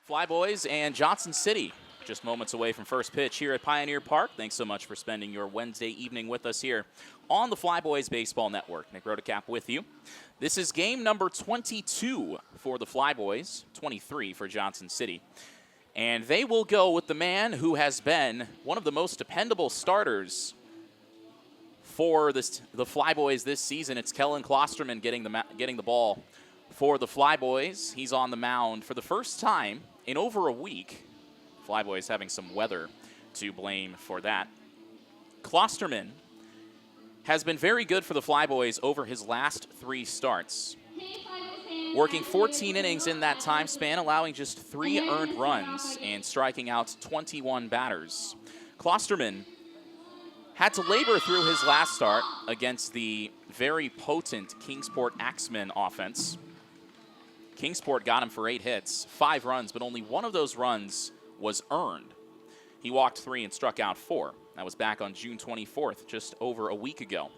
Flyboys and Johnson City just moments away from first pitch here at Pioneer Park. Thanks so much for spending your Wednesday evening with us here on the Flyboys Baseball Network. Nick Rodecap with you. This is game number 22 for the Flyboys, 23 for Johnson City. And they will go with the man who has been one of the most dependable starters for the Flyboys this season. It's Kellen Klosterman getting the ball for the Flyboys. He's on the mound for the first time in over a week. Flyboys having some weather to blame for that. Klosterman has been very good for the Flyboys over his last 3 starts. Working 14 innings in that time span, allowing just 3 earned runs and striking out 21 batters. Klosterman had to labor through his last start against the very potent Kingsport Axemen offense. Kingsport got him for 8 hits, 5 runs, but only one of those runs was earned. He walked 3 and struck out 4. That was back on June 24th, just over a week ago.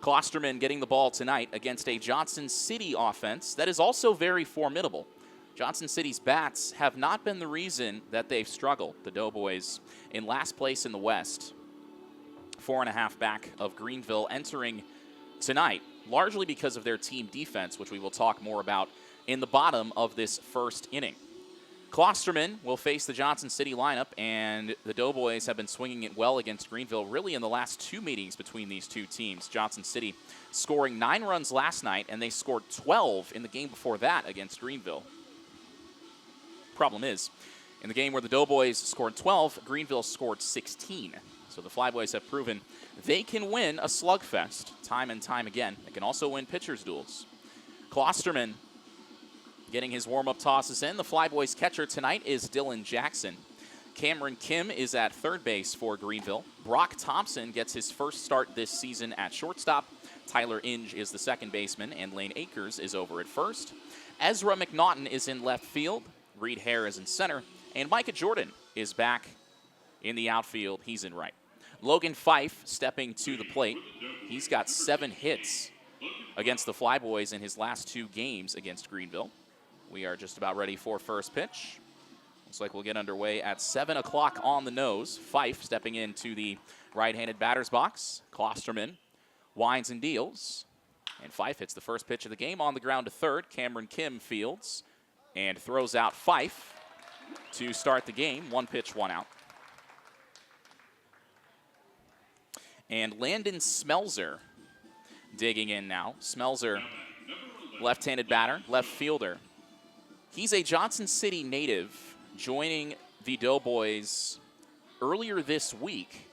Klosterman getting the ball tonight against a Johnson City offense that is also very formidable. Johnson City's bats have not been the reason that they've struggled. The Doughboys in last place in the West, 4.5 back of Greenville entering tonight, largely because of their team defense, which we will talk more about in the bottom of this first inning. Klosterman will face the Johnson City lineup, and the Doughboys have been swinging it well against Greenville really in the last 2 meetings between these two teams. Johnson City scoring 9 runs last night, and they scored 12 in the game before that against Greenville. Problem is, in the game where the Doughboys scored 12, Greenville scored 16. So the Flyboys have proven they can win a slugfest time and time again. They can also win pitchers' duels. Klosterman getting his warm-up tosses in. The Flyboys catcher tonight is Dylan Jackson. Cameron Kim is at third base for Greenville. Brock Thompson gets his first start this season at shortstop. Tyler Inge is the second baseman, and Lane Akers is over at first. Ezra McNaughton is in left field. Reed Hare is in center. And Micah Jordan is back in the outfield. He's in right. Logan Fife stepping to the plate. He's got 7 hits against the Flyboys in his last 2 games against Greenville. We are just about ready for first pitch. Looks like we'll get underway at 7 o'clock on the nose. Fife stepping into the right-handed batter's box. Klosterman winds and deals. And Fife hits the first pitch of the game on the ground to third. Cameron Kim fields and throws out Fife to start the game. 1 pitch, 1 out. And Landon Smelzer digging in now. Smelzer, left-handed batter, left fielder. He's a Johnson City native, joining the Doughboys earlier this week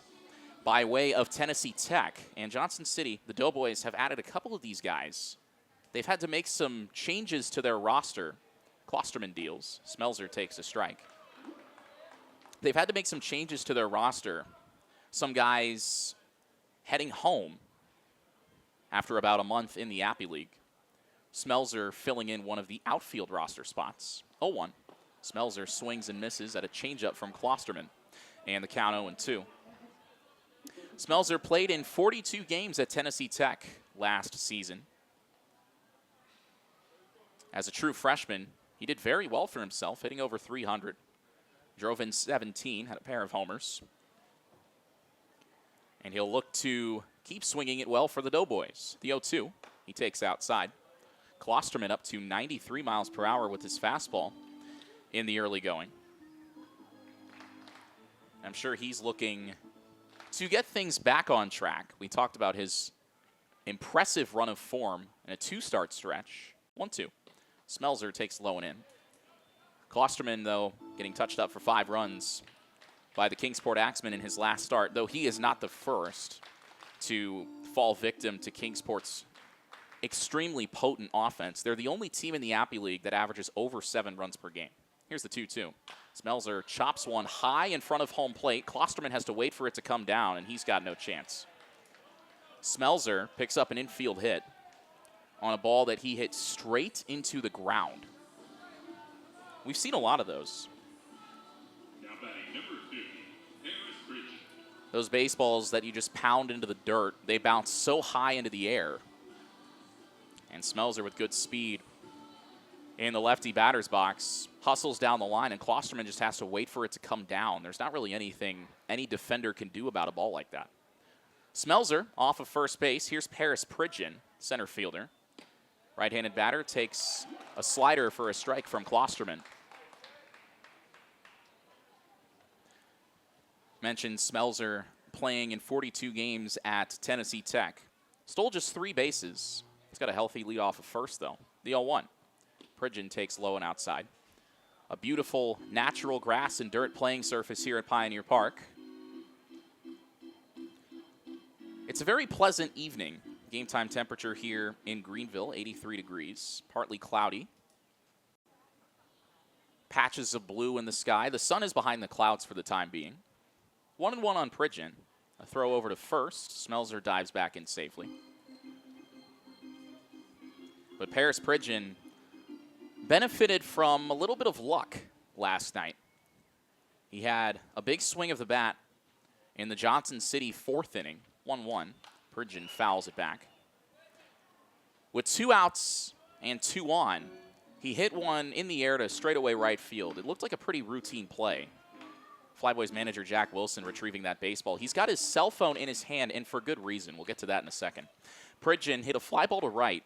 by way of Tennessee Tech. And Johnson City, the Doughboys, have added a couple of these guys. They've had to make some changes to their roster. Klosterman deals. Smelzer takes a strike. They've had to make some changes to their roster. Some guys heading home after about a month in the Appy League. Smelzer filling in one of the outfield roster spots. 0-1. Smelzer swings and misses at a changeup from Klosterman. And the count 0-2. Smelzer played in 42 games at Tennessee Tech last season. As a true freshman, he did very well for himself, hitting over 300. Drove in 17, had a pair of homers. And he'll look to keep swinging it well for the Doughboys. The 0-2, he takes outside. Klosterman up to 93 miles per hour with his fastball in the early going. I'm sure he's looking to get things back on track. We talked about his impressive run of form in a 2-start stretch. 1-2. Smelzer takes low and in. Klosterman, though, getting touched up for 5 runs by the Kingsport Axemen in his last start, though he is not the first to fall victim to Kingsport's extremely potent offense. They're the only team in the Appy League that averages over 7 runs per game. Here's the 2-2. Smelzer chops one high in front of home plate. Klosterman has to wait for it to come down, and he's got no chance. Smelzer picks up an infield hit on a ball that he hit straight into the ground. We've seen a lot of those. Those baseballs that you just pound into the dirt, they bounce so high into the air. And Smelzer with good speed in the lefty batter's box, hustles down the line, and Klosterman just has to wait for it to come down. There's not really anything any defender can do about a ball like that. Smelzer off of first base. Here's Paris Pridgeon, center fielder. Right-handed batter takes a slider for a strike from Klosterman. Mentioned Smelzer playing in 42 games at Tennessee Tech. Stole just 3 bases. He's got a healthy lead off of first, though. The 0-1. Pridgeon takes low and outside. A beautiful natural grass and dirt playing surface here at Pioneer Park. It's a very pleasant evening. Game time temperature here in Greenville, 83 degrees, partly cloudy. Patches of blue in the sky. The sun is behind the clouds for the time being. 1-1 on Pridgeon. A throw over to first. Smelzer dives back in safely. But Paris Pridgeon benefited from a little bit of luck last night. He had a big swing of the bat in the Johnson City 4th inning, 1-1. Pridgeon fouls it back. With 2 outs and 2 on, he hit one in the air to straightaway right field. It looked like a pretty routine play. Flyboys manager Jack Wilson retrieving that baseball. He's got his cell phone in his hand, and for good reason. We'll get to that in a second. Pridgeon hit a fly ball to right.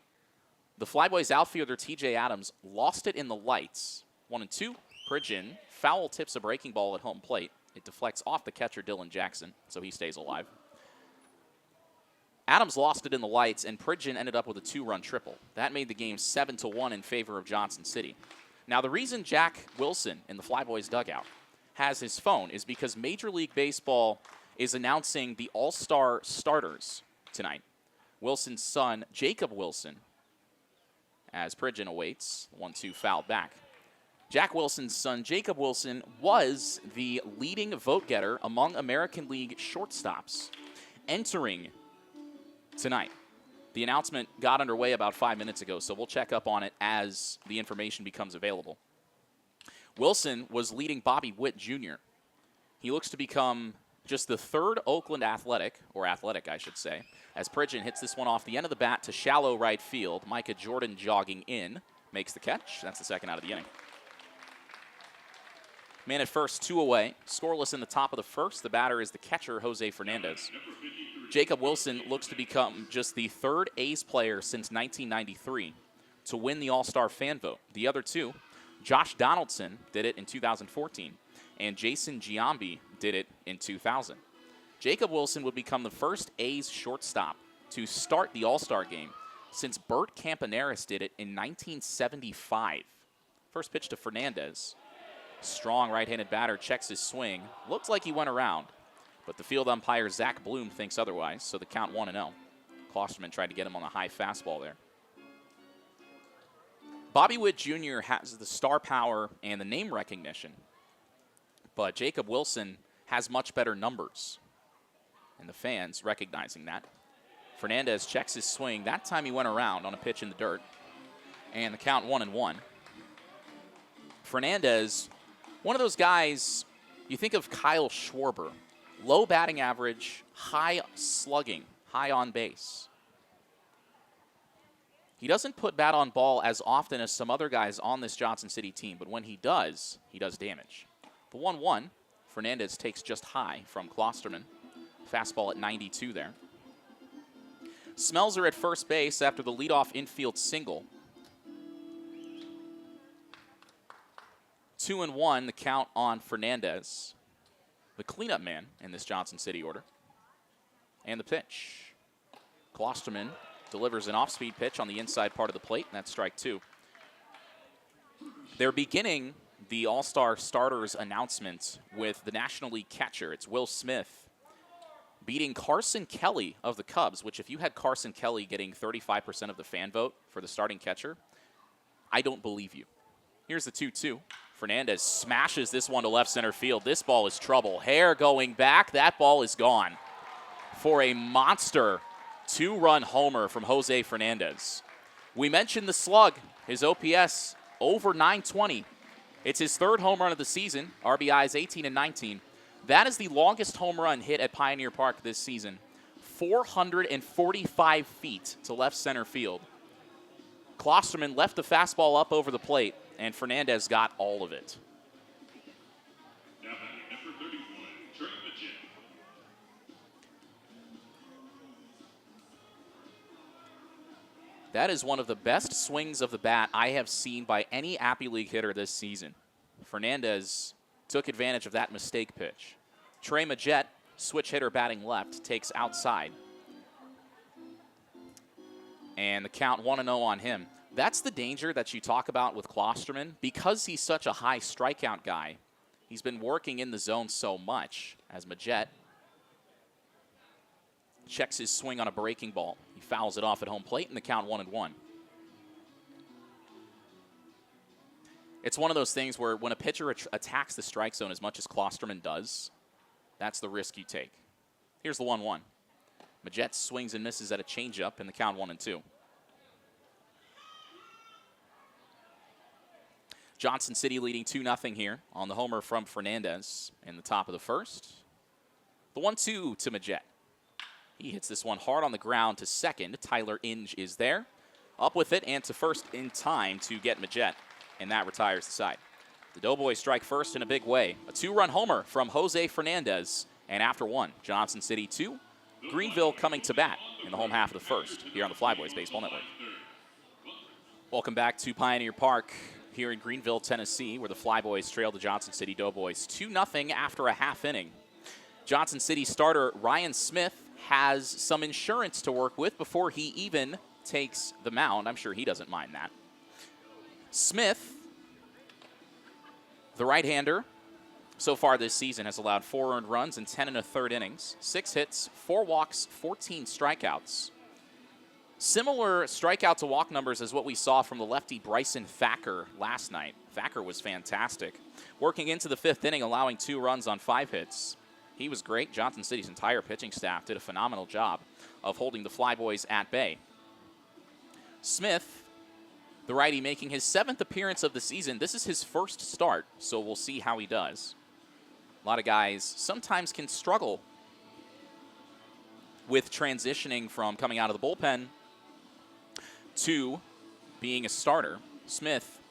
The Flyboys outfielder TJ Adams lost it in the lights. 1-2. Pridgeon foul tips a breaking ball at home plate. It deflects off the catcher Dylan Jackson, so he stays alive. Adams lost it in the lights, and Pridgeon ended up with a 2-run triple. That made the game 7-1 in favor of Johnson City. Now, the reason Jack Wilson in the Flyboys dugout has his phone is because Major League Baseball is announcing the All-Star starters tonight. Wilson's son, Jacob Wilson, as Pridgeon awaits, 1-2 fouled back. Jack Wilson's son, Jacob Wilson, was the leading vote getter among American League shortstops entering tonight. The announcement got underway about 5 minutes ago, so we'll check up on it as the information becomes available. Wilson was leading Bobby Witt Jr. He looks to become just the 3rd Oakland athletic I should say, as Pridgeon hits this one off the end of the bat to shallow right field. Micah Jordan jogging in, makes the catch. That's the 2nd out of the inning. Man at first, 2 away. Scoreless in the top of the 1st. The batter is the catcher, Jose Fernandez. Jacob Wilson looks to become just the 3rd A's player since 1993 to win the All-Star fan vote. The other 2, Josh Donaldson did it in 2014, and Jason Giambi did it in 2000. Jacob Wilson would become the first A's shortstop to start the All-Star game since Bert Campaneris did it in 1975. First pitch to Fernandez. Strong right-handed batter checks his swing. Looks like he went around, but the field umpire Zach Bloom thinks otherwise, so the count 1-0. Klosterman tried to get him on a high fastball there. Bobby Witt Jr. has the star power and the name recognition, but Jacob Wilson has much better numbers, and the fans recognizing that. Fernandez checks his swing. That time he went around on a pitch in the dirt, and the count 1-1. Fernandez, one of those guys, you think of Kyle Schwarber, low batting average, high slugging, high on base. He doesn't put bat on ball as often as some other guys on this Johnson City team, but when he does damage. The 1-1, Fernandez takes just high from Klosterman. Fastball at 92 there. Smelzer at first base after the leadoff infield single. 2-1, the count on Fernandez, the cleanup man in this Johnson City order. And the pitch. Klosterman delivers an off-speed pitch on the inside part of the plate, and that's strike 2. They're beginning the All-Star starters announcement with the National League catcher. It's Will Smith beating Carson Kelly of the Cubs, which if you had Carson Kelly getting 35% of the fan vote for the starting catcher, I don't believe you. Here's the 2-2. Fernandez smashes this one to left center field. This ball is trouble. Hair going back. That ball is gone for a monster 2-run homer from Jose Fernandez. We mentioned the slug, his OPS over 920. It's his 3rd home run of the season. RBIs 18 and 19. That is the longest home run hit at Pioneer Park this season. 445 feet to left center field. Klosterman left the fastball up over the plate, and Fernandez got all of it. That is one of the best swings of the bat I have seen by any Appy League hitter this season. Fernandez took advantage of that mistake pitch. Trey Majette, switch hitter batting left, takes outside. And the count 1-0 on him. That's the danger that you talk about with Klosterman. Because he's such a high strikeout guy, he's been working in the zone so much as Majette checks his swing on a breaking ball. He fouls it off at home plate, and the count 1-1. It's one of those things where when a pitcher attacks the strike zone as much as Klosterman does, that's the risk you take. Here's the 1-1. Majette swings and misses at a changeup, and the count 1-2. Johnson City leading 2-0 here on the homer from Fernandez in the top of the first. The 1-2 to Majette. He hits this one hard on the ground to second. Tyler Inge is there. Up with it and to first in time to get Majette, and that retires the side. The Doughboys strike first in a big way. A 2-run homer from Jose Fernandez, and after one, Johnson City 2. Greenville coming to bat in the home half of the first here on the Flyboys Baseball Network. Welcome back to Pioneer Park here in Greenville, Tennessee, where the Flyboys trail the Johnson City Doughboys 2-0 after a half inning. Johnson City starter Ryan Smith has some insurance to work with before he even takes the mound. I'm sure he doesn't mind that. Smith, the right-hander, so far this season has allowed 4 earned runs in 10 1/3 innings, 6 hits, 4 walks, 14 strikeouts. Similar strikeout to walk numbers as what we saw from the lefty Bryson Thacker last night. Thacker was fantastic. Working into the 5th inning, allowing 2 runs on 5 hits. He was great. Johnson City's entire pitching staff did a phenomenal job of holding the Flyboys at bay. Smith, the righty, making his 7th appearance of the season. This is his first start, so we'll see how he does. A lot of guys sometimes can struggle with transitioning from coming out of the bullpen to being a starter. Smith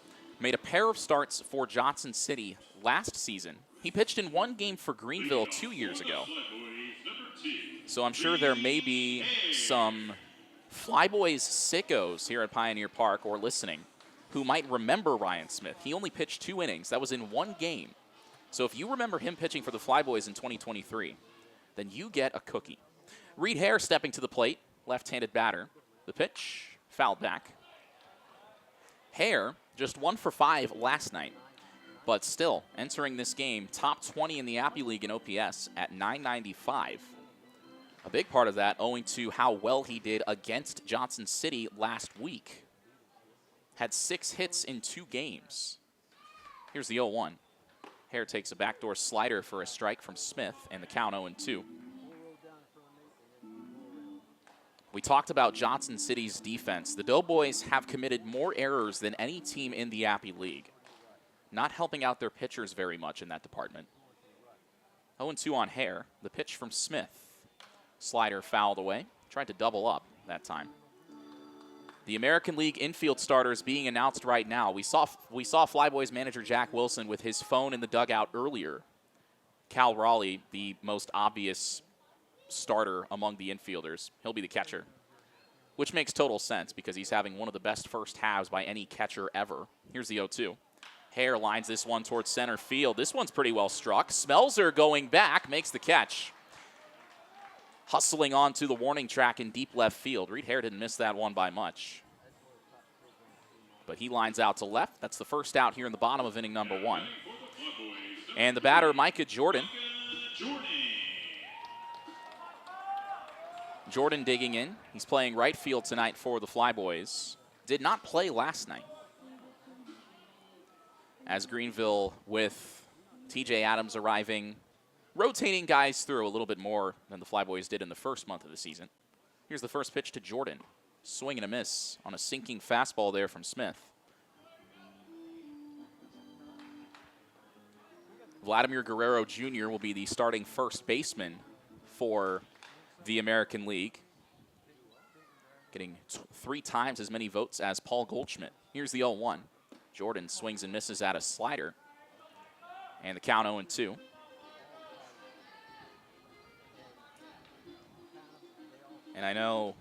made a pair of starts for Johnson City last season. He pitched in 1 game for Greenville 2 years ago. So I'm sure there may be some Flyboys sickos here at Pioneer Park or listening who might remember Ryan Smith. He only pitched 2 innings. That was in 1 game. So if you remember him pitching for the Flyboys in 2023, then you get a cookie. Reed Hare stepping to the plate, left-handed batter. The pitch, fouled back. Hare just 1 for 5 last night, but still entering this game top 20 in the Appy League in OPS at .995. A big part of that owing to how well he did against Johnson City last week. Had 6 hits in 2 games. Here's the 0-1. Hare takes a backdoor slider for a strike from Smith, and the count 0-2. We talked about Johnson City's defense. The Doughboys have committed more errors than any team in the Appy League, not helping out their pitchers very much in that department. 0-2 on Hare. The pitch from Smith. Slider fouled away. Tried to double up that time. The American League infield starters being announced right now. We saw Flyboys manager Jack Wilson with his phone in the dugout earlier. Cal Raleigh, the most obvious starter among the infielders. He'll be the catcher, which makes total sense because he's having one of the best first halves by any catcher ever. Here's the 0-2. Hare lines this one towards center field. This one's pretty well struck. Smelzer going back, makes the catch. Hustling on to the warning track in deep left field. Reed Hare didn't miss that one by much. But he lines out to left. That's the first out here in the bottom of inning number 1. And the batter, Micah Jordan. Jordan digging in. He's playing right field tonight for the Flyboys. Did not play last night, as Greenville, with TJ Adams arriving, rotating guys through a little bit more than the Flyboys did in the first month of the season. Here's the first pitch to Jordan. Swing and a miss on a sinking fastball there from Smith. Vladimir Guerrero Jr. will be the starting first baseman for the American League. getting 3 times as many votes as Paul Goldschmidt. Here's the 0-1. Jordan swings and misses at a slider. And the count 0-2. And I know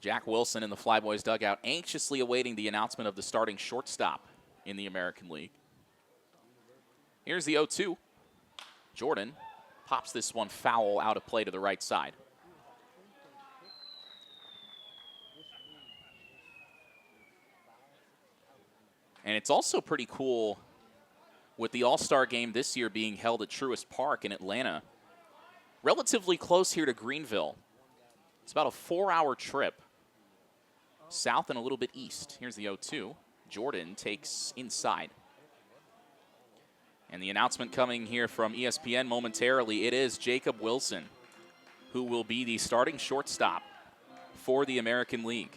Jack Wilson in the Flyboys dugout anxiously awaiting the announcement of the starting shortstop in the American League. Here's the 0-2. Jordan pops this one foul out of play to the right side. And it's also pretty cool with the All-Star game this year being held at Truist Park in Atlanta. Relatively close here to Greenville. It's about a 4-hour trip. South and a little bit east. Here's the 0-2. Jordan takes inside. And the announcement coming here from ESPN momentarily, it is Jacob Wilson, who will be the starting shortstop for the American League.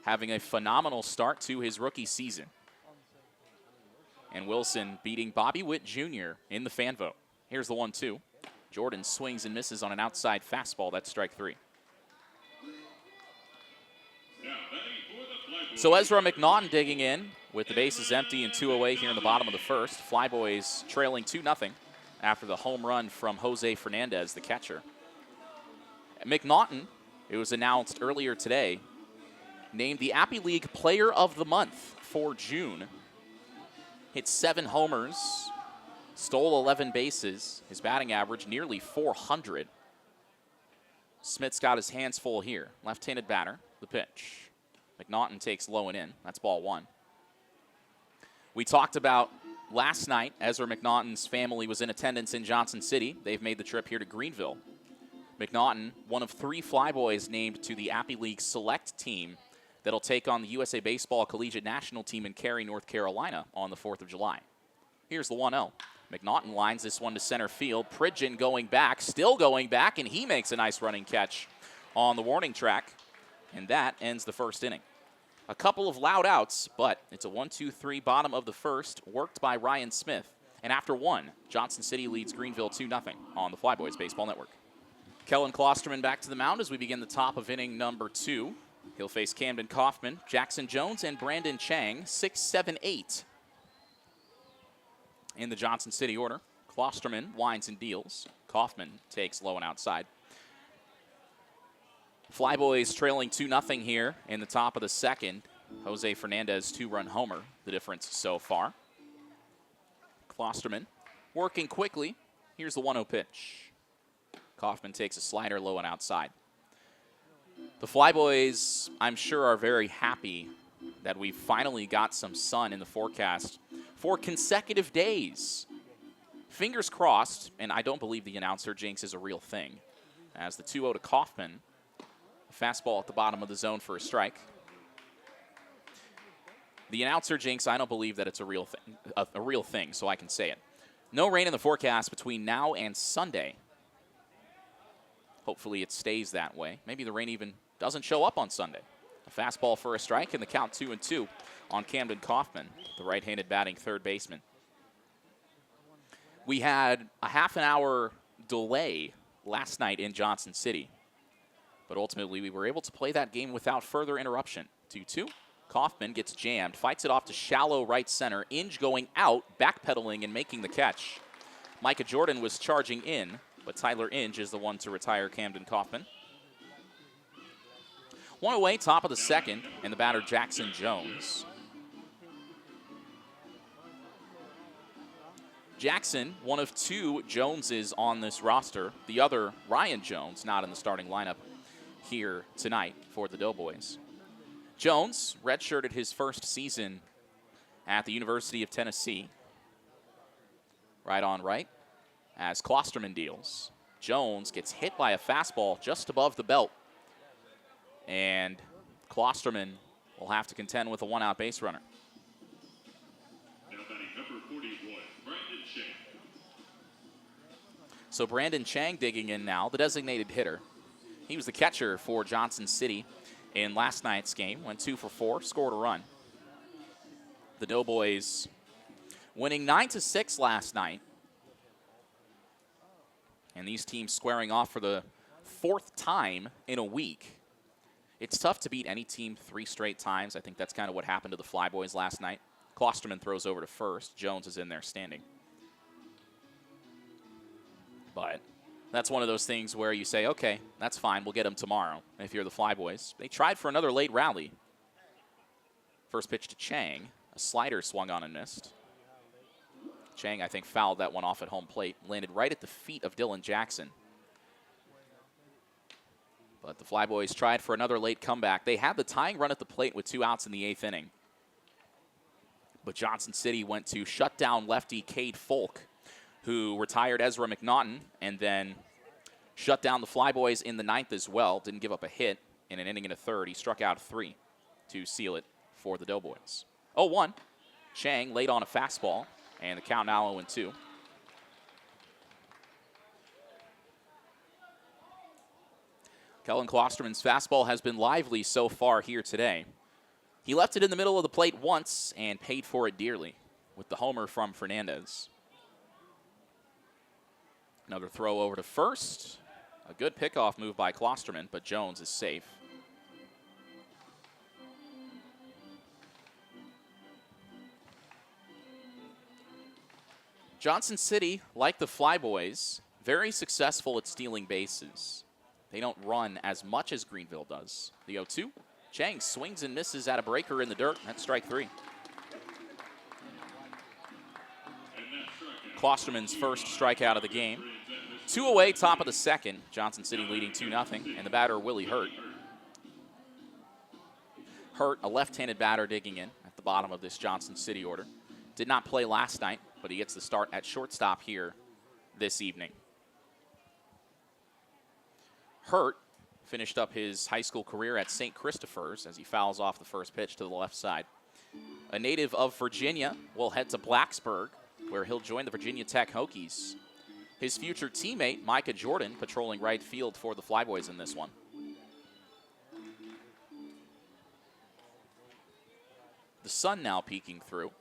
Having a phenomenal start to his rookie season. And Wilson beating Bobby Witt Jr. in the fan vote. Here's the 1-2. Jordan swings and misses on an outside fastball. That's strike 3. So Ezra McNaughton digging in with the bases empty and 2 away here in the bottom of the first. Flyboys trailing 2-0 after the home run from Jose Fernandez, the catcher. McNaughton, it was announced earlier today, named the Appy League Player of the Month for June. Hit 7 homers, stole 11 bases. His batting average nearly 400. Smith's got his hands full here. Left-handed batter, the pitch. McNaughton takes low and in. That's ball 1. We talked about last night, Ezra McNaughton's family was in attendance in Johnson City. They've made the trip here to Greenville. McNaughton, one of 3 Flyboys named to the Appy League select team that'll take on the USA Baseball Collegiate National Team in Cary, North Carolina on the 4th of July. Here's the 1-0. McNaughton lines this one to center field. Pridgeon going back, still going back, and he makes a nice running catch on the warning track. And that ends the first inning. A couple of loud outs, but it's a 1-2-3 bottom of the first, worked by Ryan Smith. And after 1, Johnson City leads Greenville 2-0 on the Flyboys Baseball Network. Kellen Klosterman back to the mound as we begin the top of inning number 2. He'll face Camden Kaufman, Jackson Jones, and Brandon Chang, 6, 7, 8 in the Johnson City order. Klosterman winds and deals. Kaufman takes low and outside. Flyboys trailing 2-0 here in the top of the second. Jose Fernandez 2-run homer, the difference so far. Klosterman working quickly. Here's the 1-0 pitch. Kaufman takes a slider low and outside. The Flyboys, I'm sure, are very happy that we finally got some sun in the forecast for consecutive days. Fingers crossed, and I don't believe the announcer jinx is a real thing. As the 2-0 to Kaufman. Fastball at the bottom of the zone for a strike. The announcer jinx, I don't believe that it's a real thing, so I can say it. No rain in the forecast between now and Sunday. Hopefully it stays that way. Maybe the rain even doesn't show up on Sunday. A fastball for a strike, and the count 2-2 on Camden Kaufman, the right-handed batting third baseman. We had a half an hour delay last night in Johnson City. But ultimately, we were able to play that game without further interruption. 2-2. Kaufman gets jammed, fights it off to shallow right center. Inge going out, backpedaling and making the catch. Micah Jordan was charging in, but Tyler Inge is the one to retire Camden Kaufman. 1 away, top of the second, and the batter Jackson Jones. Jackson, one of 2 Joneses on this roster. The other, Ryan Jones, not in the starting lineup here tonight for the Doughboys. Jones redshirted his first season at the University of Tennessee. Right on right as Klosterman deals. Jones gets hit by a fastball just above the belt. And Klosterman will have to contend with a 1-out base runner. Now batting number 41, Brandon Chang. So Brandon Chang digging in now, the designated hitter. He was the catcher for Johnson City in last night's game. Went 2 for 4, scored a run. The Doughboys winning 9-6 last night. And these teams squaring off for the 4th time in a week. It's tough to beat any team 3 straight times. I think that's kind of what happened to the Flyboys last night. Klosterman throws over to first. Jones is in there standing. But that's one of those things where you say, okay, that's fine. We'll get them tomorrow if you're the Flyboys. They tried for another late rally. First pitch to Chang. A slider swung on and missed. Chang, I think, fouled that one off at home plate. Landed right at the feet of Dylan Jackson. But the Flyboys tried for another late comeback. They had the tying run at the plate with 2 outs in the 8th inning. But Johnson City went to shut down lefty Cade Folk, who retired Ezra McNaughton, and then shut down the Flyboys in the 9th as well. Didn't give up a hit in an inning and a third. He struck out 3 to seal it for the Doughboys. 0-1. Chang laid on a fastball, and the count now 0-2. Kellen Klosterman's fastball has been lively so far here today. He left it in the middle of the plate once and paid for it dearly with the homer from Fernandez. Another throw over to first. A good pickoff move by Klosterman, but Jones is safe. Johnson City, like the Flyboys, very successful at stealing bases. They don't run as much as Greenville does. The 0-2. Chang swings and misses at a breaker in the dirt. That's strike 3. Klosterman's first strikeout of the game. 2 away, top of the 2nd. Johnson City leading 2-0. And the batter, Willie Hurt. Hurt, a left-handed batter digging in at the bottom of this Johnson City order. Did not play last night, but he gets the start at shortstop here this evening. Hurt finished up his high school career at St. Christopher's as he fouls off the first pitch to the left side. A native of Virginia will head to Blacksburg, where he'll join the Virginia Tech Hokies. His future teammate, Micah Jordan, patrolling right field for the Flyboys in this one. The sun now peeking through,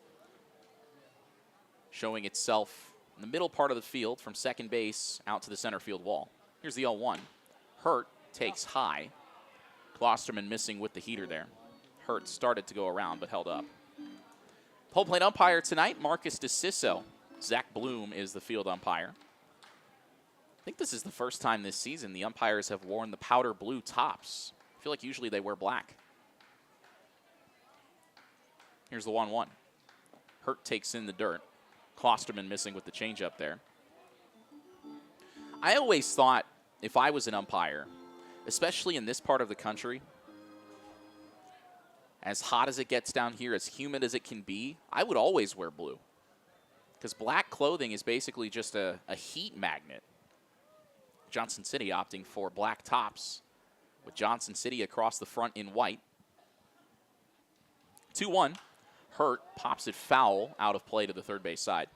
showing itself in the middle part of the field from second base out to the center field wall. Here's the 0-1. Hurt takes high. Klosterman missing with the heater there. Hurt started to go around but held up. Home plate umpire tonight, Marcus DeCiso. Zach Bloom is the field umpire. I think this is the first time this season the umpires have worn the powder blue tops. I feel like usually they wear black. Here's the 1-1. Hurt takes in the dirt. Klosterman missing with the changeup there. I always thought if I was an umpire, especially in this part of the country, as hot as it gets down here, as humid as it can be, I would always wear blue. Because black clothing is basically just a heat magnet. Johnson City opting for black tops with Johnson City across the front in white. 2-1. Hurt pops it foul out of play to the third base side.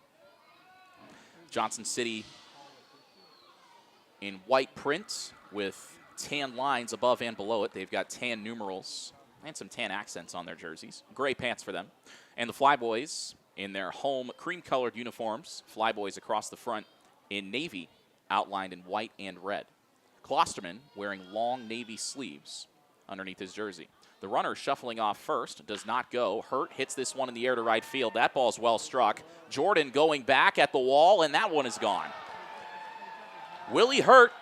Johnson City in white print with tan lines above and below it. They've got tan numerals and some tan accents on their jerseys. Gray pants for them. And the Flyboys in their home cream-colored uniforms. Flyboys across the front in navy, outlined in white and red. Klosterman wearing long navy sleeves underneath his jersey. The runner shuffling off first, does not go. Hurt hits this one in the air to right field. That ball's well struck. Jordan going back at the wall, and that one is gone. Willie Hurt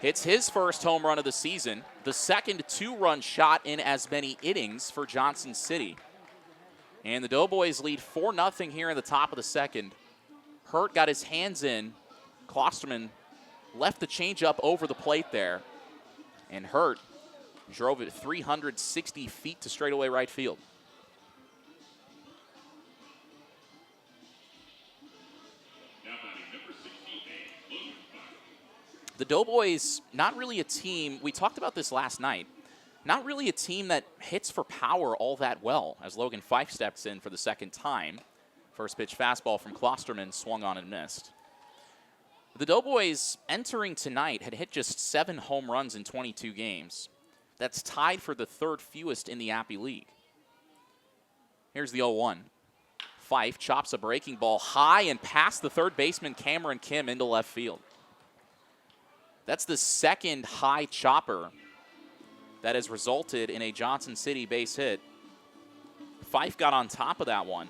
hits his first home run of the season, the second 2-run shot in as many innings for Johnson City. And the Doughboys lead 4-0 here in the top of the 2nd. Hurt got his hands in. Klosterman left the changeup over the plate there. And Hurt drove it 360 feet to straightaway right field. The Doughboys, not really a team, we talked about this last night, not really a team that hits for power all that well as Logan Fife steps in for the second time. First pitch fastball from Klosterman swung on and missed. The Doughboys entering tonight had hit just 7 home runs in 22 games. That's tied for the 3rd fewest in the Appy League. Here's the 0-1. Fife chops a breaking ball high and past the third baseman Cameron Kim into left field. That's the second high chopper that has resulted in a Johnson City base hit. Fife got on top of that one,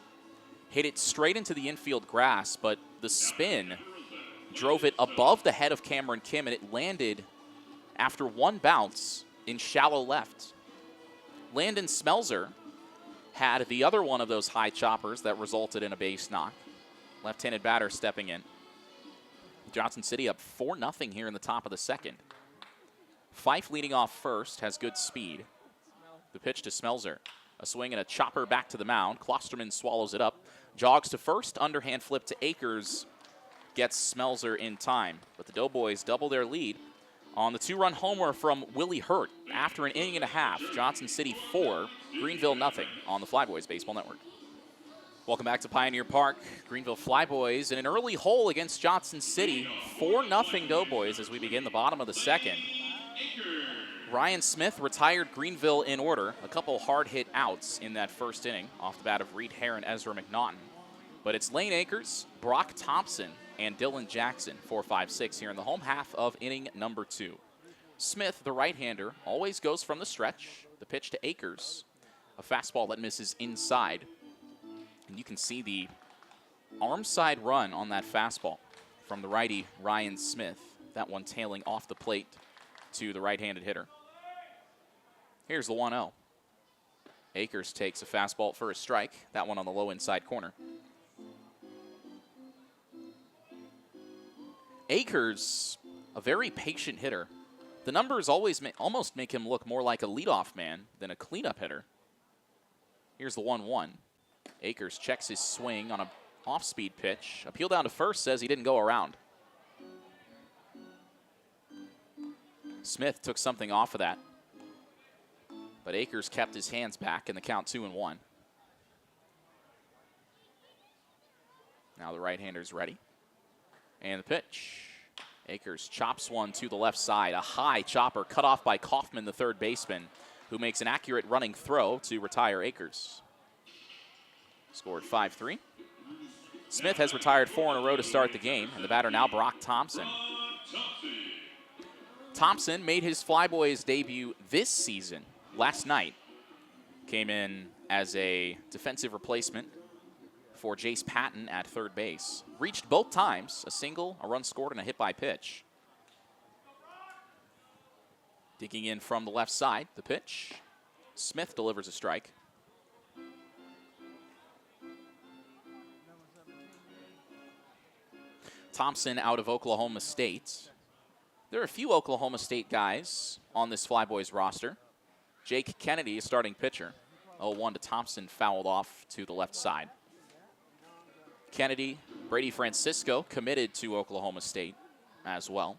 hit it straight into the infield grass, but the spin drove it above the head of Cameron Kim, and it landed after one bounce in shallow left. Landon Smelzer had the other one of those high choppers that resulted in a base knock. Left-handed batter stepping in. Johnson City up 4-0 here in the top of the second. Fife leading off first, has good speed. The pitch to Smelzer. A swing and a chopper back to the mound. Klosterman swallows it up. Jogs to first, underhand flip to Akers. Gets Smelzer in time. But the Doughboys double their lead on the 2-run homer from Willie Hurt after an inning and a half. Johnson City 4, Greenville nothing on the Flyboys Baseball Network. Welcome back to Pioneer Park. Greenville Flyboys in an early hole against Johnson City. 4-0 Doughboys as we begin the bottom of the second. Ryan Smith retired Greenville in order. A couple hard-hit outs in that first inning off the bat of Reed Hare and Ezra McNaughton. But it's Lane Akers, Brock Thompson, and Dylan Jackson, 4, 5, 6 here in the home half of inning number 2. Smith, the right-hander, always goes from the stretch. The pitch to Akers, a fastball that misses inside. And you can see the arm side run on that fastball from the righty Ryan Smith. That one tailing off the plate to the right-handed hitter. Here's the 1-0. Akers takes a fastball for a strike. That one on the low inside corner. Akers, a very patient hitter. The numbers always almost make him look more like a leadoff man than a cleanup hitter. Here's the 1-1. Akers checks his swing on a off-speed pitch. Appeal down to first says he didn't go around. Smith took something off of that, but Akers kept his hands back in the count 2-1. Now the right-hander's ready. And the pitch. Akers chops one to the left side. A high chopper cut off by Kaufman, the third baseman, who makes an accurate running throw to retire Akers. Scored 5-3. Smith has retired 4 in a row to start the game, and the batter now Brock Thompson. Thompson made his Flyboys debut this season, last night. Came in as a defensive replacement for Jace Patton at third base. Reached both times, a single, a run scored, and a hit by pitch. Digging in from the left side, the pitch. Smith delivers a strike. Thompson out of Oklahoma State. There are a few Oklahoma State guys on this Flyboys roster. Jake Kennedy, a starting pitcher. 0-1 to Thompson, fouled off to the left side. Kennedy, Brady Francisco, committed to Oklahoma State as well.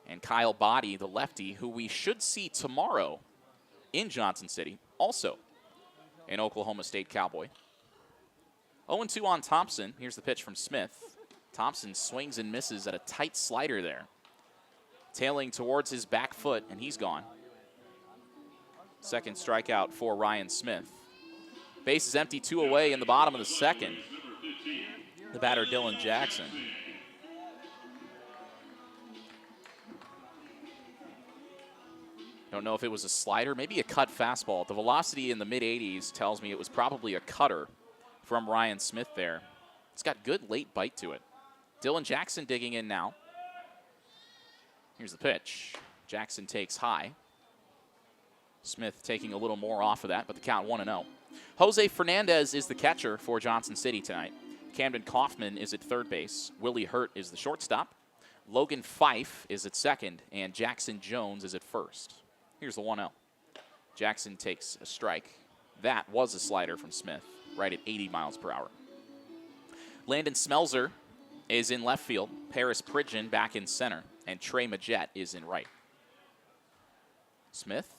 And Kyle Body, the lefty, who we should see tomorrow in Johnson City, also an Oklahoma State Cowboy. 0-2 on Thompson. Here's the pitch from Smith. Thompson swings and misses at a tight slider there. Tailing towards his back foot, and he's gone. Second strikeout for Ryan Smith. Base is empty, 2 away in the bottom of the second. The batter, Dylan Jackson. Don't know if it was a slider, maybe a cut fastball. The velocity in the mid-80s tells me it was probably a cutter from Ryan Smith there. It's got good late bite to it. Dylan Jackson digging in now. Here's the pitch. Jackson takes high. Smith taking a little more off of that, but the count 1-0. Jose Fernandez is the catcher for Johnson City tonight. Camden Kaufman is at third base. Willie Hurt is the shortstop. Logan Fife is at second, and Jackson Jones is at first. Here's the 1-0. Jackson takes a strike. That was a slider from Smith, right at 80 miles per hour. Landon Smelzer is in left field. Paris Pridgeon back in center, and Trey Majette is in right. Smith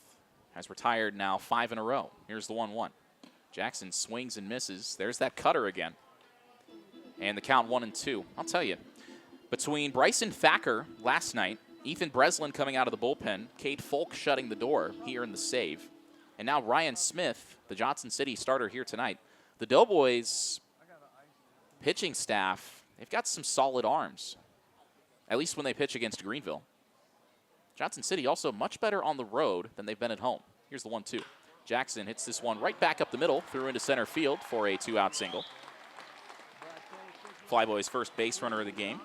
has retired now 5 in a row. Here's the 1-1. Jackson swings and misses. There's that cutter again. And the count 1-2. I'll tell you, between Bryson Thacker last night, Ethan Breslin coming out of the bullpen, Cade Folk shutting the door, he earned the save, and now Ryan Smith, the Johnson City starter here tonight, the Doughboys pitching staff they've got some solid arms, at least when they pitch against Greenville. Johnson City also much better on the road than they've been at home. Here's the 1-2. Jackson hits this one right back up the middle, threw into center field for a 2-out single. Flyboys' first base runner of the game.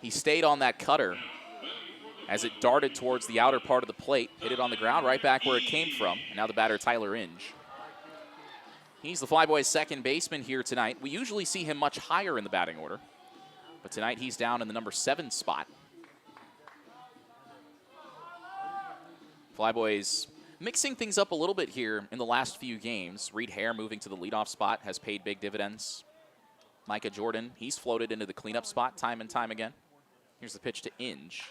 He stayed on that cutter as it darted towards the outer part of the plate, hit it on the ground right back where it came from, and now the batter, Tyler Inge. He's the Flyboys' second baseman here tonight. We usually see him much higher in the batting order, but tonight he's down in the number 7 spot. Flyboys mixing things up a little bit here in the last few games. Reed Hare moving to the leadoff spot has paid big dividends. Micah Jordan, he's floated into the cleanup spot time and time again. Here's the pitch to Inge.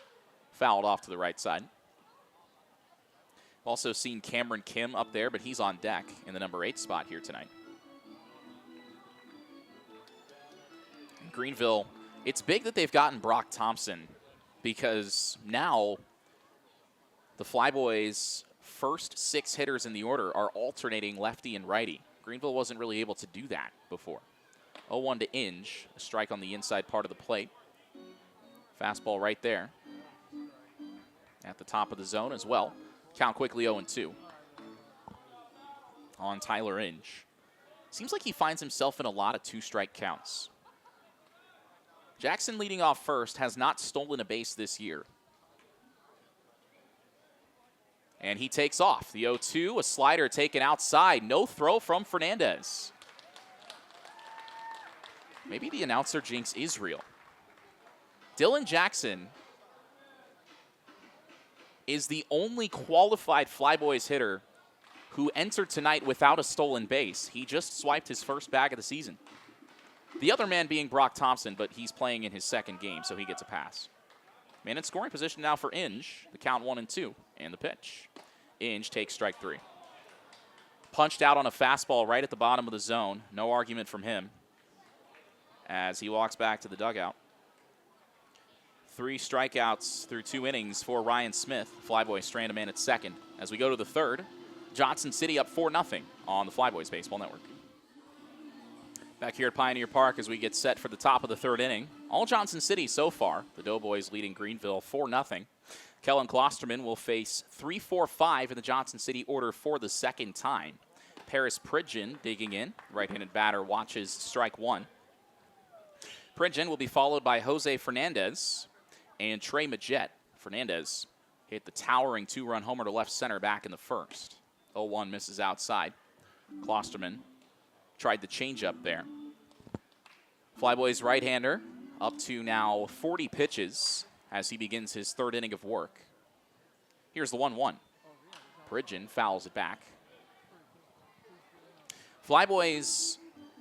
Fouled off to the right side. Also seen Cameron Kim up there, but he's on deck in the number 8 spot here tonight. Greenville, it's big that they've gotten Brock Thompson, because now the Flyboys' first 6 hitters in the order are alternating lefty and righty. Greenville wasn't really able to do that before. 0-1 to Inge, a strike on the inside part of the plate. Fastball right there at the top of the zone as well. Count quickly 0-2 on Tyler Inge. Seems like he finds himself in a lot of 2-strike counts. Jackson leading off first has not stolen a base this year. And he takes off. The 0-2, a slider taken outside. No throw from Fernandez. Maybe the announcer jinx is real. Dylan Jackson is the only qualified Flyboys hitter who entered tonight without a stolen base. He just swiped his first bag of the season. The other man being Brock Thompson, but he's playing in his second game, so he gets a pass. Man in scoring position now for Inge. The count 1-2, and the pitch. Inge takes strike 3. Punched out on a fastball right at the bottom of the zone. No argument from him as he walks back to the dugout. 3 strikeouts through 2 innings for Ryan Smith. Flyboys strand a man at second. As we go to the third, Johnson City up 4-0 on the Flyboys Baseball Network. Back here at Pioneer Park as we get set for the top of the third inning. All Johnson City so far. The Doughboys leading Greenville 4-0. Kellen Klosterman will face 3-4-5 in the Johnson City order for the second time. Paris Pridgeon digging in. Right-handed batter watches strike 1. Pridgeon will be followed by Jose Fernandez and Trey Majette. Fernandez hit the towering 2-run homer to left center back in the first. 0-1 misses outside. Klosterman tried the changeup there. Flyboys right-hander up to now 40 pitches as he begins his third inning of work. Here's the 1-1. Pridgeon fouls it back. Flyboys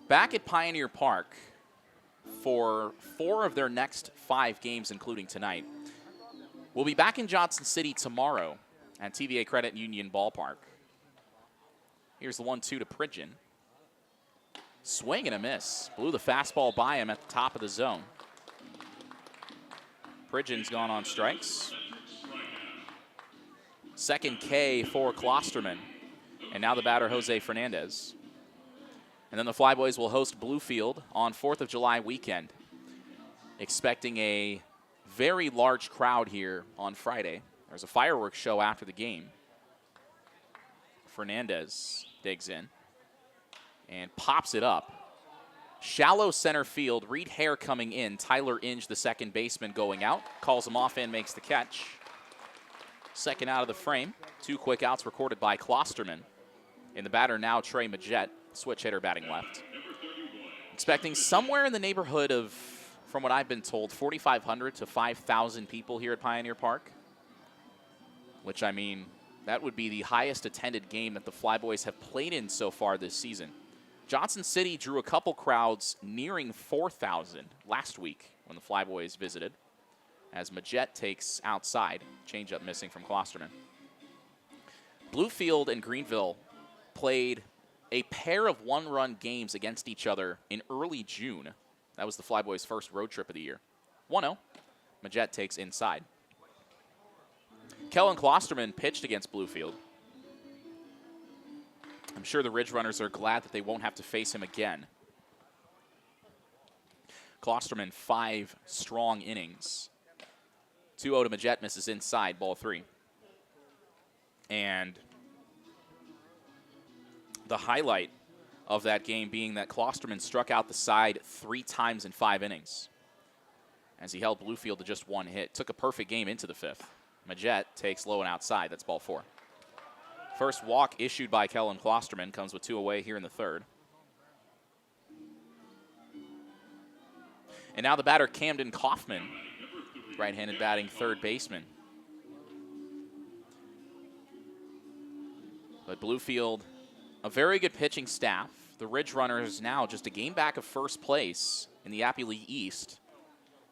back at Pioneer Park for 4 of their next 5 games, including tonight. We'll be back in Johnson City tomorrow at TVA Credit Union Ballpark. Here's the 1-2 to Pridgeon. Swing and a miss. Blew the fastball by him at the top of the zone. Pridgeon's gone on strikes. Second K for Klosterman. And now the batter, Jose Fernandez. And then the Flyboys will host Bluefield on 4th of July weekend. Expecting a very large crowd here on Friday. There's a fireworks show after the game. Fernandez digs in and pops it up. Shallow center field. Reed Hare coming in. Tyler Inge, the second baseman, going out. Calls him off and makes the catch. Second out of the frame. 2 quick outs recorded by Klosterman. And the batter now, Trey Majette, switch hitter batting left. Expecting somewhere in the neighborhood of, from what I've been told, 4,500 to 5,000 people here at Pioneer Park. Which, I mean, that would be the highest attended game that the Flyboys have played in so far this season. Johnson City drew a couple crowds nearing 4,000 last week when the Flyboys visited, as Majette takes outside. Changeup missing from Klosterman. Bluefield and Greenville played a pair of 1-run games against each other in early June. That was the Flyboys' first road trip of the year. 1-0. Majette takes inside. Kellen Klosterman pitched against Bluefield. I'm sure the Ridge Runners are glad that they won't have to face him again. Klosterman 5 strong innings. 2-0 to Majette, misses inside, ball 3. And the highlight of that game being that Klosterman struck out the side 3 times in 5 innings as he held Bluefield to just 1 hit. Took a perfect game into the 5th. Majette takes low and outside. That's ball 4. First walk issued by Kellen Klosterman comes with 2 away here in the 3rd. And now the batter, Camden Kaufman, right-handed batting third baseman. But Bluefield, a very good pitching staff. The Ridge Runners now just a game back of first place in the Appy League East.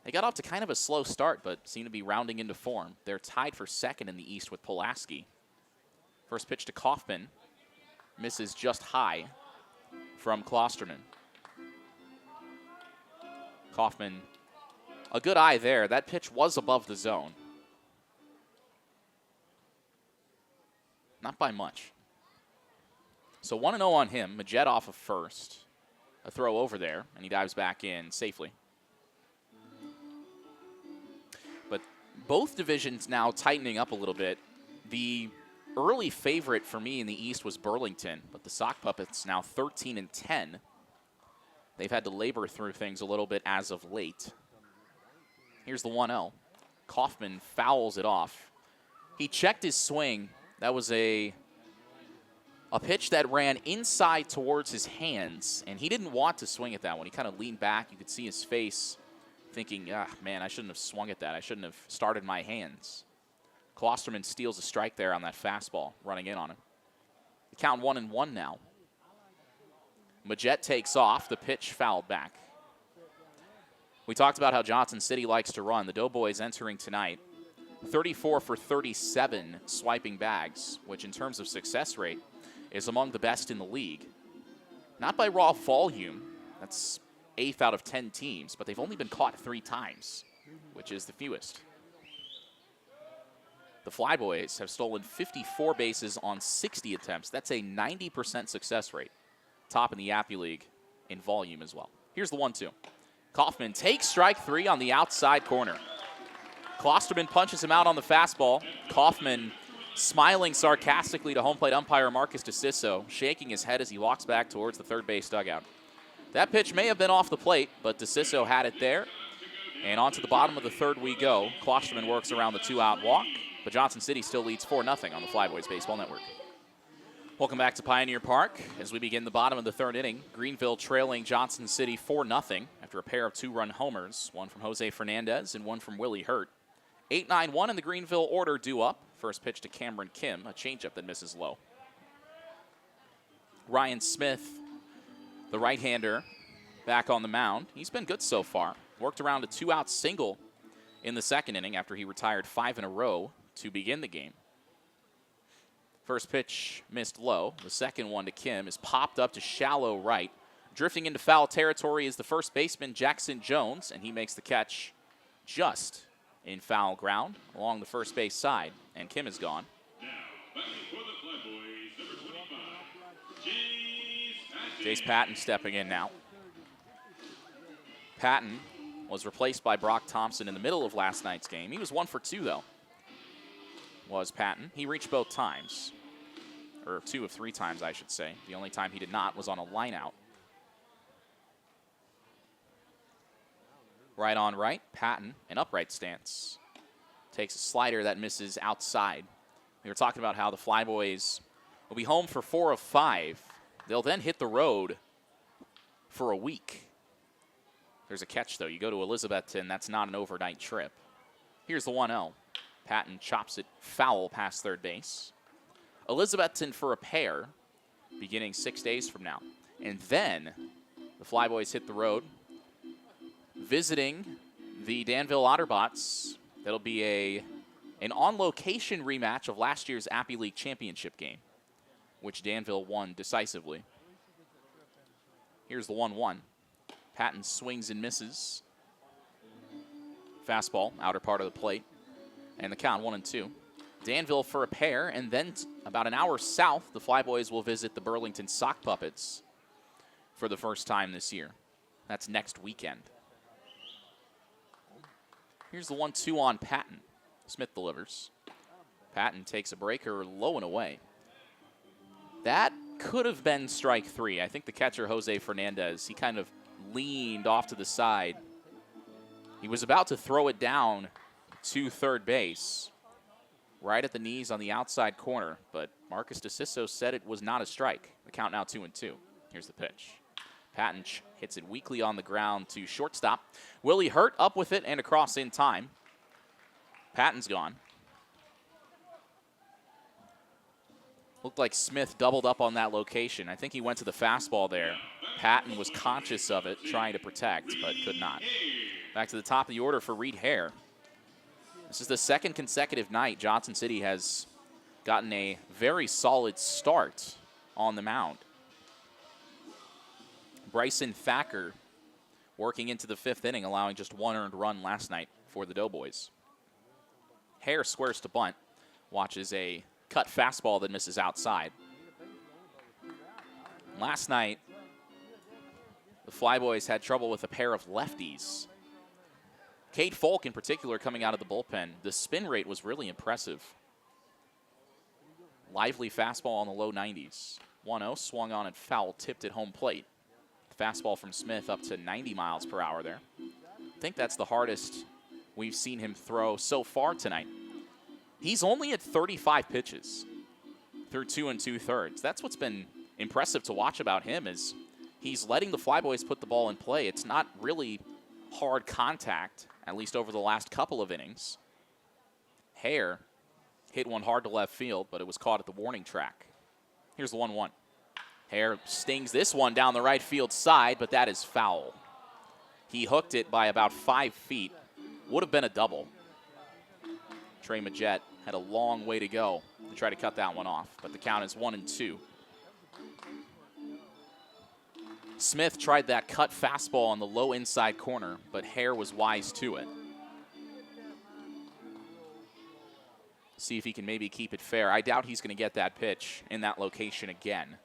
They got off to kind of a slow start, but seem to be rounding into form. They're tied for second in the East with Pulaski. First pitch to Kaufman. Misses just high from Klosterman. Kaufman, a good eye there. That pitch was above the zone. Not by much. So 1-0 on him. Majette off of first. A throw over there, and he dives back in safely. But both divisions now tightening up a little bit. The early favorite for me in the East was Burlington, but the Sock Puppets now 13-10. They've had to labor through things a little bit as of late. Here's the 1-0. Kaufman fouls it off. He checked his swing. That was a pitch that ran inside towards his hands, and he didn't want to swing at that one. He kind of leaned back. You could see his face thinking, man, I shouldn't have swung at that. I shouldn't have started my hands. Klosterman steals a strike there on that fastball, running in on him. The count 1-1 now. Majette takes off. The pitch fouled back. We talked about how Johnson City likes to run. The Doughboys entering tonight, 34 for 37 swiping bags, which in terms of success rate is among the best in the league. Not by raw volume. That's 8th out of 10 teams, but they've only been caught 3 times, which is the fewest. The Flyboys have stolen 54 bases on 60 attempts. That's a 90% success rate. Top in the Appy League in volume as well. Here's the 1-2. Kaufman takes strike 3 on the outside corner. Klosterman punches him out on the fastball. Kaufman smiling sarcastically to home plate umpire Marcus DeCiso, shaking his head as he walks back towards the third base dugout. That pitch may have been off the plate, but DeCiso had it there. And on to the bottom of the 3rd we go. Klosterman works around the 2-out walk, but Johnson City still leads 4-0 on the Flyboys Baseball Network. Welcome back to Pioneer Park as we begin the bottom of the 3rd inning. Greenville trailing Johnson City 4-0 after a pair of 2-run homers, one from Jose Fernandez and one from Willie Hurt. 8-9-1 in the Greenville order due up. First pitch to Cameron Kim, a changeup that misses low. Ryan Smith, the right-hander, back on the mound. He's been good so far. Worked around a 2-out single in the 2nd inning after he retired 5 in a row to begin the game. First pitch missed low. The second one to Kim is popped up to shallow right. Drifting into foul territory is the first baseman, Jackson Jones, and he makes the catch just in foul ground along the first base side, and Kim is gone. Now, batting for the Flyboys, number 25, Jace Patton stepping in now. Patton was replaced by Brock Thompson in the middle of last night's game. He was 1 for 2, though, was Patton. He reached both times, or 2 of 3 times, I should say. The only time he did not was on a line out. Right on right, Patton, an upright stance. Takes a slider that misses outside. We were talking about how the Flyboys will be home for 4 of 5. They'll then hit the road for a week. There's a catch, though. You go to Elizabethton, that's not an overnight trip. Here's the 1-0. Patton chops it foul past third base. Elizabethton for a pair beginning 6 days from now. And then the Flyboys hit the road visiting the Danville Otterbots. That'll be an on-location rematch of last year's Appy League championship game, which Danville won decisively. Here's the 1-1. Patton swings and misses. Fastball, outer part of the plate. And the count 1-2. Danville for a pair, and then about an hour south, the Flyboys will visit the Burlington Sock Puppets for the first time this year. That's next weekend. Here's the 1-2 on Patton. Smith delivers. Patton takes a breaker low and away. That could have been strike 3. I think the catcher, Jose Fernandez, he kind of leaned off to the side. He was about to throw it down to third base, right at the knees on the outside corner, but Marcus DeCiso said it was not a strike. The count now 2-2. Here's the pitch. Patton hits it weakly on the ground to shortstop. Willie Hurt up with it and across in time. Patton's gone. Looked like Smith doubled up on that location. I think he went to the fastball there. Patton was conscious of it, trying to protect, but could not. Back to the top of the order for Reed Hare. This is the second consecutive night Johnson City has gotten a very solid start on the mound. Bryson Thacker working into the 5th inning, allowing just 1 earned run last night for the Doughboys. Hare squares to bunt, watches a cut fastball that misses outside. Last night, the Flyboys had trouble with a pair of lefties. Cade Folk, in particular, coming out of the bullpen. The spin rate was really impressive. Lively fastball on the low 90s. 1-0, swung on and foul, tipped at home plate. Fastball from Smith up to 90 miles per hour there. I think that's the hardest we've seen him throw so far tonight. He's only at 35 pitches through 2 2/3. That's what's been impressive to watch about him, is he's letting the Flyboys put the ball in play. It's not really hard contact, at least over the last couple of innings. Hare hit one hard to left field, but it was caught at the warning track. Here's the 1-1. Hare stings this one down the right field side, but that is foul. He hooked it by about 5 feet. Would have been a double. Trey Majette had a long way to go to try to cut that one off, but the count is 1-2. Smith tried that cut fastball on the low inside corner, but Hare was wise to it. See if he can maybe keep it fair. I doubt he's going to get that pitch in that location again.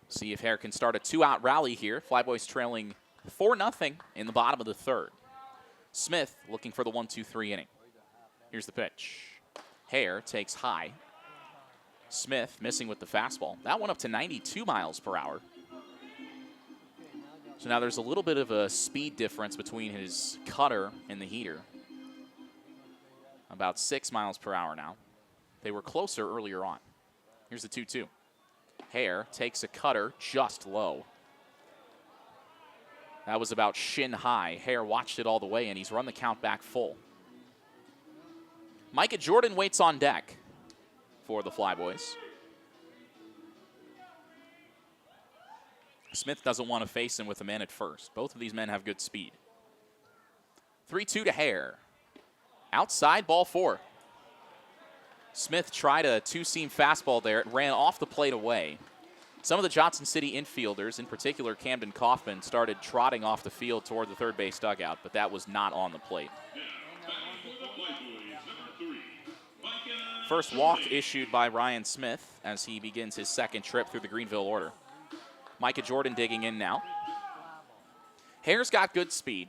See if Hare can start a 2-out rally here. Flyboys trailing 4-0 in the bottom of the 3rd. Smith looking for the 1-2-3 inning. Here's the pitch. Hare takes high. Smith missing with the fastball. That one up to 92 miles per hour. So now there's a little bit of a speed difference between his cutter and the heater. About 6 miles per hour now. They were closer earlier on. Here's the 2-2. Hare takes a cutter just low. That was about shin high. Hare watched it all the way, and he's run the count back full. Micah Jordan waits on deck for the Flyboys. Smith doesn't want to face him with a man at first. Both of these men have good speed. 3-2 to Hare. Outside, ball 4. Smith tried a 2-seam fastball there. It ran off the plate away. Some of the Johnson City infielders, in particular Camden Kaufman, started trotting off the field toward the third base dugout, but that was not on the plate. First walk issued by Ryan Smith as he begins his second trip through the Greenville order. Micah Jordan digging in now. Hare's got good speed.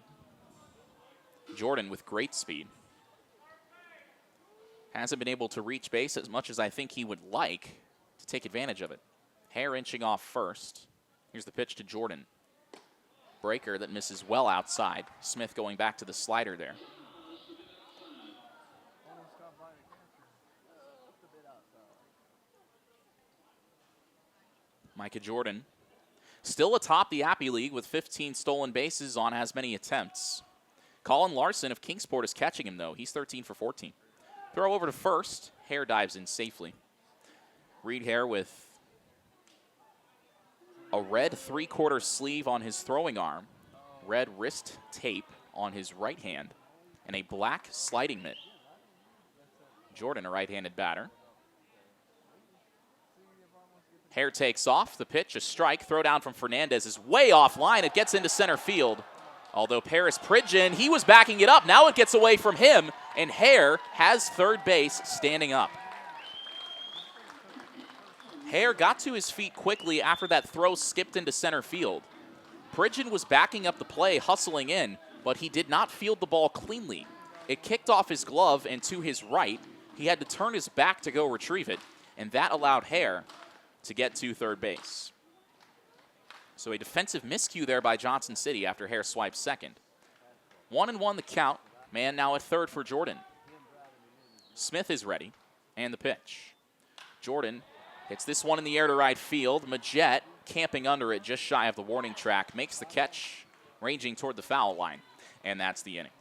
Jordan with great speed. Hasn't been able to reach base as much as I think he would like to take advantage of it. Hare inching off first. Here's the pitch to Jordan. Breaker that misses well outside. Smith going back to the slider there. Micah Jordan still atop the Appy League with 15 stolen bases on as many attempts. Colin Larson of Kingsport is catching him, though. He's 13 for 14. Throw over to first. Hare dives in safely. Reed Hare with a red 3/4 sleeve on his throwing arm, red wrist tape on his right hand, and a black sliding mitt. Jordan, a right-handed batter. Hare takes off. The pitch, a strike. Throw down from Fernandez is way offline. It gets into center field. Although Paris Pridgeon, he was backing it up. Now it gets away from him, and Hare has third base standing up. Hare got to his feet quickly after that throw skipped into center field. Pridgeon was backing up the play, hustling in, but he did not field the ball cleanly. It kicked off his glove and to his right. He had to turn his back to go retrieve it, and that allowed Hare to get to third base. So a defensive miscue there by Johnson City after Hare swipes second. 1-1 the count. Man now at third for Jordan. Smith is ready, and the pitch. Jordan hits this one in the air to right field. Majette, camping under it just shy of the warning track, makes the catch, ranging toward the foul line, and that's the inning.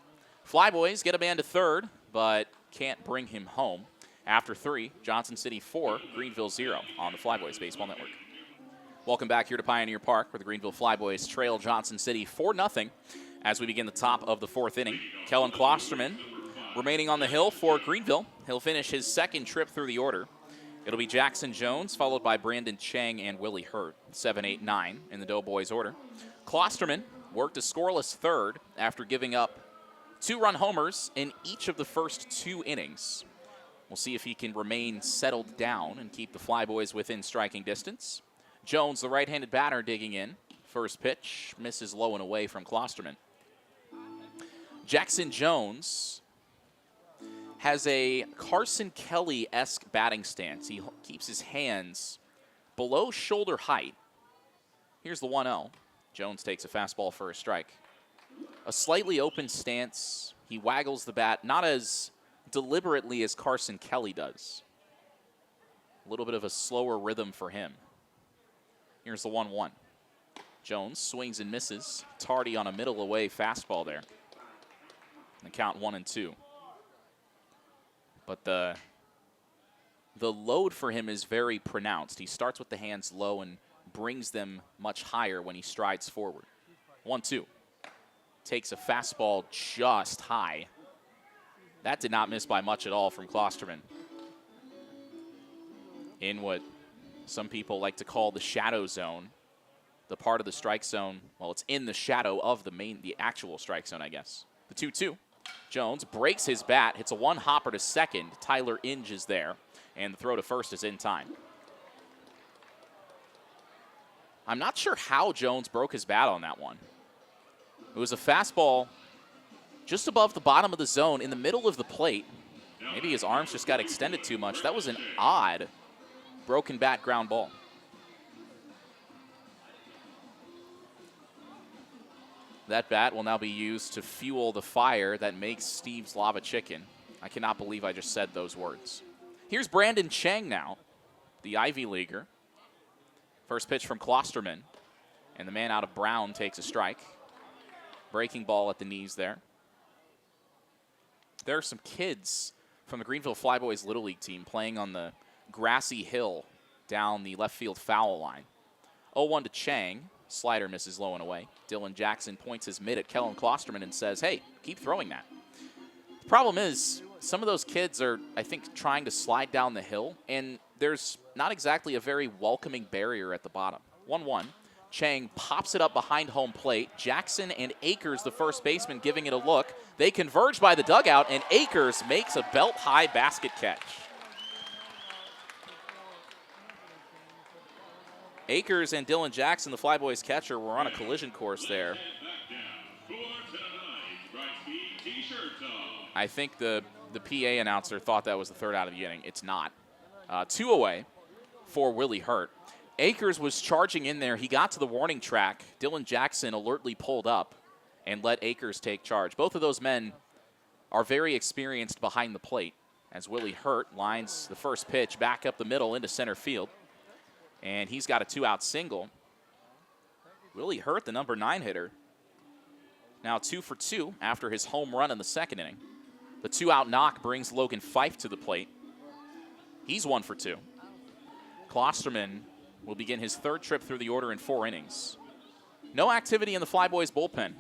Flyboys get a man to third, but can't bring him home. After 3, Johnson City 4, Greenville 0 on the Flyboys Baseball Network. Welcome back here to Pioneer Park, where the Greenville Flyboys trail Johnson City 4-0 as we begin the top of the 4th inning. Kellen Klosterman remaining on the hill for Greenville. He'll finish his second trip through the order. It'll be Jackson Jones, followed by Brandon Chang and Willie Hurt, 7, 8, 9 in the Doughboys order. Klosterman worked a scoreless third after giving up 2-run homers in each of the first 2 innings. We'll see if he can remain settled down and keep the Flyboys within striking distance. Jones, the right-handed batter, digging in. First pitch, misses low and away from Klosterman. Jackson Jones has a Carson Kelly-esque batting stance. He keeps his hands below shoulder height. Here's the 1-0. Jones takes a fastball for a strike. A slightly open stance. He waggles the bat, not as deliberately as Carson Kelly does. A little bit of a slower rhythm for him. Here's the 1-1. Jones swings and misses. Tardy on a middle away fastball there. And the count 1-2. But the load for him is very pronounced. He starts with the hands low and brings them much higher when he strides forward. 1-2. Takes a fastball just high. That did not miss by much at all from Klosterman. In what some people like to call the shadow zone. The part of the strike zone, well, it's in the shadow of the actual strike zone, I guess. The 2-2. Jones breaks his bat, hits a one-hopper to second. Tyler Inge is there, and the throw to first is in time. I'm not sure how Jones broke his bat on that one. It was a fastball just above the bottom of the zone in the middle of the plate. Maybe his arms just got extended too much. That was an odd broken bat ground ball. That bat will now be used to fuel the fire that makes Steve's Lava Chicken. I cannot believe I just said those words. Here's Brandon Chang now, the Ivy Leaguer. First pitch from Klosterman, and the man out of Brown takes a strike. Breaking ball at the knees there. There are some kids from the Greenville Flyboys Little League team playing on the grassy hill down the left field foul line. 0-1 to Chang. Slider misses low and away. Dylan Jackson points his mitt at Kellen Klosterman and says, hey, keep throwing that. The problem is some of those kids are, I think, trying to slide down the hill, and there's not exactly a very welcoming barrier at the bottom. 1-1. Chang pops it up behind home plate. Jackson and Akers, the first baseman, giving it a look. They converge by the dugout, and Akers makes a belt-high basket catch. Akers and Dylan Jackson, the Flyboys catcher, were on a collision course there. I think the PA announcer thought that was the third out of the inning. It's not. 2 away for Willie Hurt. Akers was charging in there. He got to the warning track. Dylan Jackson alertly pulled up and let Akers take charge. Both of those men are very experienced behind the plate as Willie Hurt lines the first pitch back up the middle into center field. And he's got a 2-out single. Willie Hurt, the number 9 hitter, now 2 for 2 after his home run in the second inning. The 2-out knock brings Logan Fife to the plate. He's 1 for 2. Klosterman will begin his third trip through the order in 4 innings. No activity in the Flyboys bullpen.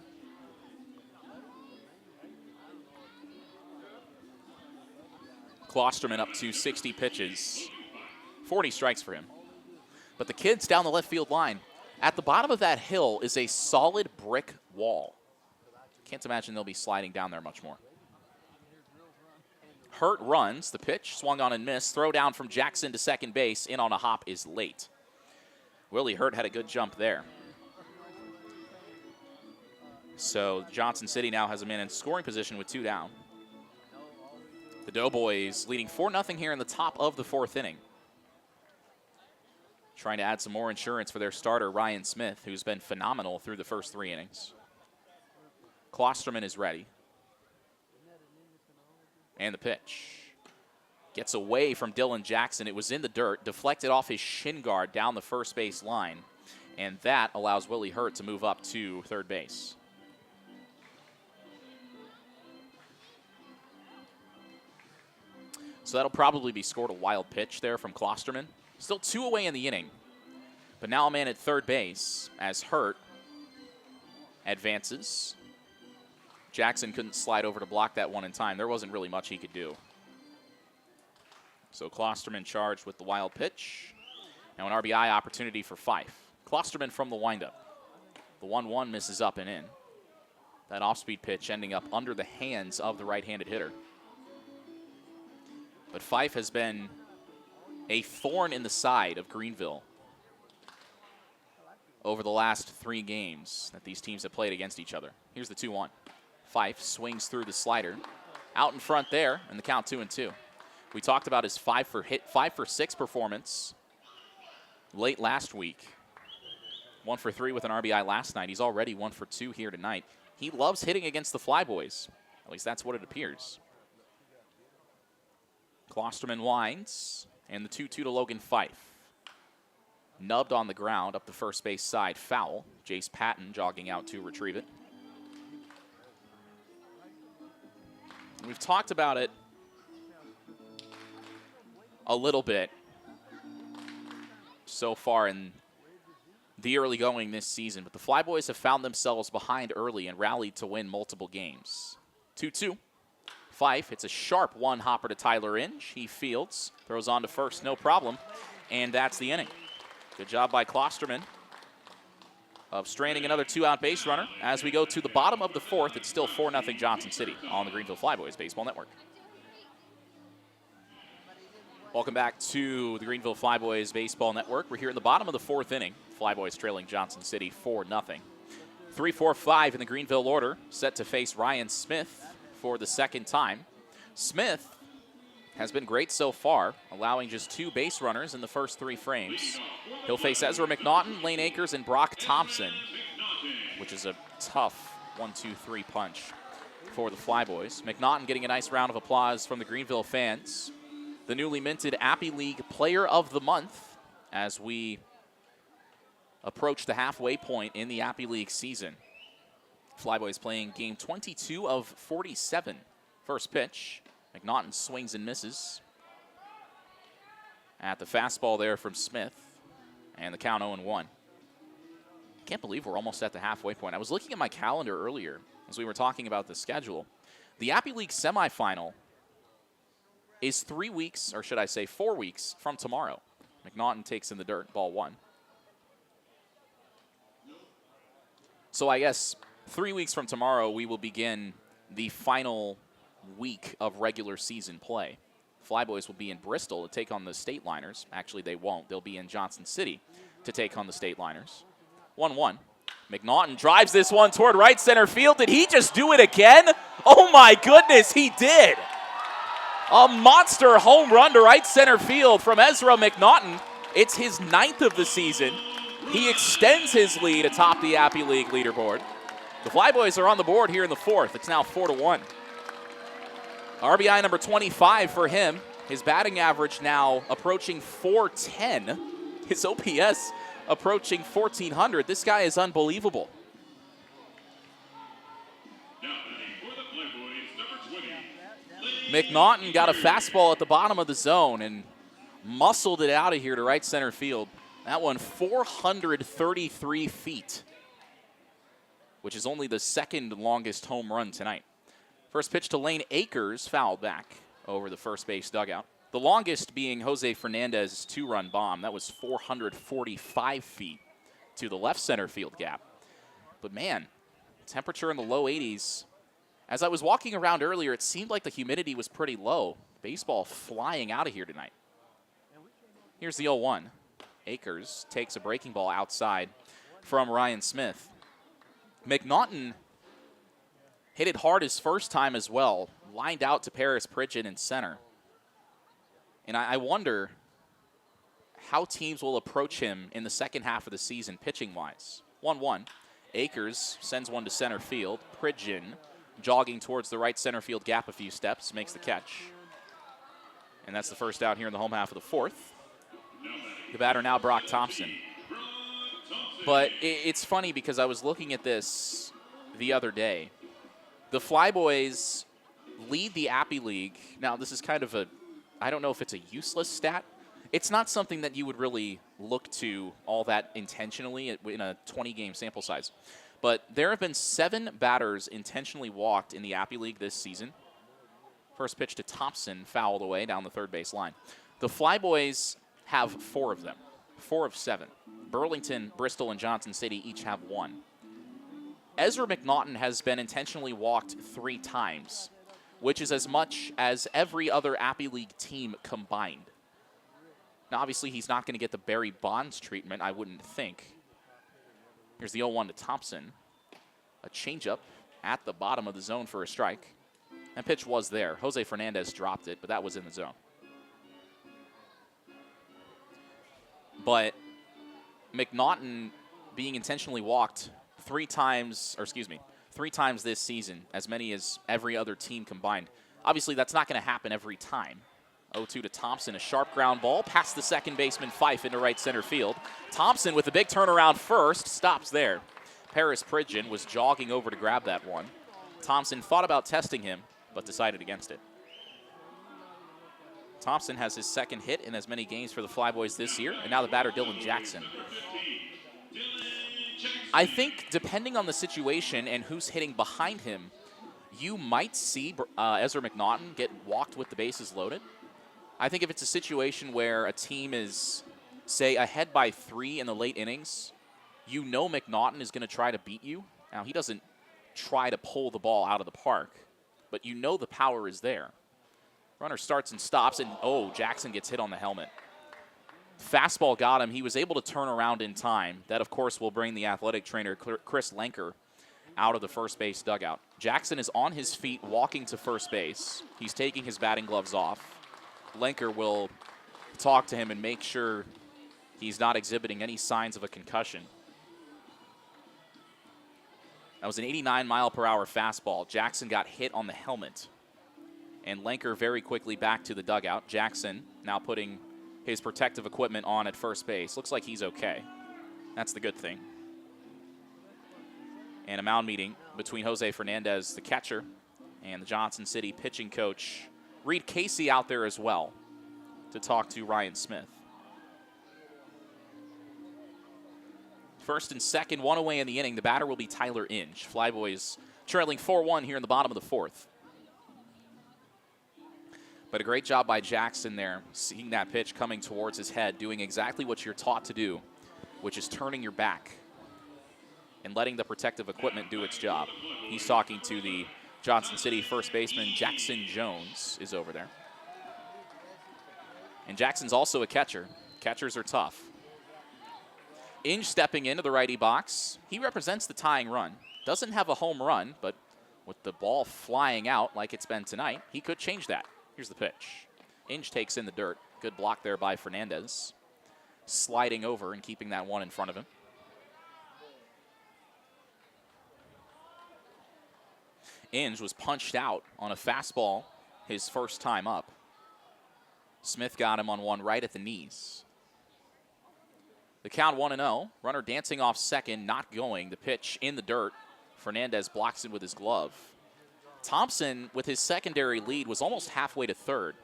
Klosterman up to 60 pitches. 40 strikes for him. But the kids down the left field line, at the bottom of that hill is a solid brick wall. Can't imagine they'll be sliding down there much more. Hurt runs. The pitch swung on and missed. Throw down from Jackson to second base. In on a hop is late. Willie Hurt had a good jump there. So Johnson City now has a man in scoring position with 2 down. The Doughboys leading 4-0 here in the top of the 4th inning. Trying to add some more insurance for their starter, Ryan Smith, who's been phenomenal through the first 3 innings. Klosterman is ready. And the pitch. Gets away from Dylan Jackson. It was in the dirt, deflected off his shin guard down the first base line. And that allows Willie Hurt to move up to third base. So that'll probably be scored a wild pitch there from Klosterman. Still 2 away in the inning. But now a man at third base as Hurt advances. Jackson couldn't slide over to block that one in time. There wasn't really much he could do. So Klosterman charged with the wild pitch. Now an RBI opportunity for Fife. Klosterman from the windup. The 1-1 misses up and in. That off-speed pitch ending up under the hands of the right-handed hitter. But Fife has been a thorn in the side of Greenville over the last 3 games that these teams have played against each other. Here's the 2-1. Fife swings through the slider. Out in front there, and the count 2-2. We talked about his 5 for 6 performance late last week. 1 for 3 with an RBI last night. He's already 1 for 2 here tonight. He loves hitting against the Flyboys. At least that's what it appears. Klosterman winds, and the 2-2 to Logan Fife. Nubbed on the ground up the first base side. Foul. Jace Patton jogging out to retrieve it. We've talked about it a little bit so far in the early going this season, but the Flyboys have found themselves behind early and rallied to win multiple games. 2-2. Fife, it's a sharp one hopper to Tyler Inge. He fields, throws on to first, no problem, and that's the inning. Good job by Klosterman of stranding another 2-out base runner. As we go to the bottom of the 4th, it's still 4-0 Johnson City on the Greenville Flyboys Baseball Network. Welcome back to the Greenville Flyboys Baseball Network. We're here in the bottom of the 4th inning. Flyboys trailing Johnson City 4-0. 3-4-5 in the Greenville order, set to face Ryan Smith for the second time. Smith has been great so far, allowing just 2 base runners in the first 3 frames. He'll face Ezra McNaughton, Lane Akers, and Brock Thompson, which is a tough 1-2-3 punch for the Flyboys. McNaughton getting a nice round of applause from the Greenville fans. The newly minted Appy League Player of the Month as we approach the halfway point in the Appy League season. Flyboys playing game 22 of 47. First pitch. McNaughton swings and misses. At the fastball there from Smith. And the count 0-1. Can't believe we're almost at the halfway point. I was looking at my calendar earlier as we were talking about the schedule. The Appy League semifinal is 3 weeks, or should I say 4 weeks from tomorrow. McNaughton takes in the dirt, ball 1. So I guess 3 weeks from tomorrow, we will begin the final week of regular season play. Flyboys will be in Bristol to take on the State Liners. Actually, they won't. They'll be in Johnson City to take on the State Liners. 1-1. McNaughton drives this one toward right center field. Did he just do it again? Oh, my goodness, he did. A monster home run to right center field from Ezra McNaughton. It's his 9th of the season. He extends his lead atop the Appy League leaderboard. The Flyboys are on the board here in the 4th. It's now 4-1. RBI number 25 for him. His batting average now approaching .410. His OPS approaching 1,400. This guy is unbelievable. McNaughton got a fastball at the bottom of the zone and muscled it out of here to right center field. That one 433 feet, which is only the 2nd longest home run tonight. First pitch to Lane Akers, fouled back over the first base dugout. The longest being Jose Fernandez's 2-run bomb. That was 445 feet to the left center field gap. But man, temperature in the low 80s. As I was walking around earlier, it seemed like the humidity was pretty low. Baseball flying out of here tonight. Here's the 0-1. Akers takes a breaking ball outside from Ryan Smith. McNaughton Hit it hard his first time as well. Lined out to Paris Pridgeon in center. And I wonder how teams will approach him in the second half of the season pitching-wise. 1-1. Akers sends one to center field. Pridgeon jogging towards the right center field gap a few steps, makes the catch. And that's the first out here in the home half of the fourth. The batter now Brock Thompson. But it's funny because I was looking at this the other day. The Flyboys lead the Appy League. Now, this is kind of I don't know if it's a useless stat. It's not something that you would really look to all that intentionally in a 20-game sample size. But there have been 7 batters intentionally walked in the Appy League this season. First pitch to Thompson, fouled away down the third base line. The Flyboys have 4 of them, 4 of 7. Burlington, Bristol, and Johnson City each have 1. Ezra McNaughton has been intentionally walked 3 times, which is as much as every other Appy League team combined. Now, obviously, he's not going to get the Barry Bonds treatment, I wouldn't think. Here's the 0-1 to Thompson. A changeup at the bottom of the zone for a strike. That pitch was there. Jose Fernandez dropped it, but that was in the zone. But McNaughton being intentionally walked 3 times this season, as many as every other team combined. Obviously, that's not going to happen every time. 0-2 to Thompson, a sharp ground ball past the second baseman Fife into right center field. Thompson with a big turnaround first, stops there. Paris Pridgeon was jogging over to grab that one. Thompson thought about testing him, but decided against it. Thompson has his second hit in as many games for the Flyboys this year, and now the batter, Dylan Jackson. I think depending on the situation and who's hitting behind him, you might see Ezra McNaughton get walked with the bases loaded. I think if it's a situation where a team is, say, ahead by 3 in the late innings, you know McNaughton is going to try to beat you. Now, he doesn't try to pull the ball out of the park, but you know the power is there. Runner starts and stops, and Jackson gets hit on the helmet. Fastball got him. He was able to turn around in time. That, of course, will bring the athletic trainer, Chris Lenker, out of the first base dugout. Jackson is on his feet walking to first base. He's taking his batting gloves off. Lenker will talk to him and make sure he's not exhibiting any signs of a concussion. That was an 89-mile-per-hour fastball. Jackson got hit on the helmet. And Lenker very quickly back to the dugout. Jackson now putting his protective equipment on at first base. Looks like he's okay. That's the good thing. And a mound meeting between Jose Fernandez, the catcher, and the Johnson City pitching coach. Reed Casey out there as well to talk to Ryan Smith. First and second, 1 away in the inning. The batter will be Tyler Inge. Flyboys trailing 4-1 here in the bottom of the fourth. But a great job by Jackson there, seeing that pitch coming towards his head, doing exactly what you're taught to do, which is turning your back and letting the protective equipment do its job. He's talking to the Johnson City first baseman Jackson Jones is over there. And Jackson's also a catcher. Catchers are tough. Inge stepping into the righty box. He represents the tying run. Doesn't have a home run, but with the ball flying out like it's been tonight, he could change that. Here's the pitch. Inge takes in the dirt. Good block there by Fernandez. Sliding over and keeping that one in front of him. Inge was punched out on a fastball his first time up. Smith got him on one right at the knees. The count 1-0. Runner dancing off second, not going. The pitch in the dirt. Fernandez blocks it with his glove. Thompson, with his secondary lead, was almost halfway to third.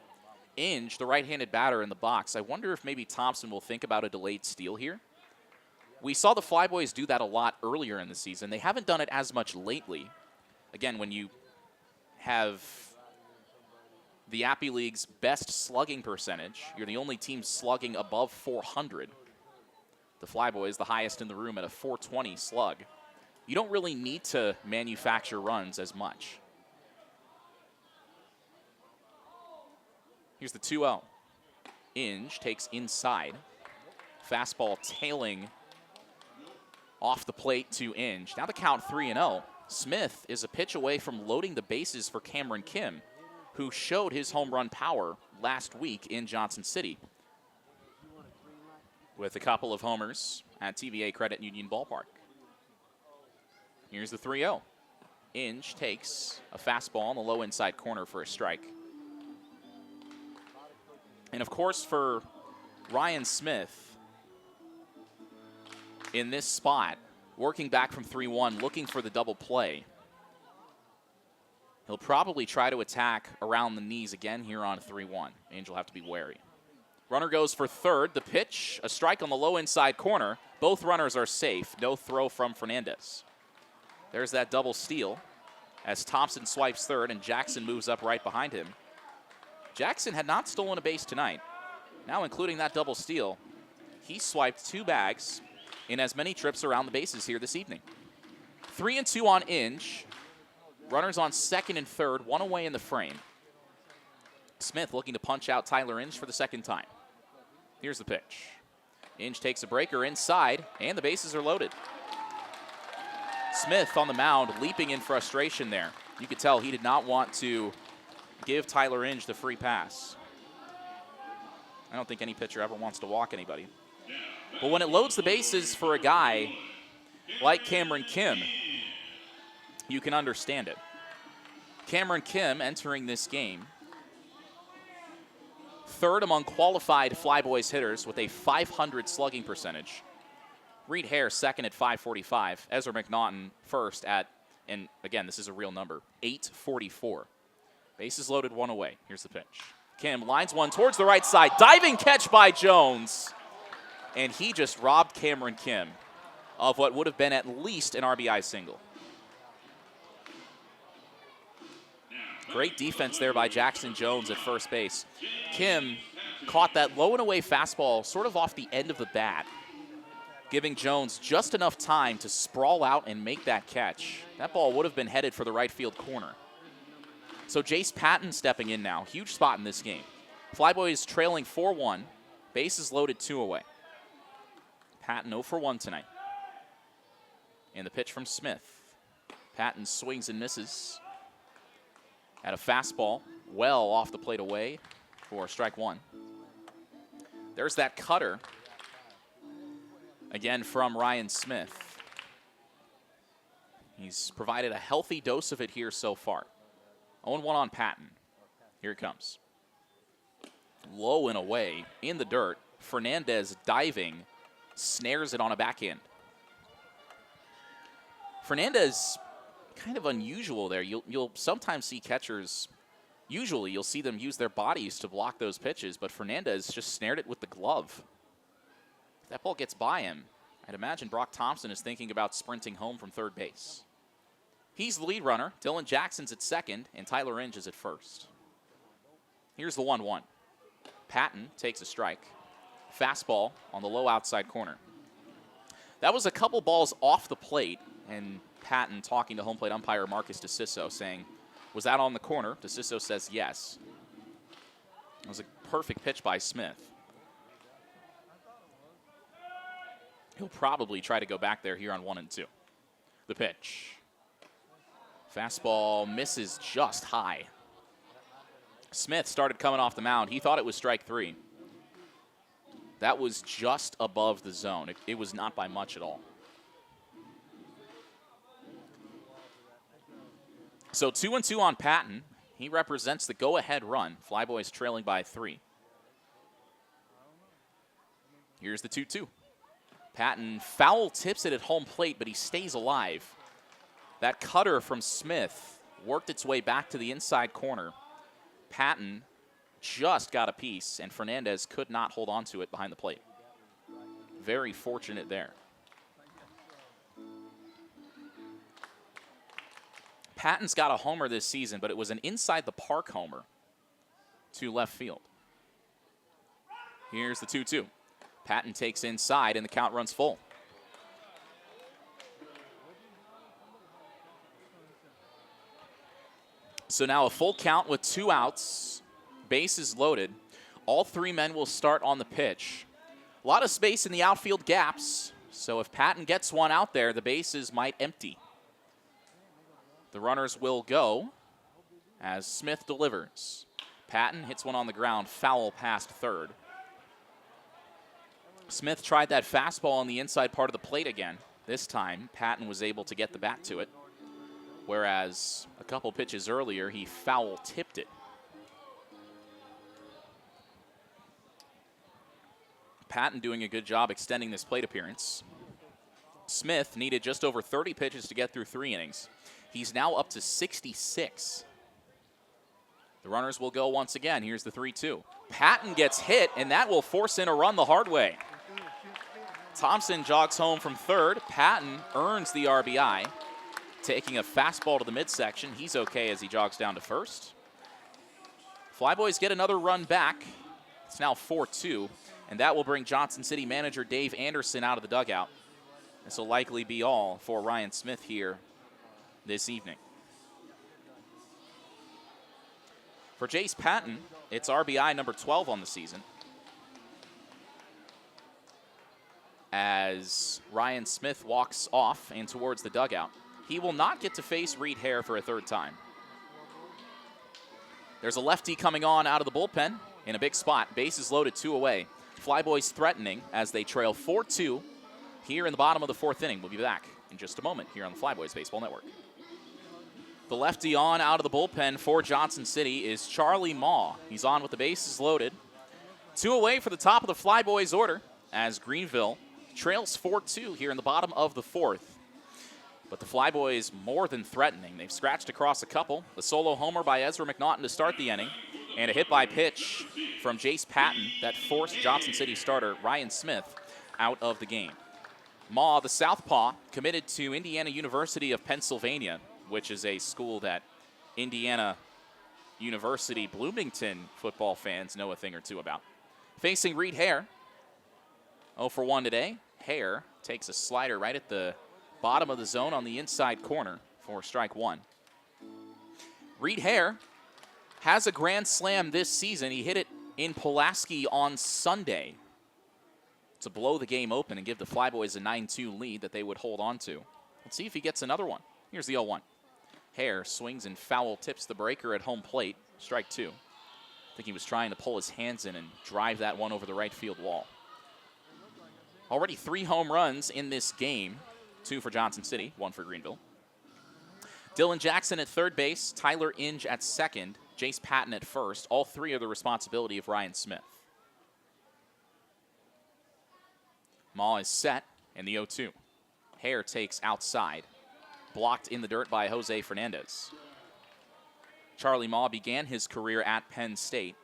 Inge, the right-handed batter in the box. I wonder if maybe Thompson will think about a delayed steal here. We saw the Flyboys do that a lot earlier in the season. They haven't done it as much lately. Again, when you have the Appy League's best slugging percentage, you're the only team slugging above 400. The Flyboys, the highest in the room at a 420 slug. You don't really need to manufacture runs as much. Here's the 2-0. Inge takes inside. Fastball tailing off the plate to Inge. Now the count 3-0. Smith is a pitch away from loading the bases for Cameron Kim, who showed his home run power last week in Johnson City with a couple of homers at TVA Credit Union Ballpark. Here's the 3-0. Inge takes a fastball in the low inside corner for a strike. And of course, for Ryan Smith in this spot, working back from 3-1, looking for the double play. He'll probably try to attack around the knees again here on 3-1. Angel will have to be wary. Runner goes for third. The pitch, a strike on the low inside corner. Both runners are safe. No throw from Fernandez. There's that double steal as Thompson swipes third and Jackson moves up right behind him. Jackson had not stolen a base tonight. Now, including that double steal, he swiped 2 bags in as many trips around the bases here this evening. 3-2 on Inge. Runners on second and third, 1 away in the frame. Smith looking to punch out Tyler Inge for the second time. Here's the pitch. Inge takes a breaker inside, and the bases are loaded. Smith on the mound, leaping in frustration there. You could tell he did not want to give Tyler Inge the free pass. I don't think any pitcher ever wants to walk anybody. But when it loads the bases for a guy like Cameron Kim, you can understand it. Cameron Kim entering this game, third among qualified Flyboys hitters with a .500 slugging percentage. Reed Hare second at .545. Ezra McNaughton first at, and again, this is a real number, .844. Bases loaded, 1 away. Here's the pitch. Kim lines one towards the right side. Diving catch by Jones. And he just robbed Cameron Kim of what would have been at least an RBI single. Great defense there by Jackson Jones at first base. Kim caught that low and away fastball sort of off the end of the bat, giving Jones just enough time to sprawl out and make that catch. That ball would have been headed for the right field corner. So Jace Patton stepping in now. Huge spot in this game. Flyboys trailing 4-1. Bases loaded, 2 away. Patton 0 for 1 tonight. And the pitch from Smith. Patton swings and misses at a fastball well off the plate away for strike 1. There's that cutter again from Ryan Smith. He's provided a healthy dose of it here so far. 0-1 on Patton. Here it comes. Low and away in the dirt. Fernandez diving, snares it on a backhand. Fernandez, kind of unusual there. You'll sometimes see catchers, usually you'll see them use their bodies to block those pitches, but Fernandez just snared it with the glove. If that ball gets by him, I'd imagine Brock Thompson is thinking about sprinting home from third base. He's the lead runner. Dylan Jackson's at second, and Tyler Inge is at first. Here's the 1-1. Patton takes a strike. Fastball on the low outside corner. That was a couple balls off the plate, and Patton talking to home plate umpire Marcus DeCiso saying, was that on the corner? DeCiso says yes. It was a perfect pitch by Smith. He'll probably try to go back there here on 1-2. The pitch. Fastball misses just high. Smith started coming off the mound. He thought it was strike 3. That was just above the zone. It was not by much at all. So 2-2 on Patton. He represents the go-ahead run. Flyboys trailing by 3. Here's the 2-2. Patton foul tips it at home plate, but he stays alive. That cutter from Smith worked its way back to the inside corner. Patton just got a piece, and Fernandez could not hold on to it behind the plate. Very fortunate there. Patton's got a homer this season, but it was an inside-the-park homer to left field. Here's the 2-2. Patton takes inside, and the count runs full. So now a full count with 2 outs. Bases loaded. All 3 men will start on the pitch. A lot of space in the outfield gaps, so if Patton gets one out there, the bases might empty. The runners will go as Smith delivers. Patton hits one on the ground, foul past third. Smith tried that fastball on the inside part of the plate again. This time, Patton was able to get the bat to it, whereas a couple pitches earlier, he foul tipped it. Patton doing a good job extending this plate appearance. Smith needed just over 30 pitches to get through 3 innings. He's now up to 66. The runners will go once again. Here's the 3-2. Patton gets hit, and that will force in a run the hard way. Thompson jogs home from third. Patton earns the RBI, taking a fastball to the midsection. He's okay as he jogs down to first. Flyboys get another run back. It's now 4-2, and that will bring Johnson City manager Dave Anderson out of the dugout. This will likely be all for Ryan Smith here this evening. For Jace Patton, it's RBI number 12 on the season, as Ryan Smith walks off and towards the dugout. He will not get to face Reed Hare for a third time. There's a lefty coming on out of the bullpen in a big spot. Bases loaded, 2 away. Flyboys threatening as they trail 4-2 here in the bottom of the 4th inning. We'll be back in just a moment here on the Flyboys Baseball Network. The lefty on out of the bullpen for Johnson City is Charlie Maw. He's on with the bases loaded. 2 away for the top of the Flyboys order as Greenville trails 4-2 here in the bottom of the 4th. But the Flyboys more than threatening. They've scratched across a couple. The solo homer by Ezra McNaughton to start the inning, and a hit by pitch from Jace Patton that forced Johnson City starter Ryan Smith out of the game. Maw, the southpaw, committed to Indiana University of Pennsylvania, which is a school that Indiana University Bloomington football fans know a thing or two about. Facing Reed Hare, 0 for 1 today. Hare takes a slider right at the bottom of the zone on the inside corner for strike 1. Reed Hare has a grand slam this season. He hit it in Pulaski on Sunday to blow the game open and give the Flyboys a 9-2 lead that they would hold on to. Let's see if he gets another one. Here's the 0-1. Hare swings and foul tips the breaker at home plate. Strike 2. I think he was trying to pull his hands in and drive that one over the right field wall. Already 3 home runs in this game. 2 for Johnson City, 1 for Greenville. Dylan Jackson at third base, Tyler Inge at second, Jace Patton at first. All 3 are the responsibility of Ryan Smith. Maw is set, and the 0-2. Hare takes outside. Blocked in the dirt by Jose Fernandez. Charlie Maw began his career at Penn State.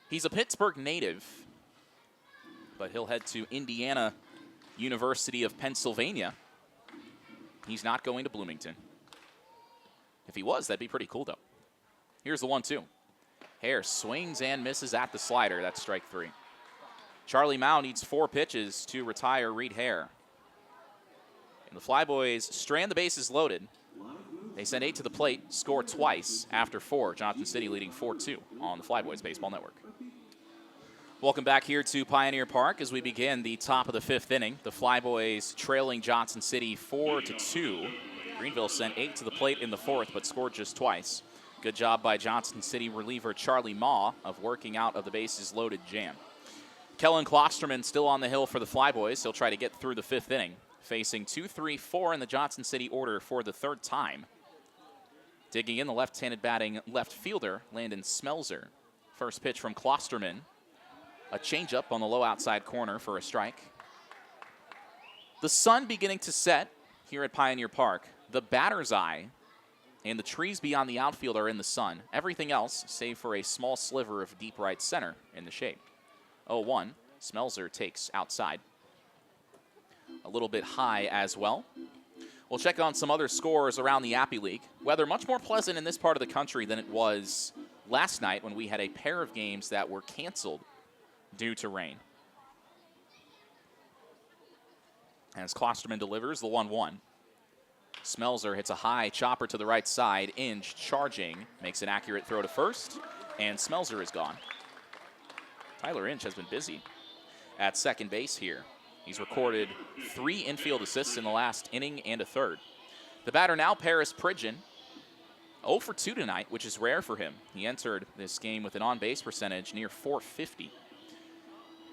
He's a Pittsburgh native, but he'll head to Indiana University of Pennsylvania. He's not going to Bloomington. If he was, that'd be pretty cool, though. Here's the 1-2. Hare swings and misses at the slider. That's strike 3. Charlie Maw needs 4 pitches to retire Reed Hare. And the Flyboys strand the bases loaded. They send 8 to the plate, score twice after 4. Johnson City leading 4-2 on the Flyboys Baseball Network. Welcome back here to Pioneer Park as we begin the top of the 5th inning. The Flyboys trailing Johnson City 4-2. Greenville sent 8 to the plate in the 4th, but scored just twice. Good job by Johnson City reliever Charlie Maw of working out of the bases loaded jam. Kellen Klosterman still on the hill for the Flyboys. He'll try to get through the 5th inning, facing 2-3-4 in the Johnson City order for the 3rd time. Digging in, the left-handed batting left fielder, Landon Smelzer. First pitch from Klosterman. A changeup on the low outside corner for a strike. The sun beginning to set here at Pioneer Park. The batter's eye and the trees beyond the outfield are in the sun. Everything else, save for a small sliver of deep right center in the shade. 0-1, Smelzer takes outside. A little bit high as well. We'll check on some other scores around the Appy League. Weather much more pleasant in this part of the country than it was last night when we had a pair of games that were canceled due to rain. As Klosterman delivers the 1-1. Smelzer hits a high chopper to the right side. Inge charging, makes an accurate throw to first, and Smelzer is gone. Tyler Inge has been busy at second base here. He's recorded 3 infield assists in the last inning and a third. The batter now, Paris Pridgeon. 0 for 2 tonight, which is rare for him. He entered this game with an on-base percentage near .450.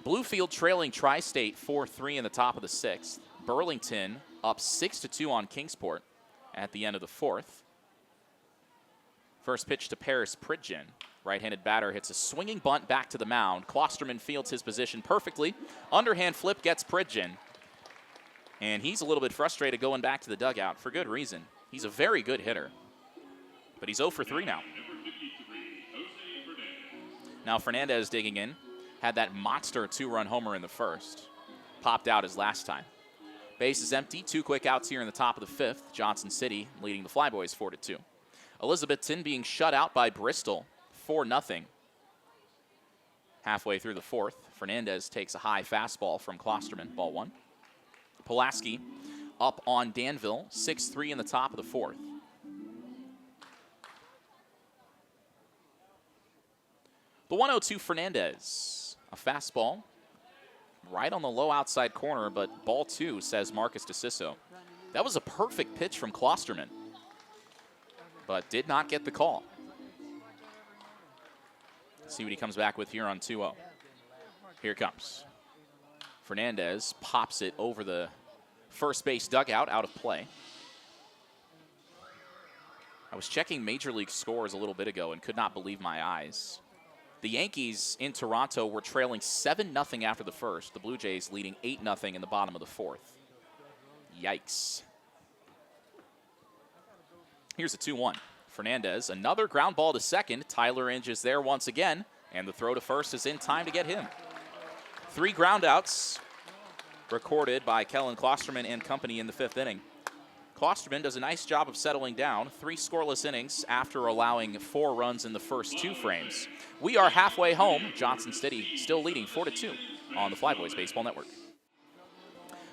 Bluefield trailing Tri-State 4-3 in the top of the 6th. Burlington up 6-2 on Kingsport at the end of the 4th. First pitch to Paris Pridgen. Right-handed batter hits a swinging bunt back to the mound. Klosterman fields his position perfectly. Underhand flip gets Pridgen. And he's a little bit frustrated going back to the dugout for good reason. He's a very good hitter. But he's 0 for 3 now. Now Fernandez digging in. Had that monster 2-run homer in the first. Popped out his last time. Base is empty. 2 quick outs here in the top of the 5th. Johnson City leading the Flyboys 4-2. Elizabethton being shut out by Bristol 4-0. Halfway through the 4th, Fernandez takes a high fastball from Klosterman, ball 1. Pulaski up on Danville, 6-3 in the top of the 4th. The 1-0-2 Fernandez, a fastball right on the low outside corner, but ball 2, says Marcus DeCiso. That was a perfect pitch from Klosterman, but did not get the call. See what he comes back with here on 2-0. Here it comes. Fernandez pops it over the first base dugout, out of play. I was checking Major League scores a little bit ago and could not believe my eyes. The Yankees in Toronto were trailing 7-0 after the first. The Blue Jays leading 8-0 in the bottom of the 4th. Yikes. Here's a 2-1. Fernandez, another ground ball to second. Tyler Inge is there once again, and the throw to first is in time to get him. 3 groundouts recorded by Kellen Klosterman and company in the 5th inning. Klosterman does a nice job of settling down. 3 scoreless innings after allowing 4 runs in the first 2 frames. We are halfway home. Johnson City still leading 4-2 on the Flyboys Baseball Network.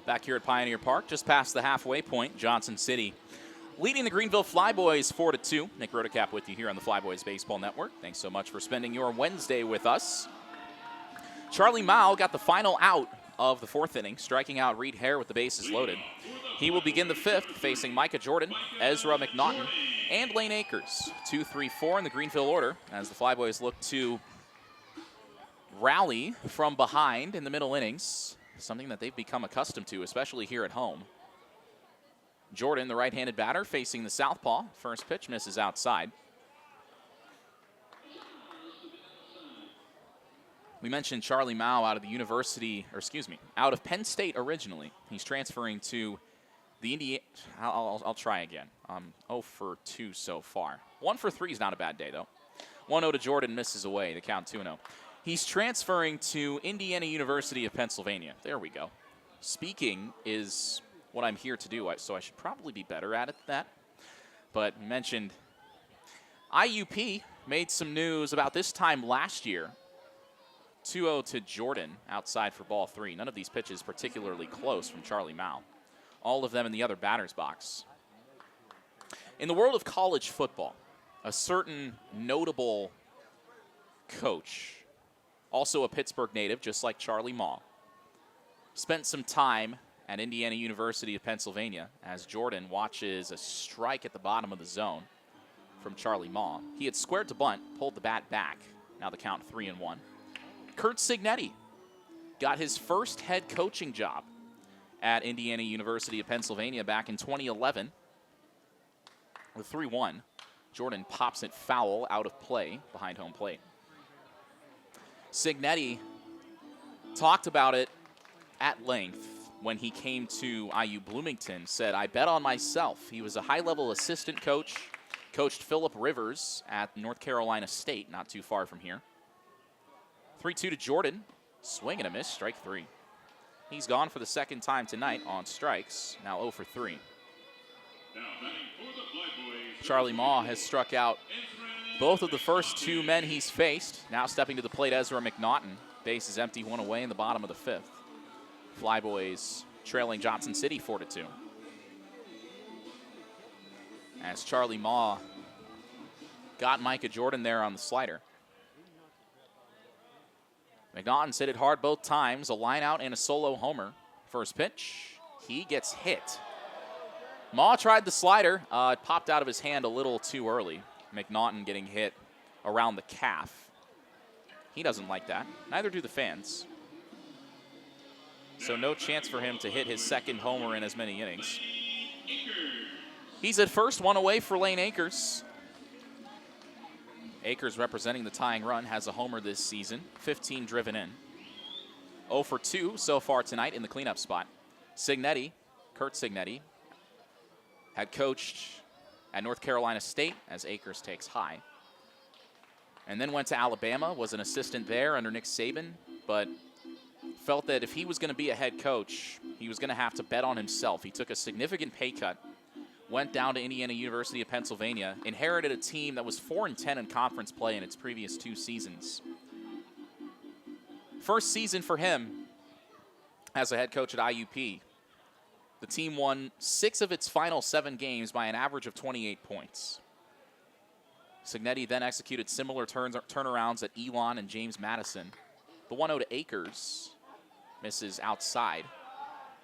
Back here at Pioneer Park, just past the halfway point, Johnson City leading the Greenville Flyboys 4-2. Nick Rotacap with you here on the Flyboys Baseball Network. Thanks so much for spending your Wednesday with us. Charlie Mao got the final out of the 4th inning, striking out Reed Hare with the bases loaded. He will begin the 5th facing Micah Jordan, Ezra McNaughton, and Lane Akers. 2, 3, 4 in the Greenville order as the Flyboys look to rally from behind in the middle innings, something that they've become accustomed to, especially here at home. Jordan, the right-handed batter, facing the southpaw. First pitch misses outside. We mentioned Charlie Mao out of the university, or excuse me, out of Penn State originally. He's transferring to the Indiana. I'll try again. 0 for 2 so far. 1 for 3 is not a bad day, though. 1-0 to Jordan, misses away. The count 2-0. He's transferring to Indiana University of Pennsylvania. There we go. Speaking is what I'm here to do, so I should probably be better at it than that. But you mentioned IUP made some news about this time last year. 2-0 to Jordan outside for ball 3. None of these pitches particularly close from Charlie Mao. All of them in the other batter's box. In the world of college football, a certain notable coach, also a Pittsburgh native, just like Charlie Mao, spent some time at Indiana University of Pennsylvania as Jordan watches a strike at the bottom of the zone from Charlie Mao. He had squared to bunt, pulled the bat back. Now the count 3-1. Kurt Signetti got his first head coaching job at Indiana University of Pennsylvania back in 2011. With 3-1, Jordan pops it foul out of play behind home plate. Signetti talked about it at length when he came to IU Bloomington, said, "I bet on myself." He was a high-level assistant coach, coached Phillip Rivers at North Carolina State, not too far from here. 3-2 to Jordan. Swing and a miss, strike 3. He's gone for the second time tonight on strikes, now 0 for 3. Charlie Mao has struck out both of the first 2 men he's faced. Now stepping to the plate, Ezra McNaughton. Base is empty, 1 away in the bottom of the 5th. Flyboys trailing Johnson City 4-2. As Charlie Mao got Micah Jordan there on the slider. McNaughton's hit it hard both times, a line out and a solo homer. First pitch, he gets hit. Mao tried the slider. It popped out of his hand a little too early. McNaughton getting hit around the calf. He doesn't like that. Neither do the fans. So no chance for him to hit his second homer in as many innings. He's at first, one away for Lane Akers. Akers, representing the tying run, has a homer this season, 15 driven in. 0 for 2 so far tonight in the cleanup spot. Signetti, Kurt Signetti, had coached at North Carolina State as Akers takes high. And then went to Alabama, was an assistant there under Nick Saban, but felt that if he was going to be a head coach, he was going to have to bet on himself. He took a significant pay cut, went down to Indiana University of Pennsylvania, inherited a team that was 4-10 in conference play in its previous 2 seasons. First season for him as a head coach at IUP. The team won 6 of its final 7 games by an average of 28 points. Signetti then executed similar turnarounds at Elon and James Madison. The 1-0 to Akers misses outside.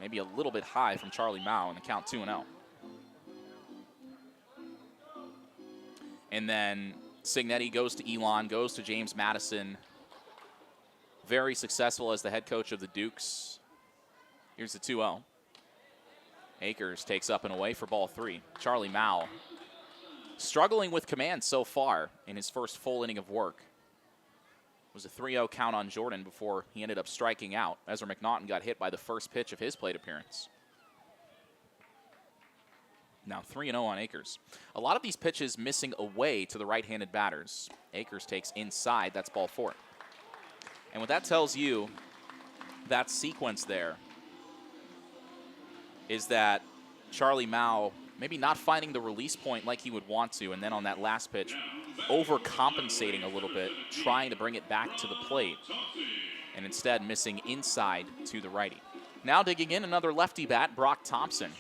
Maybe a little bit high from Charlie Mao, and the count 2-0. And then Signetti goes to Elon, goes to James Madison. Very successful as the head coach of the Dukes. Here's the 2-0. Akers takes up and away for ball 3. Charlie Mao struggling with command so far in his first full inning of work. It was a 3-0 count on Jordan before he ended up striking out. Ezra McNaughton got hit by the first pitch of his plate appearance. Now 3-0 on Akers. A lot of these pitches missing away to the right-handed batters. Akers takes inside. That's ball 4. And what that tells you, that sequence there, is that Charlie Mao maybe not finding the release point like he would want to, and then on that last pitch, overcompensating a little bit, trying to bring it back to the plate, and instead missing inside to the righty. Now digging in, another lefty bat, Brock Thompson.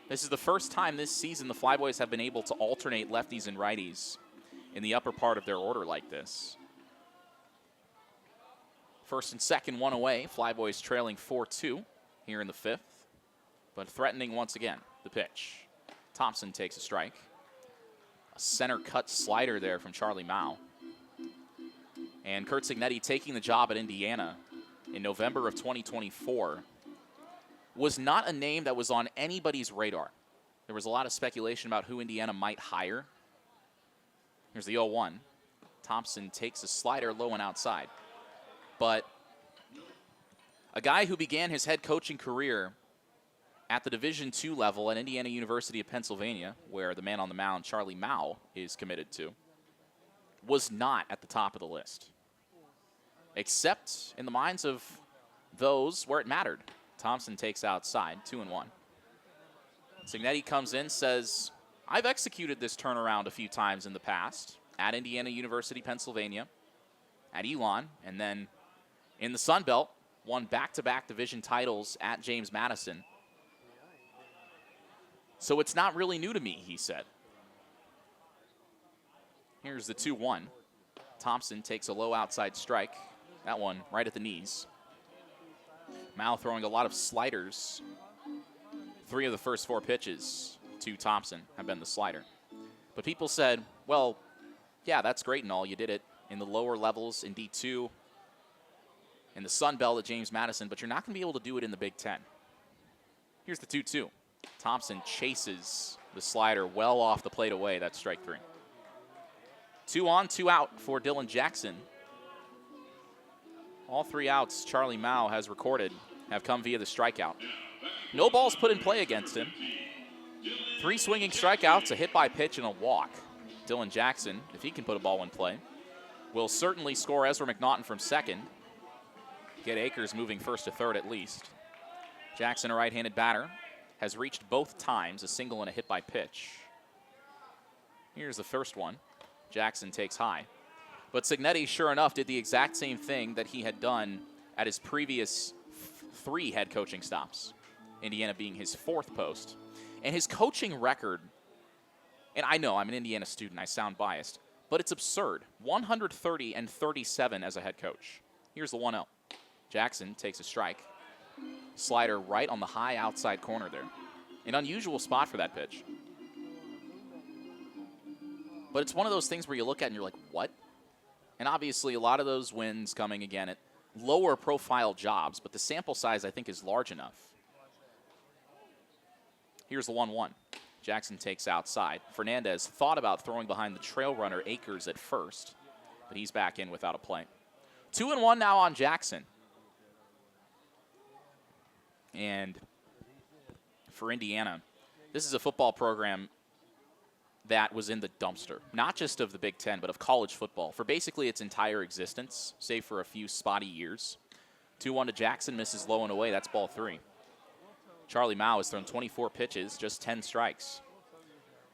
This is the first time this season the Flyboys have been able to alternate lefties and righties in the upper part of their order like this. First and second, 1 away. Flyboys trailing 4-2 here in the 5th, but threatening once again. The pitch. Thompson takes a strike. A center cut slider there from Charlie Mao. And Kurt Signetti taking the job at Indiana in November of 2024 was not a name that was on anybody's radar. There was a lot of speculation about who Indiana might hire. Here's the 0-1. Thompson takes a slider low and outside. But a guy who began his head coaching career at the Division II level at Indiana University of Pennsylvania, where the man on the mound, Charlie Mao, is committed to, was not at the top of the list, except in the minds of those where it mattered. Thompson takes outside, 2-1. Signetti comes in, says, I've executed this turnaround a few times in the past at Indiana University, Pennsylvania, at Elon, and then in the Sun Belt, won back-to-back division titles at James Madison. So it's not really new to me, he said. Here's the 2-1. Thompson takes a low outside strike. That one right at the knees. Mao throwing a lot of sliders. 3 of the first 4 pitches to Thompson have been the slider. But people said, well, yeah, that's great and all. You did it in the lower levels in D2, in the Sun Belt at James Madison, but you're not going to be able to do it in the Big Ten. Here's the 2-2. Thompson chases the slider well off the plate away. That's strike 3. 2 on, 2 out for Dylan Jackson. All 3 outs Charlie Mao has recorded have come via the strikeout. No balls put in play against him. 3 swinging strikeouts, a hit by pitch, and a walk. Dylan Jackson, if he can put a ball in play, will certainly score Ezra McNaughton from second. Get Akers moving first to third at least. Jackson, a right-handed batter, has reached both times, a single and a hit by pitch. Here's the first one. Jackson takes high. But Signetti, sure enough, did the exact same thing that he had done at his previous 3 head coaching stops, Indiana being his 4th post. And his coaching record, and I know I'm an Indiana student, I sound biased, but it's absurd. 130-37 as a head coach. Here's the 1-0. Jackson takes a strike. Slider right on the high outside corner there. An unusual spot for that pitch. But it's one of those things where you look at it and you're like, what? And obviously a lot of those wins coming again at lower profile jobs, but the sample size I think is large enough. Here's the 1-1. Jackson takes outside. Fernandez thought about throwing behind the trail runner Akers at first, but he's back in without a play. 2-1 now on Jackson. And for Indiana, this is a football program that was in the dumpster, not just of the Big Ten, but of college football for basically its entire existence, save for a few spotty years. 2-1 to Jackson, misses low and away. That's ball 3. Charlie Mao has thrown 24 pitches, just 10 strikes.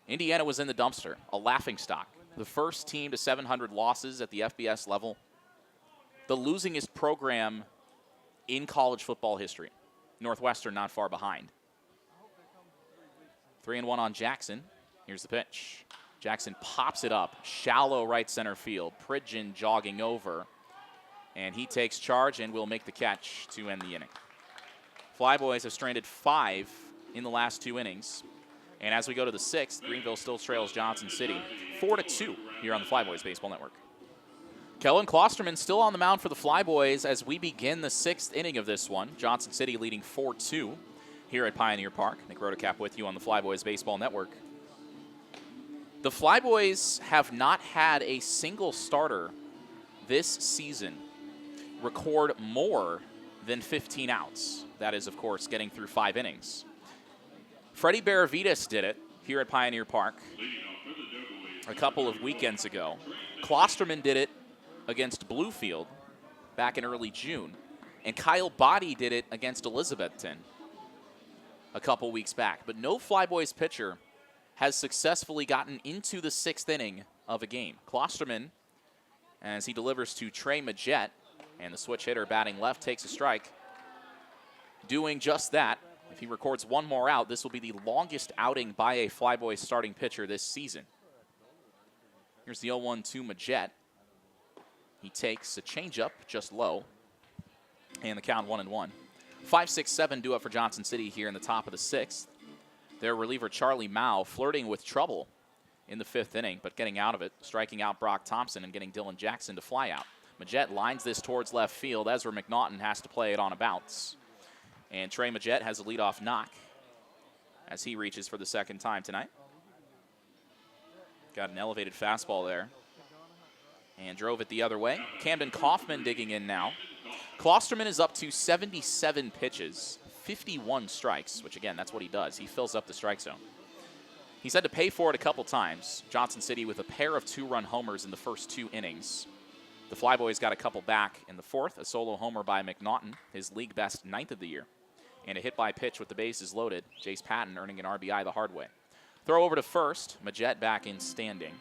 Indiana was in the dumpster, a laughingstock. The first team to 700 losses at the FBS level. The losingest program in college football history. Northwestern not far behind. 3-1 on Jackson. Here's the pitch. Jackson pops it up, shallow right center field. Pridgeon jogging over, and he takes charge and will make the catch to end the inning. Flyboys have stranded 5 in the last 2 innings. And as we go to the 6th, Greenville still trails Johnson City 4-2 here on the Flyboys Baseball Network. Kellen Klosterman still on the mound for the Flyboys as we begin the 6th inning of this one. Johnson City leading 4-2 here at Pioneer Park. Nick Rotocap with you on the Flyboys Baseball Network. The Flyboys have not had a single starter this season record more than 15 outs. That is, of course, getting through 5 innings. Freddie Baravitas did it here at Pioneer Park a couple of weekends ago. Klosterman did it against Bluefield back in early June. And Kyle Boddy did it against Elizabethton a couple weeks back. But no Flyboys pitcher has successfully gotten into the 6th inning of a game. Klosterman, as he delivers to Trey Majette, and the switch hitter batting left takes a strike. Doing just that, if he records one more out, this will be the longest outing by a Flyboys starting pitcher this season. Here's the 0-1 to Majette. He takes a changeup just low, and the count 1-1. 5-6-7 due up for Johnson City here in the top of the 6th. Their reliever Charlie Mao flirting with trouble in the 5th inning, but getting out of it, striking out Brock Thompson and getting Dylan Jackson to fly out. Majette lines this towards left field. Ezra McNaughton has to play it on a bounce. And Trey Majette has a leadoff knock as he reaches for the 2nd time tonight. Got an elevated fastball there and drove it the other way. Camden Kaufman digging in now. Klosterman is up to 77 pitches, 51 strikes, which again, that's what he does. He fills up the strike zone. He's had to pay for it a couple times. Johnson City with a pair of 2-run homers in the first 2 innings. The Flyboys got a couple back in the 4th, a solo homer by McNaughton, his league best 9th of the year. And a hit by pitch with the bases loaded. Jace Patton earning an RBI the hard way. Throw over to first, Majette back in standing.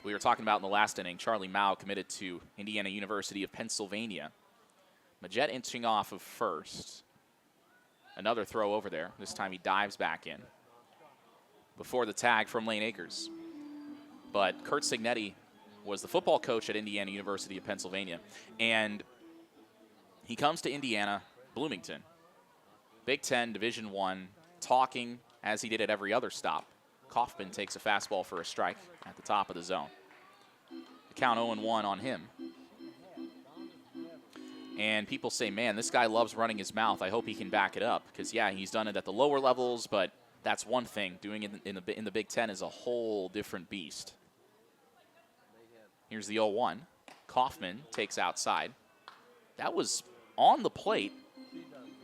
We were talking about in the last inning, Charlie Mao committed to Indiana University of Pennsylvania. Majette inching off of first. Another throw over there. This time he dives back in before the tag from Lane Akers. But Kurt Signetti was the football coach at Indiana University of Pennsylvania. And he comes to Indiana, Bloomington, Big Ten, Division I, talking as he did at every other stop. Kaufman takes a fastball for a strike at the top of the zone. The count 0-1 on him. And people say, man, this guy loves running his mouth. I hope he can back it up. Because, yeah, he's done it at the lower levels, but that's one thing. Doing it in the Big Ten is a whole different beast. Here's the 0-1. Kaufman takes outside. That was on the plate,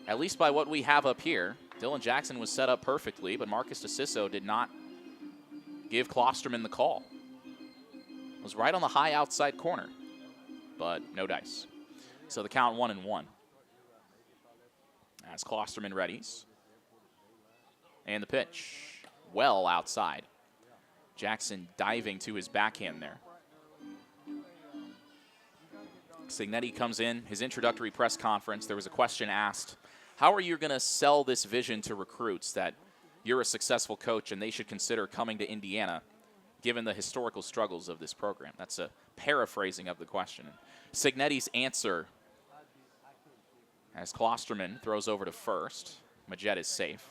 at least by what we have up here. Dylan Jackson was set up perfectly, but Marcus DeCiso did not give Klosterman the call. It was right on the high outside corner, but no dice. So the count 1-1. As Klosterman readies. And the pitch, well outside. Jackson diving to his backhand there. Signetti comes in, his introductory press conference. There was a question asked, how are you going to sell this vision to recruits that you're a successful coach and they should consider coming to Indiana given the historical struggles of this program? That's a paraphrasing of the question. Signetti's answer, as Klosterman throws over to first, Majette is safe.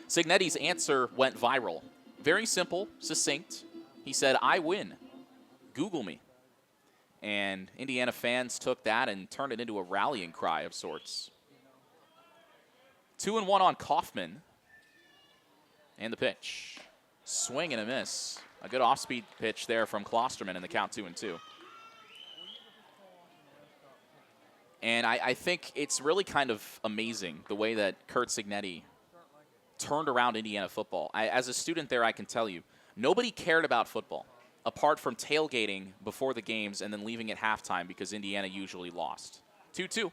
Cignetti's answer went viral. Very simple, succinct. He said, "I win. Google me." And Indiana fans took that and turned it into a rallying cry of sorts. 2-1 on Kaufman. And the pitch. Swing and a miss. A good off-speed pitch there from Klosterman in the count 2-2. And I think it's really kind of amazing the way that Kurt Cignetti turned around Indiana football. As a student there, I can tell you, nobody cared about football, apart from tailgating before the games and then leaving at halftime because Indiana usually lost. 2-2.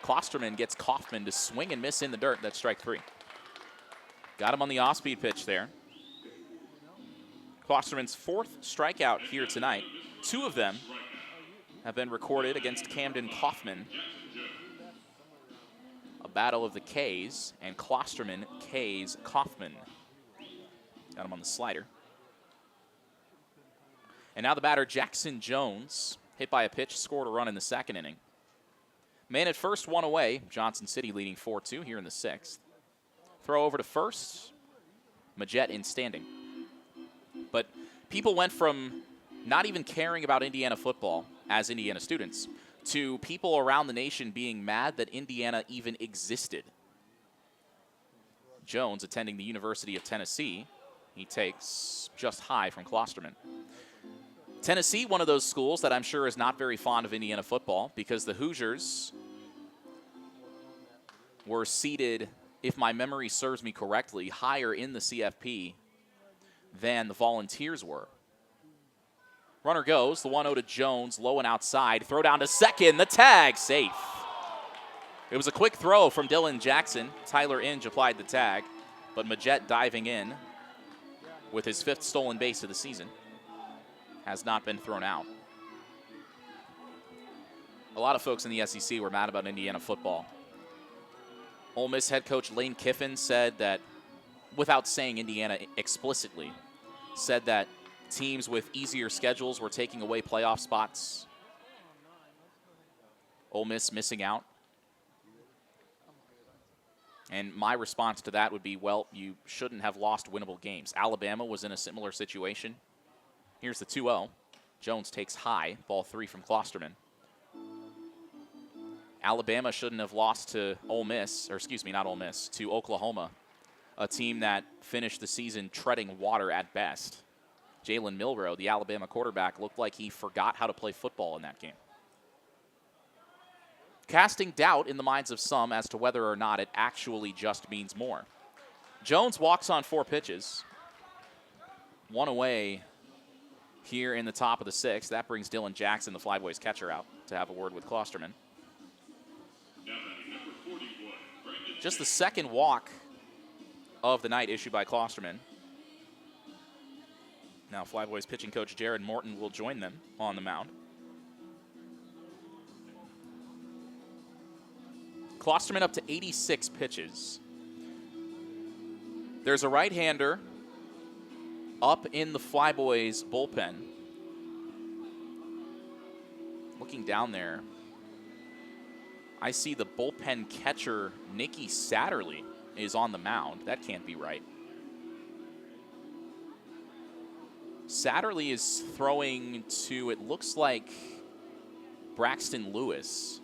Klosterman gets Kaufman to swing and miss in the dirt. That's strike 3. Got him on the off-speed pitch there. Klosterman's 4th strikeout here tonight. 2 of them have been recorded against Camden Kaufman. A battle of the Ks, and Klosterman Ks Kaufman. Got him on the slider. And now the batter, Jackson Jones, hit by a pitch, scored a run in the 2nd inning. Man at first, 1 away. Johnson City leading 4-2 here in the 6th. Throw over to first. Majette in standing. But people went from not even caring about Indiana football as Indiana students to people around the nation being mad that Indiana even existed. Jones attending the University of Tennessee. He takes just high from Klosterman. Tennessee, one of those schools that I'm sure is not very fond of Indiana football because the Hoosiers were seated, if my memory serves me correctly, higher in the CFP than the Volunteers were. Runner goes, the 1-0 to Jones, low and outside. Throw down to second, the tag, safe. It was a quick throw from Dylan Jackson. Tyler Inge applied the tag, but Majette diving in with his 5th stolen base of the season has not been thrown out. A lot of folks in the SEC were mad about Indiana football. Ole Miss head coach Lane Kiffin said that, without saying Indiana explicitly, said that teams with easier schedules were taking away playoff spots. Ole Miss missing out. And my response to that would be, well, you shouldn't have lost winnable games. Alabama was in a similar situation. Here's the 2-0. Jones takes high, ball 3 from Klosterman. Alabama shouldn't have lost to Ole Miss, or excuse me, not Ole Miss, to Oklahoma, a team that finished the season treading water at best. Jalen Milroe, the Alabama quarterback, looked like he forgot how to play football in that game. Casting doubt in the minds of some as to whether or not it actually just means more. Jones walks on 4 pitches. 1 away here in the top of the 6th. That brings Dylan Jackson, the Flyboys catcher, out to have a word with Klosterman. Just the 2nd walk of the night issued by Klosterman. Now Flyboys pitching coach Jared Morton will join them on the mound. Klosterman up to 86 pitches. There's a right-hander up in the Flyboys bullpen. Looking down there, I see the bullpen catcher, Nicky Satterley, is on the mound. That can't be right. Satterley is throwing to, it looks like, Braxton Lewis.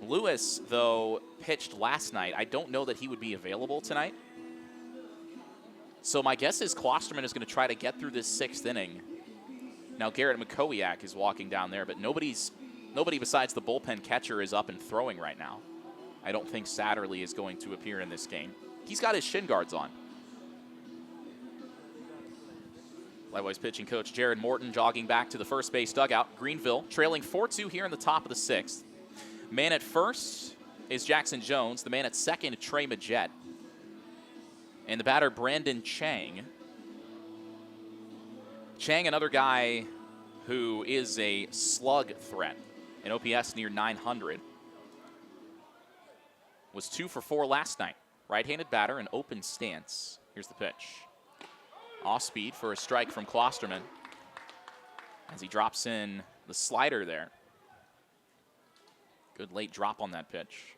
Lewis, though, pitched last night. I don't know that he would be available tonight. So my guess is Klosterman is going to try to get through this 6th inning. Now Garrett McCowiak is walking down there, but nobody besides the bullpen catcher is up and throwing right now. I don't think Satterley is going to appear in this game. He's got his shin guards on. Flyboys pitching coach Jared Morton jogging back to the first base dugout. Greenville trailing 4-2 here in the top of the 6th. Man at first is Jackson Jones. The man at second, Trey Majette. And the batter, Brandon Chang. Chang, another guy who is a slug threat. An OPS near 900. Was 2 for 4 last night. Right-handed batter, an open stance. Here's the pitch. Off speed for a strike from Klosterman as he drops in the slider there. Good late drop on that pitch.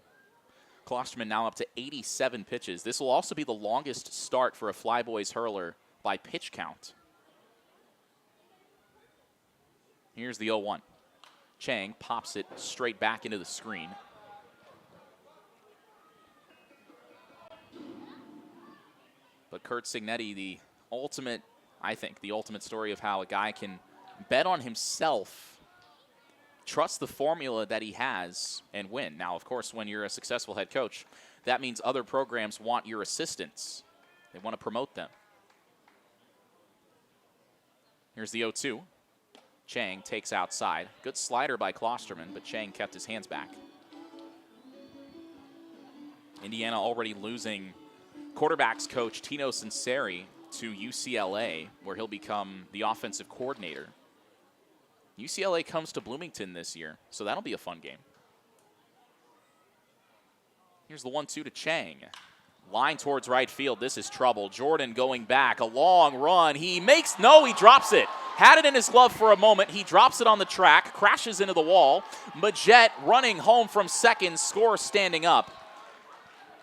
Klosterman now up to 87 pitches. This will also be the longest start for a Flyboys hurler by pitch count. Here's the 0-1. Chang pops it straight back into the screen. But Kurt Signetti, the ultimate story of how a guy can bet on himself, trust the formula that he has, and win. Now, of course, when you're a successful head coach, that means other programs want your assistants. They want to promote them. Here's the 0-2. Chang takes outside. Good slider by Klosterman, but Chang kept his hands back. Indiana already losing quarterbacks coach Tino Sinceri to UCLA, where he'll become the offensive coordinator. UCLA comes to Bloomington this year, so that'll be a fun game. Here's the 1-2 to Chang. Line towards right field. This is trouble. Jordan going back. A long run. He drops it. Had it in his glove for a moment. He drops it on the track, crashes into the wall. Majette running home from second, scores standing up.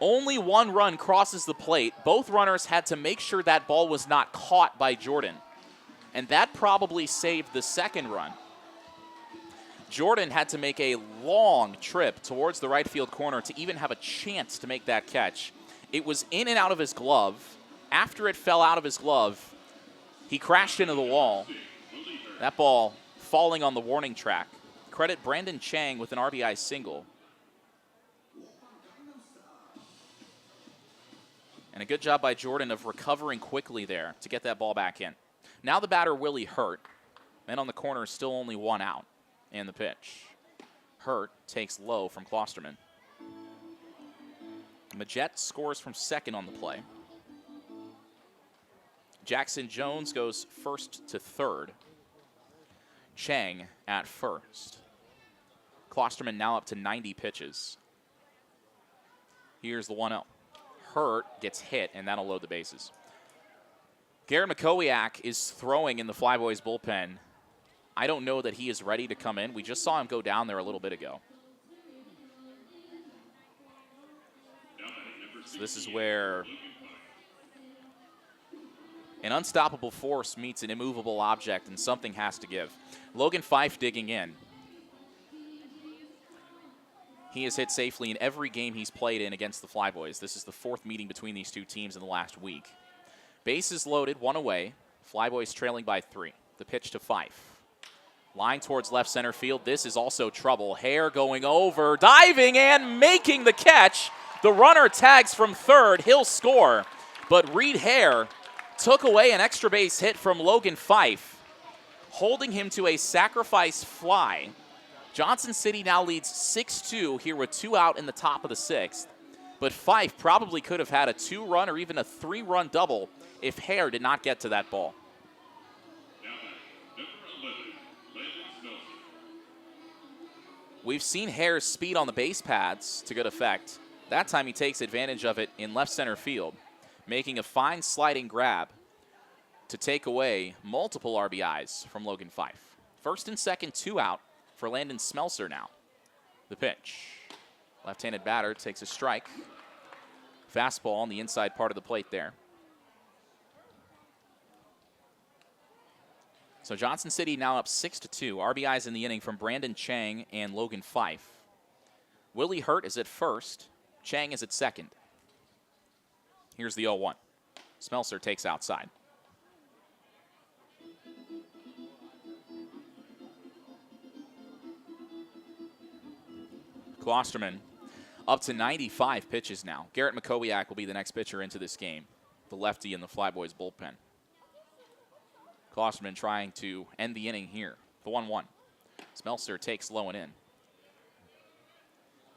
Only one run crosses the plate. Both runners had to make sure that ball was not caught by Jordan. And that probably saved the second run. Jordan had to make a long trip towards the right field corner to even have a chance to make that catch. It was in and out of his glove. After it fell out of his glove, he crashed into the wall. That ball falling on the warning track. Credit Brandon Chang with an RBI single. And a good job by Jordan of recovering quickly there to get that ball back in. Now the batter, Willie Hurt. Men on the corner, still only one out. And the pitch. Hurt takes low from Klosterman. Majette scores from second on the play. Jackson Jones goes first to third. Chang at first. Klosterman now up to 90 pitches. Here's the 1-0. Hurt gets hit, and that'll load the bases. Garrett Makowiak is throwing in the Flyboys bullpen. I don't know that he is ready to come in. We just saw him go down there a little bit ago. So this is where an unstoppable force meets an immovable object, and something has to give. Logan Fife digging in. He has hit safely in every game he's played in against the Flyboys. This is the fourth meeting between these two teams in the last week. Bases loaded, one away. Flyboys trailing by 3. The pitch to Fife. Line towards left center field. This is also trouble. Hare going over, diving and making the catch. The runner tags from third. He'll score. But Reed Hare took away an extra base hit from Logan Fife, holding him to a sacrifice fly. Johnson City now leads 6-2 here with 2 out in the top of the 6th. But Fife probably could have had a 2-run or even a 3-run double if Hare did not get to that ball. We've seen Hare's speed on the base paths to good effect. That time he takes advantage of it in left center field, making a fine sliding grab to take away multiple RBIs from Logan Fife. First and second, 2 out for Landon Smelser now. The pitch. Left-handed batter takes a strike. Fastball on the inside part of the plate there. So Johnson City now up 6-2. RBIs in the inning from Brandon Chang and Logan Fife. Willie Hurt is at first. Chang is at second. Here's the 0-1. Smelser takes outside. Klosterman up to 95 pitches now. Garrett Makowiak will be the next pitcher into this game, the lefty in the Flyboys bullpen. Klosterman trying to end the inning here. The 1-1. Smelser takes low and in.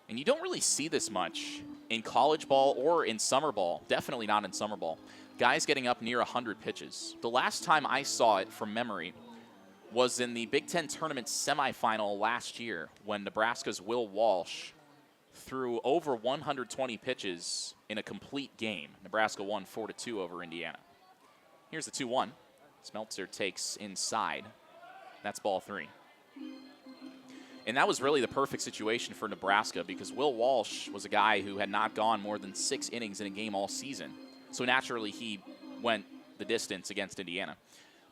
And you don't really see this much in college ball or in summer ball. Definitely not in summer ball. Guys getting up near 100 pitches. The last time I saw it from memory was in the Big Ten tournament semifinal last year when Nebraska's Will Walsh threw over 120 pitches in a complete game. Nebraska won 4-2 over Indiana. Here's the 2-1. Smeltzer takes inside. That's ball 3. And that was really the perfect situation for Nebraska because Will Walsh was a guy who had not gone more than 6 innings in a game all season. So naturally he went the distance against Indiana.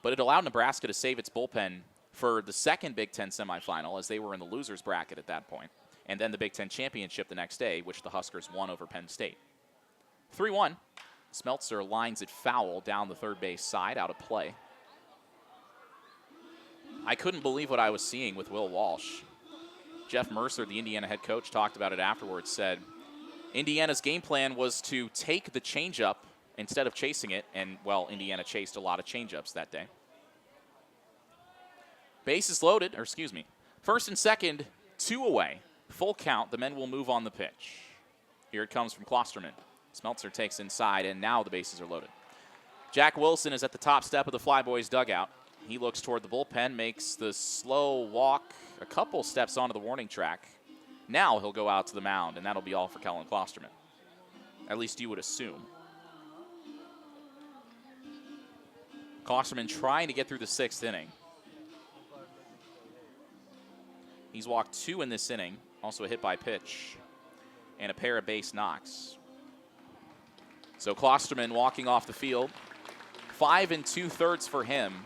But it allowed Nebraska to save its bullpen for the second Big Ten semifinal, as they were in the loser's bracket at that point, and then the Big Ten championship the next day, which the Huskers won over Penn State. 3-1. Smeltzer lines it foul down the third base side, out of play. I couldn't believe what I was seeing with Will Walsh. Jeff Mercer, the Indiana head coach, talked about it afterwards, said Indiana's game plan was to take the changeup instead of chasing it, and, well, Indiana chased a lot of changeups that day. Bases loaded, or excuse me, first and second, 2 away. Full count, the men will move on the pitch. Here it comes from Klosterman. Smeltzer takes inside, and now the bases are loaded. Jack Wilson is at the top step of the Flyboys dugout. He looks toward the bullpen, makes the slow walk a couple steps onto the warning track. Now he'll go out to the mound, and that'll be all for Kellen Klosterman. At least you would assume. Klosterman trying to get through the 6th inning. He's walked 2 in this inning, also a hit by pitch, and a pair of base knocks. So Klosterman walking off the field. 5 2/3 for him.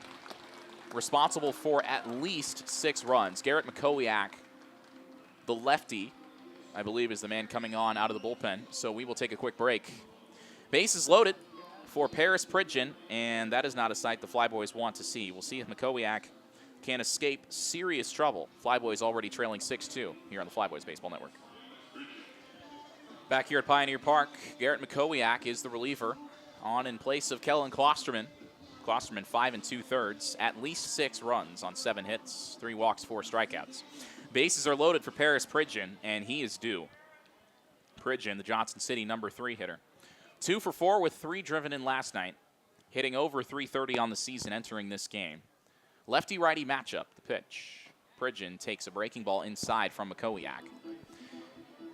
Responsible for at least 6 runs. Garrett McCowiak, the lefty, I believe, is the man coming on out of the bullpen. So we will take a quick break. Bases loaded for Paris Pridgeon, and that is not a sight the Flyboys want to see. We'll see if McCowiak can escape serious trouble. Flyboys already trailing 6-2 here on the Flyboys Baseball Network. Back here at Pioneer Park, Garrett McCowiak is the reliever on in place of Kellen Klosterman. Klosterman 5 2/3, at least 6 runs on 7 hits, 3 walks, 4 strikeouts. Bases are loaded for Paris Pridgeon, and he is due. Pridgeon, the Johnson City #3 hitter. 2 for 4 with 3 driven in last night, hitting over .330 on the season entering this game. Lefty-righty matchup, the pitch. Pridgeon takes a breaking ball inside from McCowiak.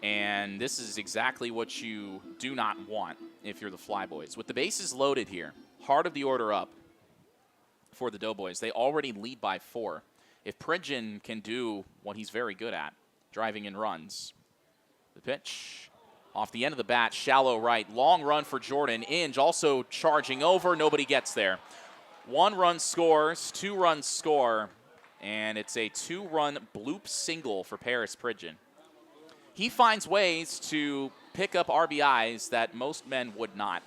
And this is exactly what you do not want if you're the Flyboys. With the bases loaded here, heart of the order up for the Doughboys. They already lead by 4. If Pridgeon can do what he's very good at, driving in runs, the pitch off the end of the bat, shallow right, long run for Jordan. Inge also charging over, nobody gets there. 1 run scores, 2 runs score, and it's a 2-run bloop single for Paris Pridgeon. He finds ways to pick up RBIs that most men would not.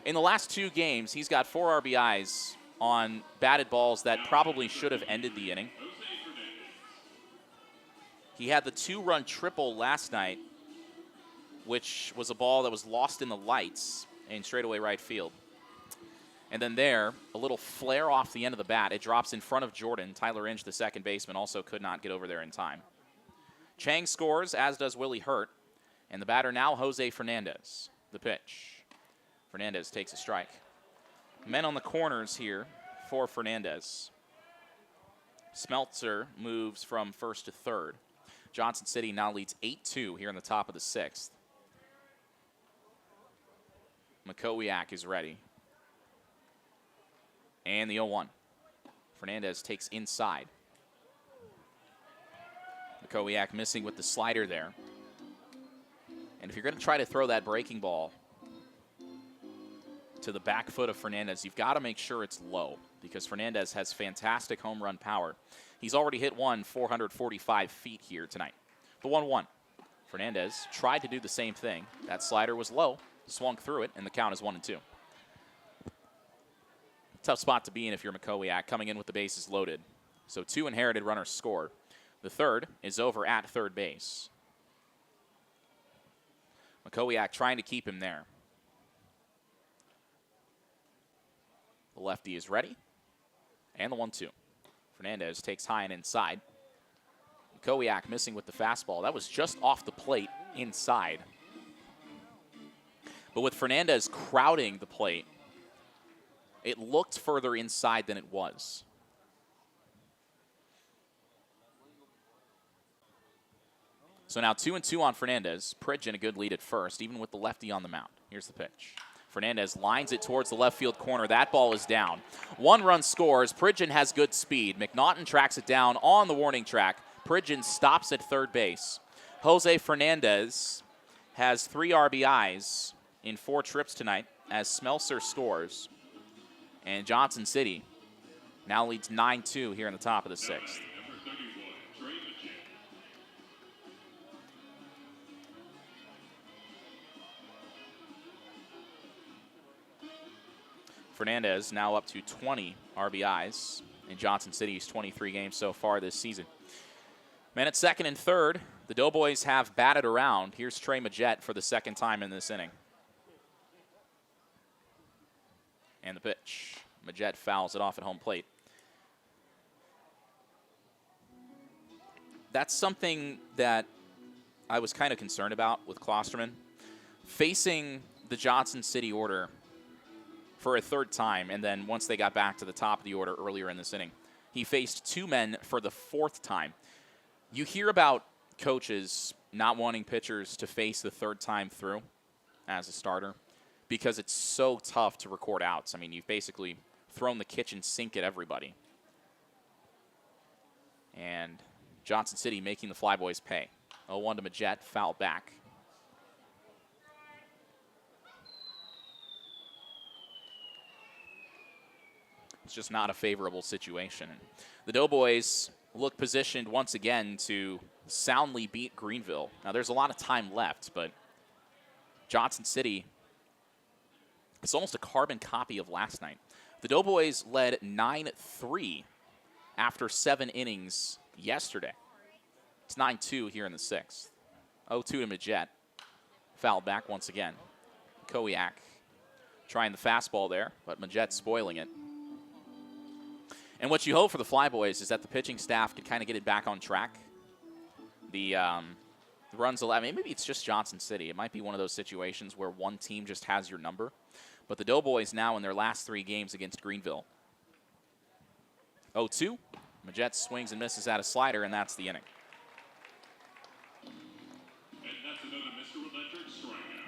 In the last 2 games, he's got 4 RBIs on batted balls that probably should have ended the inning. He had the 2-run triple last night, which was a ball that was lost in the lights in straightaway right field. And then there, a little flare off the end of the bat. It drops in front of Jordan. Tyler Inge, the second baseman, also could not get over there in time. Chang scores, as does Willie Hurt. And the batter now, Jose Fernandez. The pitch. Fernandez takes a strike. Men on the corners here for Fernandez. Smeltzer moves from first to third. Johnson City now leads 8-2 here in the top of the 6th. McCowiak is ready. And the 0-1. Fernandez takes inside. McCowiak missing with the slider there. And if you're going to try to throw that breaking ball to the back foot of Fernandez, you've got to make sure it's low because Fernandez has fantastic home run power. He's already hit one 445 feet here tonight. The 1-1. Fernandez tried to do the same thing. That slider was low, swung through it, and the count is 1-2. Tough spot to be in if you're McCowiak, coming in with the bases loaded. So 2 inherited runners score. The third is over at third base. McCowiak trying to keep him there. The lefty is ready. And the 1-2. Fernandez takes high and inside. McCowiak missing with the fastball. That was just off the plate inside. But with Fernandez crowding the plate, it looked further inside than it was. So now 2-2 on Fernandez. Pridgeon a good lead at first, even with the lefty on the mound. Here's the pitch. Fernandez lines it towards the left field corner. That ball is down. 1 run scores. Pridgeon has good speed. McNaughton tracks it down on the warning track. Pridgeon stops at third base. Jose Fernandez has 3 RBIs in 4 trips tonight as Smelser scores. And Johnson City now leads 9-2 here in the top of the 6th. Fernandez now up to 20 RBIs in Johnson City's 23 games so far this season. Men at second and third, the Doughboys have batted around. Here's Trey Majette for the second time in this inning. And the pitch. Majette fouls it off at home plate. That's something that I was kind of concerned about with Klosterman. Facing the Johnson City order for a third time, and then once they got back to the top of the order earlier in this inning, he faced 2 men for the 4th time. You hear about coaches not wanting pitchers to face the 3rd time through as a starter because it's so tough to record outs. I mean, you've basically thrown the kitchen sink at everybody. And Johnson City making the Flyboys pay. 0-1 to Majette, foul back. It's just not a favorable situation. The Doughboys look positioned once again to soundly beat Greenville. Now, there's a lot of time left, but Johnson City, it's almost a carbon copy of last night. The Doughboys led 9-3 after 7 innings yesterday. It's 9-2 here in the 6th. 0-2 to Majette. Fouled back once again. Kowiak trying the fastball there, but Majette spoiling it. And what you hope for the Flyboys is that the pitching staff could kind of get it back on track. The runs allowed, maybe it's just Johnson City. It might be one of those situations where one team just has your number. But the Doughboys now in their last 3 games against Greenville. 0-2. Majette swings and misses at a slider, and that's the inning.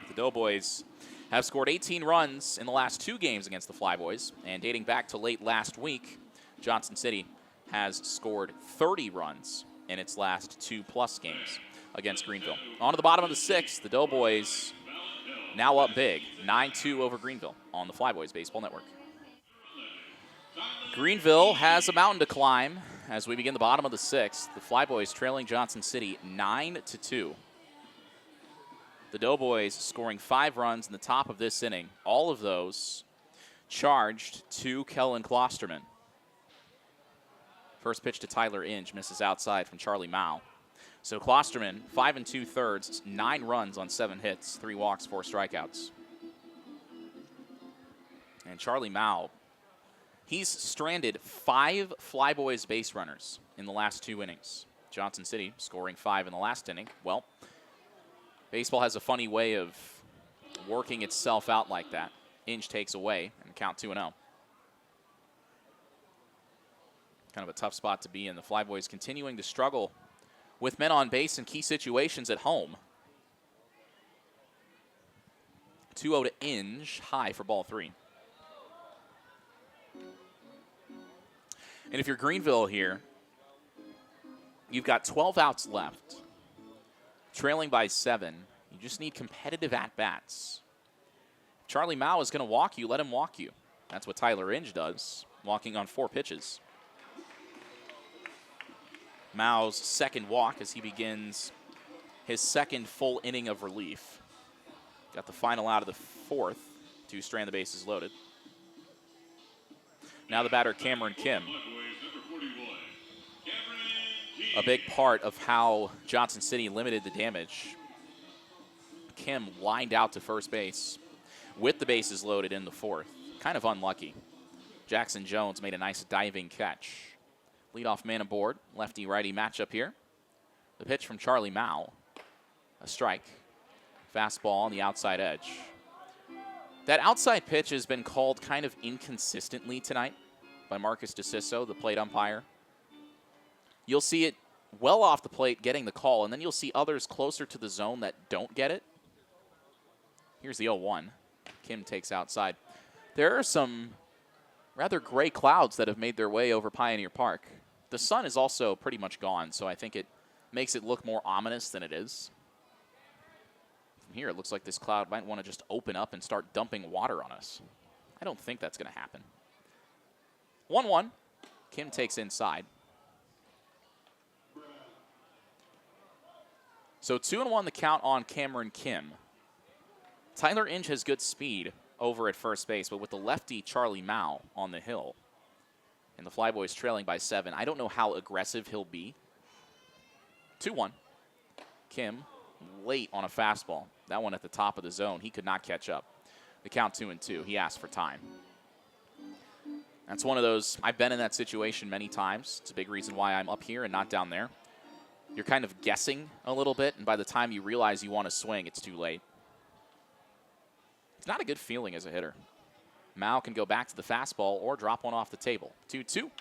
The Doughboys have scored 18 runs in the last 2 games against the Flyboys, and dating back to late last week, Johnson City has scored 30 runs in its last 2+ games against Greenville. On to the bottom of the 6th, the Doughboys now up big, 9-2 over Greenville on the Flyboys Baseball Network. Greenville has a mountain to climb as we begin the bottom of the 6th. The Flyboys trailing Johnson City 9-2. The Doughboys scoring 5 runs in the top of this inning. All of those charged to Kellen Klosterman. First pitch to Tyler Inge, misses outside from Charlie Mao. So Klosterman, 5 2/3, 9 runs on 7 hits, 3 walks, 4 strikeouts. And Charlie Mao, he's stranded 5 Flyboys base runners in the last 2 innings. Johnson City scoring 5 in the last inning. Well, baseball has a funny way of working itself out like that. Inge takes away and count 2-0. Kind of a tough spot to be in. The Flyboys continuing to struggle with men on base in key situations at home. 2-0 to Inge, high for ball 3. And if you're Greenville here, you've got 12 outs left. Trailing by 7. You just need competitive at-bats. Charlie Mao is going to walk you, let him walk you. That's what Tyler Inge does, walking on 4 pitches. Mao's second walk as he begins his second full inning of relief. Got the final out of the 4th to strand the bases loaded. Now the batter, Cameron Kim. A big part of how Johnson City limited the damage. Kim lined out to first base with the bases loaded in the 4th. Kind of unlucky. Jackson Jones made a nice diving catch. Leadoff man aboard, lefty-righty matchup here. The pitch from Charlie Mao. A strike. Fastball on the outside edge. That outside pitch has been called kind of inconsistently tonight by Marcus DeCiso, the plate umpire. You'll see it well off the plate getting the call, and then you'll see others closer to the zone that don't get it. Here's the 0-1. Kim takes outside. There are some rather gray clouds that have made their way over Pioneer Park. The sun is also pretty much gone, so I think it makes it look more ominous than it is. From here, it looks like this cloud might want to just open up and start dumping water on us. I don't think that's going to happen. 1-1. Kim takes inside. So 2-1 the count on Cameron Kim. Tyler Inge has good speed over at first base, but with the lefty Charlie Mao on the hill, and the Flyboys trailing by 7, I don't know how aggressive he'll be. 2-1. Kim late on a fastball. That one at the top of the zone. He could not catch up. The count 2-2. He asked for time. That's one of those, I've been in that situation many times. It's a big reason why I'm up here and not down there. You're kind of guessing a little bit, and by the time you realize you want to swing, it's too late. It's not a good feeling as a hitter. Mao can go back to the fastball or drop one off the table. 2-2.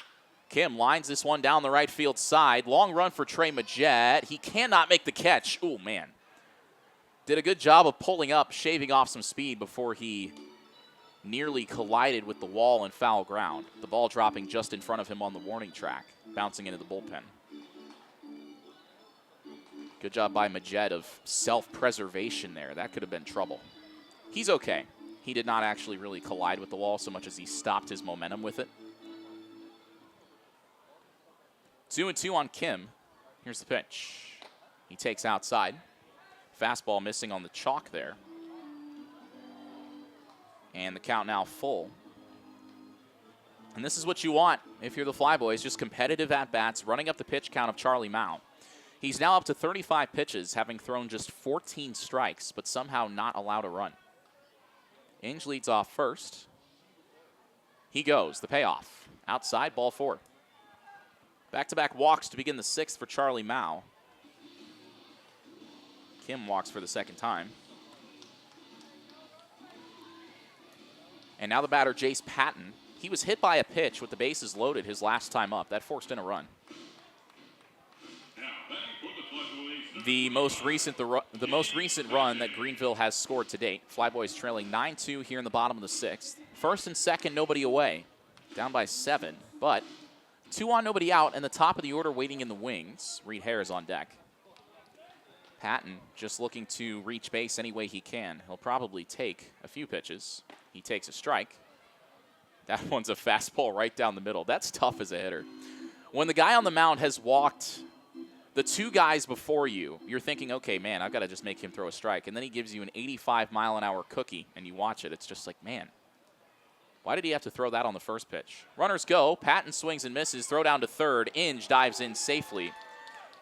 Kim lines this one down the right field side. Long run for Trey Majette. He cannot make the catch. Oh, man. Did a good job of pulling up, shaving off some speed before he nearly collided with the wall and foul ground. The ball dropping just in front of him on the warning track, bouncing into the bullpen. Good job by Majette of self-preservation there. That could have been trouble. He's okay. He did not actually really collide with the wall so much as he stopped his momentum with it. 2-2 on Kim. Here's the pitch. He takes outside. Fastball missing on the chalk there. And the count now full. And this is what you want if you're the Flyboys, just competitive at-bats, running up the pitch count of Charlie Mao. He's now up to 35 pitches, having thrown just 14 strikes, but somehow not allowed a run. Inge leads off first. He goes, the payoff. Outside, ball 4. Back-to-back walks to begin the 6th for Charlie Mao. Kim walks for the second time. And now the batter, Jace Patton. He was hit by a pitch with the bases loaded his last time up. That forced in a run. The most recent run that Greenville has scored to date. Flyboys trailing 9-2 here in the bottom of the 6th. First and second, nobody away. Down by 7, but 2 on, nobody out, and the top of the order waiting in the wings. Reed Hare is on deck. Patton just looking to reach base any way he can. He'll probably take a few pitches. He takes a strike. That one's a fastball right down the middle. That's tough as a hitter. When the guy on the mound has walked the 2 guys before you, you're thinking, okay, man, I've got to just make him throw a strike. And then he gives you an 85-mile-an-hour cookie, and you watch it. It's just like, man, why did he have to throw that on the first pitch? Runners go. Patton swings and misses. Throw down to third. Inge dives in safely.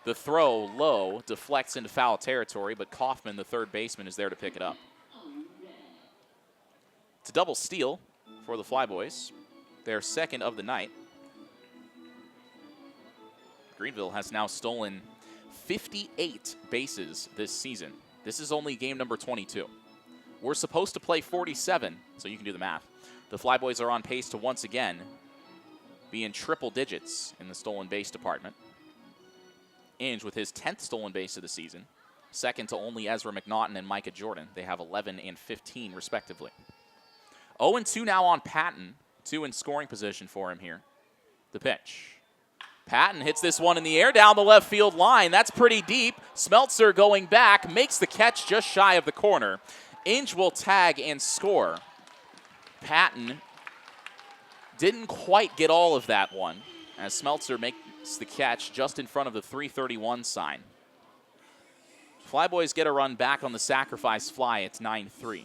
The throw low deflects into foul territory, but Kaufman, the third baseman, is there to pick it up. It's a double steal for the Flyboys. Their second of the night. Greenville has now stolen 58 bases this season. This is only game number 22. We're supposed to play 47, so you can do the math. The Flyboys are on pace to once again be in triple digits in the stolen base department. Inge with his 10th stolen base of the season, second to only Ezra McNaughton and Micah Jordan. They have 11 and 15 respectively. 0-2 now on Patton, 2 in scoring position for him here. The pitch. Patton hits this one in the air down the left field line. That's pretty deep. Smeltzer going back, makes the catch just shy of the corner. Inge will tag and score. Patton didn't quite get all of that one as Smeltzer makes the catch just in front of the 331 sign. Flyboys get a run back on the sacrifice fly. It's 9-3.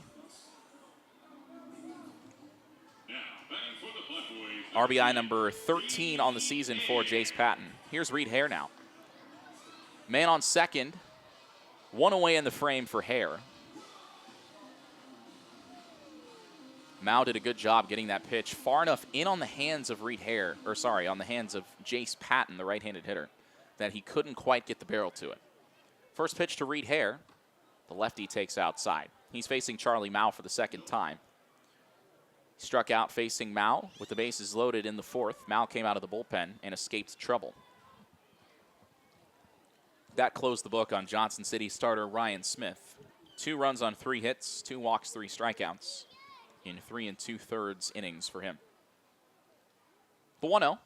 RBI number 13 on the season for Jace Patton. Here's Reed Hare now. Man on second. 1 away in the frame for Hare. Mao did a good job getting that pitch far enough in on the hands of Reed Hare, or sorry, on the hands of Jace Patton, the right-handed hitter, that he couldn't quite get the barrel to it. First pitch to Reed Hare. The lefty takes outside. He's facing Charlie Mao for the second time. Struck out facing Mao with the bases loaded in the 4th. Mao came out of the bullpen and escaped trouble. That closed the book on Johnson City starter Ryan Smith. 2 runs on 3 hits, 2 walks, 3 strikeouts in 3 2/3 innings for him. The 1-0.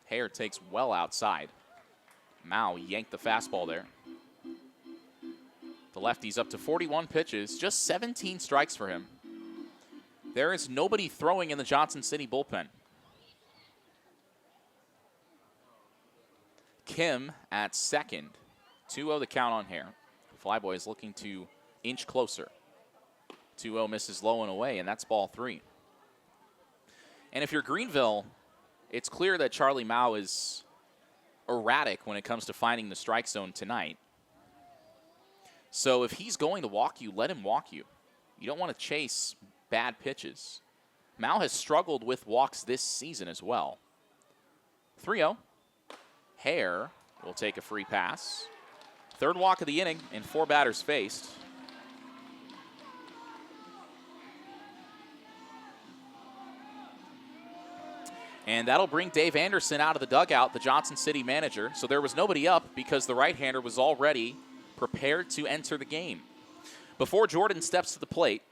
Hare takes well outside. Mao yanked the fastball there. The lefty's up to 41 pitches, just 17 strikes for him. There is nobody throwing in the Johnson City bullpen. Kim at second. 2-0 the count on Hare. Flyboys looking to inch closer. 2-0 misses low and away, and that's ball 3. And if you're Greenville, it's clear that Charlie Mao is erratic when it comes to finding the strike zone tonight. So if he's going to walk you, let him walk you. You don't want to chase bad pitches. Mao has struggled with walks this season as well. 3-0. Hare will take a free pass. Third walk of the inning and 4 batters faced. And that'll bring Dave Anderson out of the dugout, the Johnson City manager. So there was nobody up because the right-hander was already prepared to enter the game. Before Jordan steps to the plate,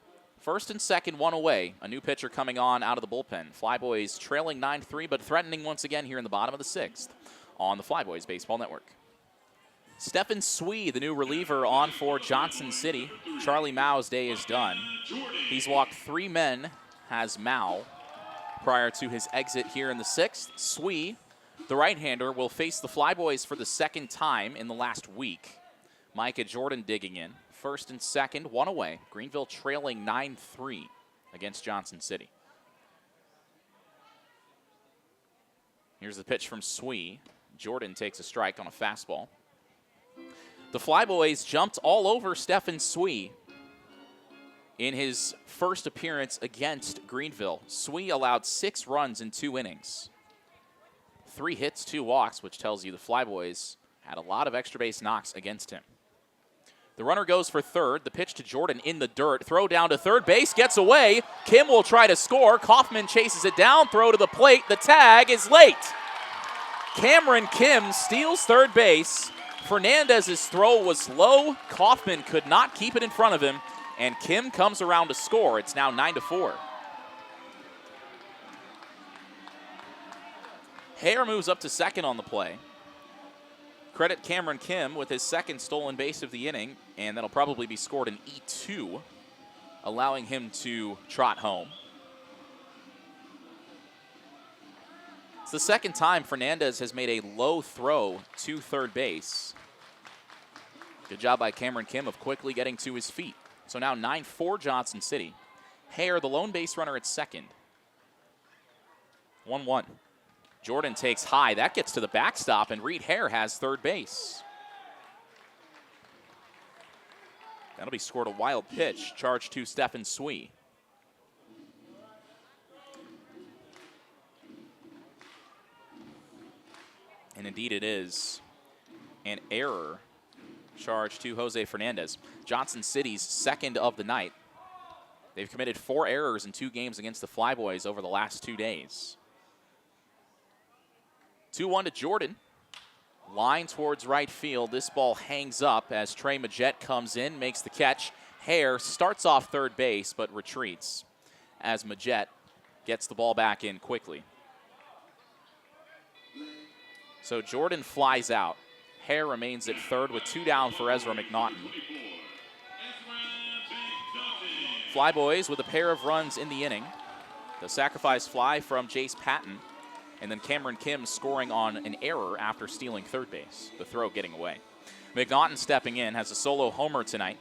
first and second, 1 away. A new pitcher coming on out of the bullpen. Flyboys trailing 9-3, but threatening once again here in the bottom of the 6th on the Flyboys Baseball Network. Stephen Swee, the new reliever, on for Johnson City. Charlie Mao's day is done. He's walked 3 men, has Mao, prior to his exit here in the 6th. Swee, the right-hander, will face the Flyboys for the second time in the last week. Micah Jordan digging in. First and second, 1 away. Greenville trailing 9-3 against Johnson City. Here's the pitch from Swee. Jordan takes a strike on a fastball. The Flyboys jumped all over Stephen Swee in his first appearance against Greenville. Swee allowed 6 runs in 2 innings. 3 hits, 2 walks, which tells you the Flyboys had a lot of extra base knocks against him. The runner goes for third. The pitch to Jordan in the dirt. Throw down to third base. Gets away. Kim will try to score. Kaufman chases it down. Throw to the plate. The tag is late. Cameron Kim steals third base. Fernandez's throw was low. Kaufman could not keep it in front of him. And Kim comes around to score. It's now 9-4. Hare moves up to second on the play. Credit Cameron Kim with his second stolen base of the inning, and that'll probably be scored in E2, allowing him to trot home. It's the second time Fernandez has made a low throw to third base. Good job by Cameron Kim of quickly getting to his feet. So now 9-4 Johnson City. Hare, the lone base runner at second. 1-1. Jordan takes high. That gets to the backstop, and Reed Hare has third base. That'll be scored a wild pitch. Charge to Stephen Swee. And indeed it is an error. Charge to Jose Fernandez. Johnson City's second of the night. They've committed 4 errors in 2 games against the Flyboys over the last 2 days. 2-1 to Jordan. Line towards right field. This ball hangs up as Trey Majette comes in, makes the catch. Hare starts off third base but retreats as Majette gets the ball back in quickly. So Jordan flies out. Hare remains at third with 2 down for Ezra McNaughton. Flyboys with a pair of runs in the inning. The sacrifice fly from Jace Patton. And then Cameron Kim scoring on an error after stealing third base. The throw getting away. McNaughton stepping in, has a solo homer tonight.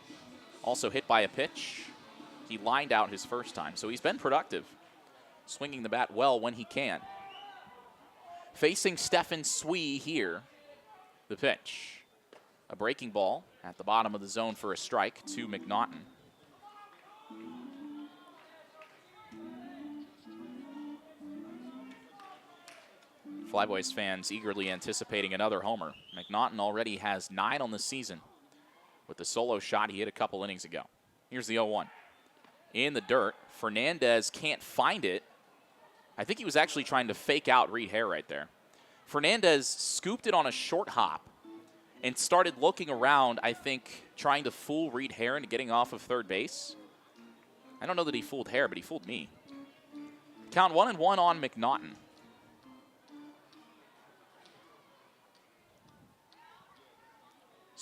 Also hit by a pitch. He lined out his first time, so he's been productive. Swinging the bat well when he can. Facing Stephen Swee here. The pitch. A breaking ball at the bottom of the zone for a strike to McNaughton. Flyboys fans eagerly anticipating another homer. McNaughton already has 9 on the season with the solo shot he hit a couple innings ago. Here's the 0-1. In the dirt, Fernandez can't find it. I think he was actually trying to fake out Reed Hare right there. Fernandez scooped it on a short hop and started looking around, I think, trying to fool Reed Hare into getting off of third base. I don't know that he fooled Hare, but he fooled me. Count 1-1 on McNaughton.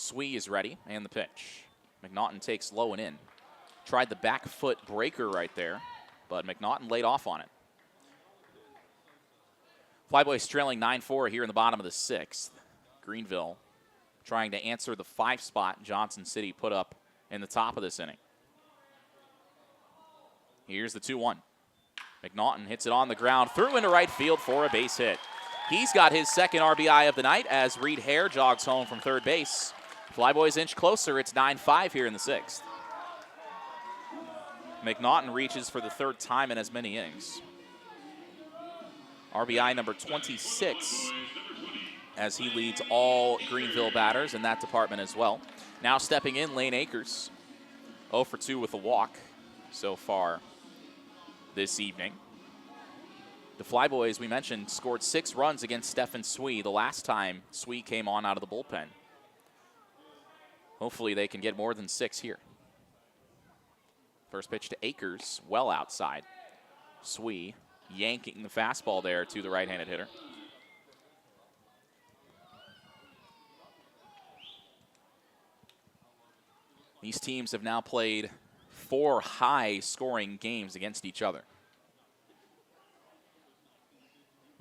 Swee is ready, and the pitch. McNaughton takes low and in. Tried the back foot breaker right there, but McNaughton laid off on it. Flyboys trailing 9-4 here in the bottom of the 6th. Greenville trying to answer the 5 spot Johnson City put up in the top of this inning. Here's the 2-1. McNaughton hits it on the ground, through into right field for a base hit. He's got his second RBI of the night as Reed Hare jogs home from third base. Flyboys inch closer. It's 9-5 here in the 6th. McNaughton reaches for the 3rd time in as many innings. RBI number 26 as he leads all Greenville batters in that department as well. Now stepping in, Lane Akers. 0 for 2 with a walk so far this evening. The Flyboys, we mentioned, scored 6 runs against Stephen Swee the last time Swee came on out of the bullpen. Hopefully they can get more than 6 here. First pitch to Akers, well outside. Swee yanking the fastball there to the right-handed hitter. These teams have now played 4 high-scoring games against each other.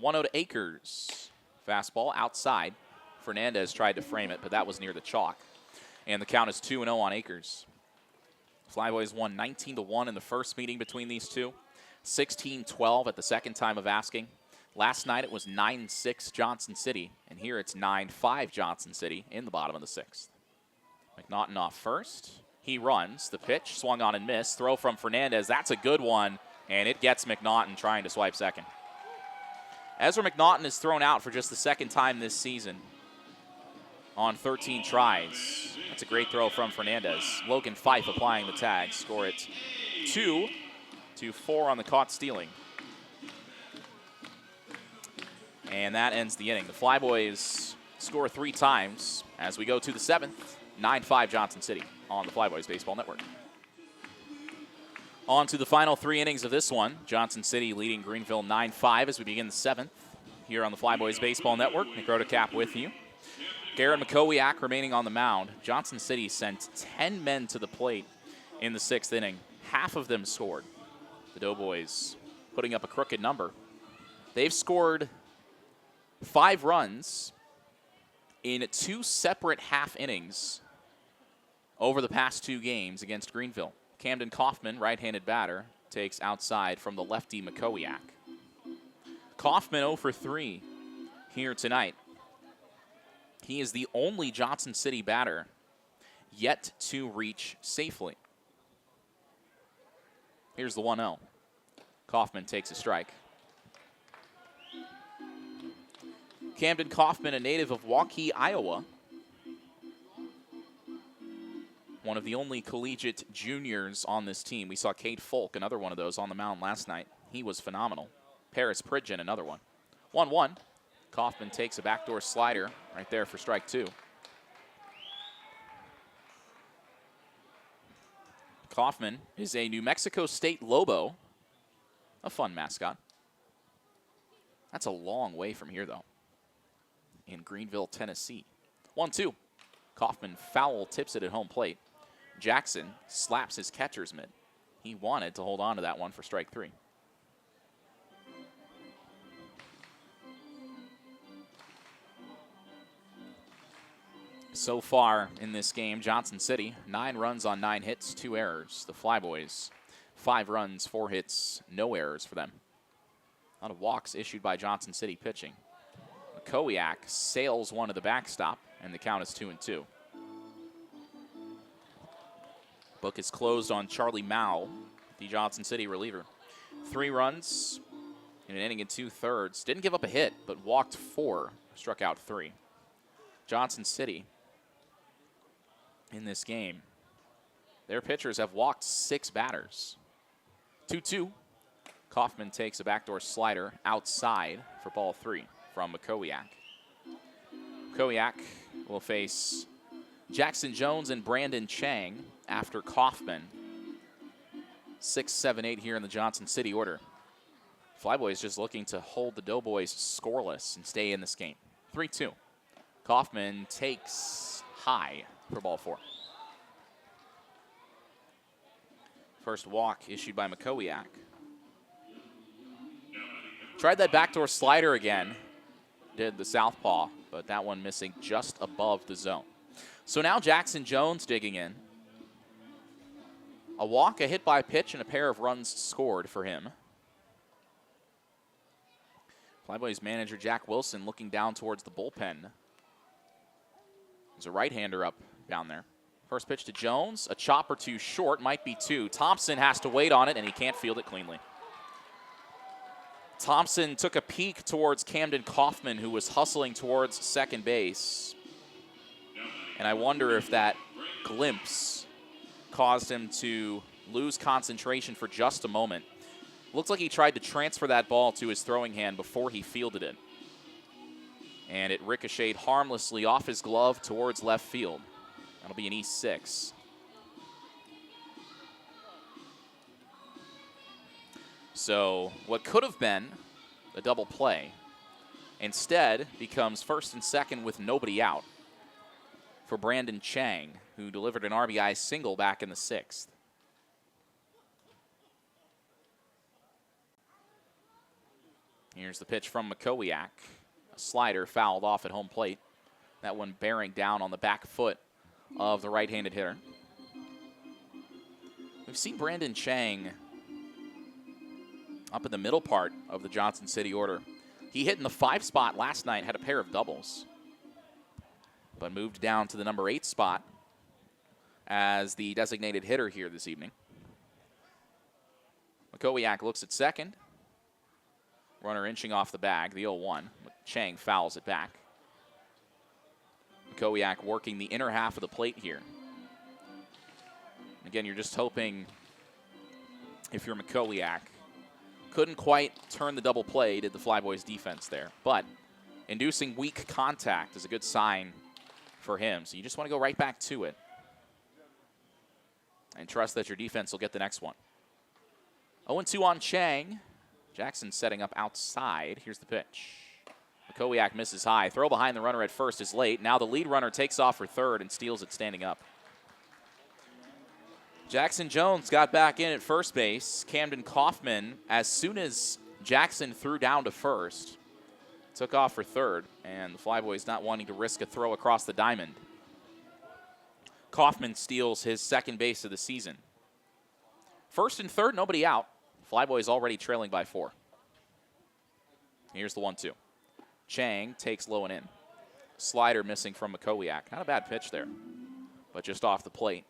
1-0 to Akers. Fastball outside. Fernandez tried to frame it, but that was near the chalk. And the count is 2-0 on Akers. Flyboys won 19-1 in the first meeting between these two. 16-12 at the second time of asking. Last night it was 9-6 Johnson City, and here it's 9-5 Johnson City in the bottom of the 6th. McNaughton off first. He runs. The pitch swung on and missed. Throw from Fernandez. That's a good one, and it gets McNaughton trying to swipe second. Ezra McNaughton is thrown out for just the 2nd time this season on 13 tries. That's a great throw from Fernandez. Logan Fife applying the tag. Score it 2-4 on the caught stealing. And that ends the inning. The Flyboys score 3 times as we go to the 7th. 9-5 Johnson City on the Flyboys Baseball Network. On to the final 3 innings of this one. Johnson City leading Greenville 9-5 as we begin the 7th here on the Flyboys Baseball Network. Nick Rotocap with you. Garrett McCowiak remaining on the mound. Johnson City sent 10 men to the plate in the 6th inning. Half of them scored. The Doughboys putting up a crooked number. They've scored 5 runs in 2 separate half innings over the past 2 games against Greenville. Camden Kaufman, right-handed batter, takes outside from the lefty McCowiak. Kaufman 0 for 3 here tonight. He is the only Johnson City batter yet to reach safely. Here's the 1-0. Kaufman takes a strike. Camden Kaufman, a native of Waukee, Iowa. One of the only collegiate juniors on this team. We saw Cade Folk, another one of those, on the mound last night. He was phenomenal. Paris Pridgeon, another one. 1-1. Kaufman takes a backdoor slider right there for strike 2. Kaufman is a New Mexico State Lobo. A fun mascot. That's a long way from here, though. In Greenville, Tennessee. 1-2. Kaufman foul tips it at home plate. Jackson slaps his catcher's mitt. He wanted to hold on to that one for strike 3. So far in this game, Johnson City, 9 runs on 9 hits, 2 errors. The Flyboys, 5 runs, 4 hits, no errors for them. A lot of walks issued by Johnson City pitching. McCowiak sails one to the backstop, and the count is 2-2. Book is closed on Charlie Mao, the Johnson City reliever. 3 runs in an inning and 2/3. Didn't give up a hit, but walked 4, struck out 3. Johnson City in this game, their pitchers have walked 6 batters. 2-2. Kaufman takes a backdoor slider outside for ball 3 from McCowiak. McCowiak will face Jackson Jones and Brandon Chang after Kaufman. 6, 7, 8 here in the Johnson City order. Flyboys just looking to hold the Doughboys scoreless and stay in this game. 3-2. Kaufman takes high for ball 4. First walk issued by Makowiak. Tried that backdoor slider again. Did the southpaw, but that one missing just above the zone. So now Jackson Jones digging in. A walk, a hit by pitch, and a pair of runs scored for him. Flyboys manager Jack Wilson looking down towards the bullpen. There's a right-hander up down there. First pitch to Jones, a chop or two short, might be 2. Thompson has to wait on it, and he can't field it cleanly. Thompson took a peek towards Camden Kaufman, who was hustling towards second base. And I wonder if that glimpse caused him to lose concentration for just a moment. Looks like he tried to transfer that ball to his throwing hand before he fielded it. And it ricocheted harmlessly off his glove towards left field. That'll be an E6. So what could have been a double play instead becomes first and second with nobody out for Brandon Chang, who delivered an RBI single back in the 6th. Here's the pitch from Makowiak. A slider fouled off at home plate. That one bearing down on the back foot of the right-handed hitter. We've seen Brandon Chang up in the middle part of the Johnson City order. He hit in the 5 spot last night, had a pair of doubles, but moved down to the number 8 spot as the designated hitter here this evening. Makowiak looks at second. Runner inching off the bag, the 0-1. Chang fouls it back. Makowiak working the inner half of the plate here. Again, you're just hoping, if you're Makowiak, couldn't quite turn the double play, did the Flyboys defense there. But inducing weak contact is a good sign for him. So you just want to go right back to it and trust that your defense will get the next one. 0-2 on Chang. Jackson setting up outside. Here's the pitch. Makowiak misses high. Throw behind the runner at first is late. Now the lead runner takes off for third and steals it standing up. Jackson Jones got back in at first base. Camden Kaufman, as soon as Jackson threw down to first, took off for third, and the Flyboys not wanting to risk a throw across the diamond. Kaufman steals his second base of the season. First and third, nobody out. Flyboys already trailing by 4. Here's the 1-2. Chang takes low and in. Slider missing from Makowiak. Not a bad pitch there, but just off the plate.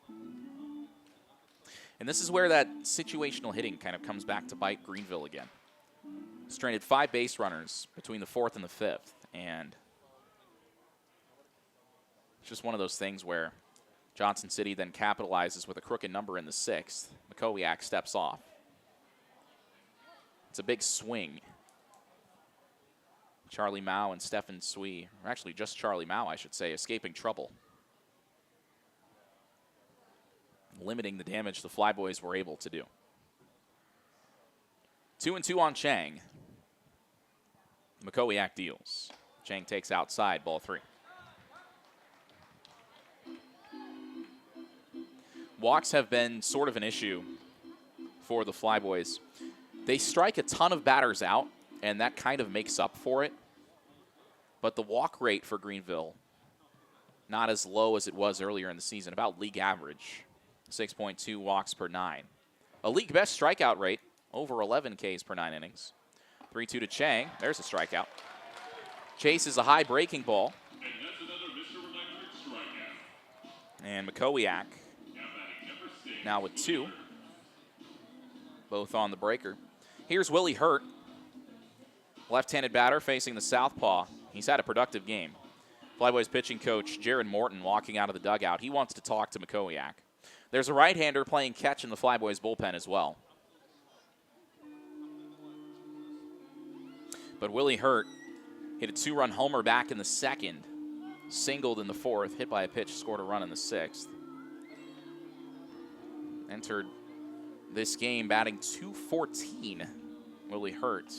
And this is where that situational hitting kind of comes back to bite Greenville again. Stranded 5 base runners between the 4th and the 5th. And it's just one of those things where Johnson City then capitalizes with a crooked number in the 6th. Makowiak steps off. It's a big swing. Charlie Mao and Stefan Sui, or actually just Charlie Mao, I should say, escaping trouble. Limiting the damage the Flyboys were able to do. 2-2 on Chang. Makowiak deals. Chang takes outside, ball 3. Walks have been sort of an issue for the Flyboys. They strike a ton of batters out, and that kind of makes up for it. But the walk rate for Greenville, not as low as it was earlier in the season, about league average. 6.2 walks per 9. A league best strikeout rate, over 11 Ks per 9 innings. 3-2 to Chang. There's a strikeout. Chases a high breaking ball. And Makowiak now with 2. Both on the breaker. Here's Willie Hurt. Left-handed batter facing the southpaw. He's had a productive game. Flyboys pitching coach Jaron Morton walking out of the dugout. He wants to talk to Makowiak. There's a right-hander playing catch in the Flyboys bullpen as well. But Willie Hurt hit a 2-run homer back in the 2nd. Singled in the 4th, hit by a pitch, scored a run in the 6th. Entered this game batting .214, Willie Hurt.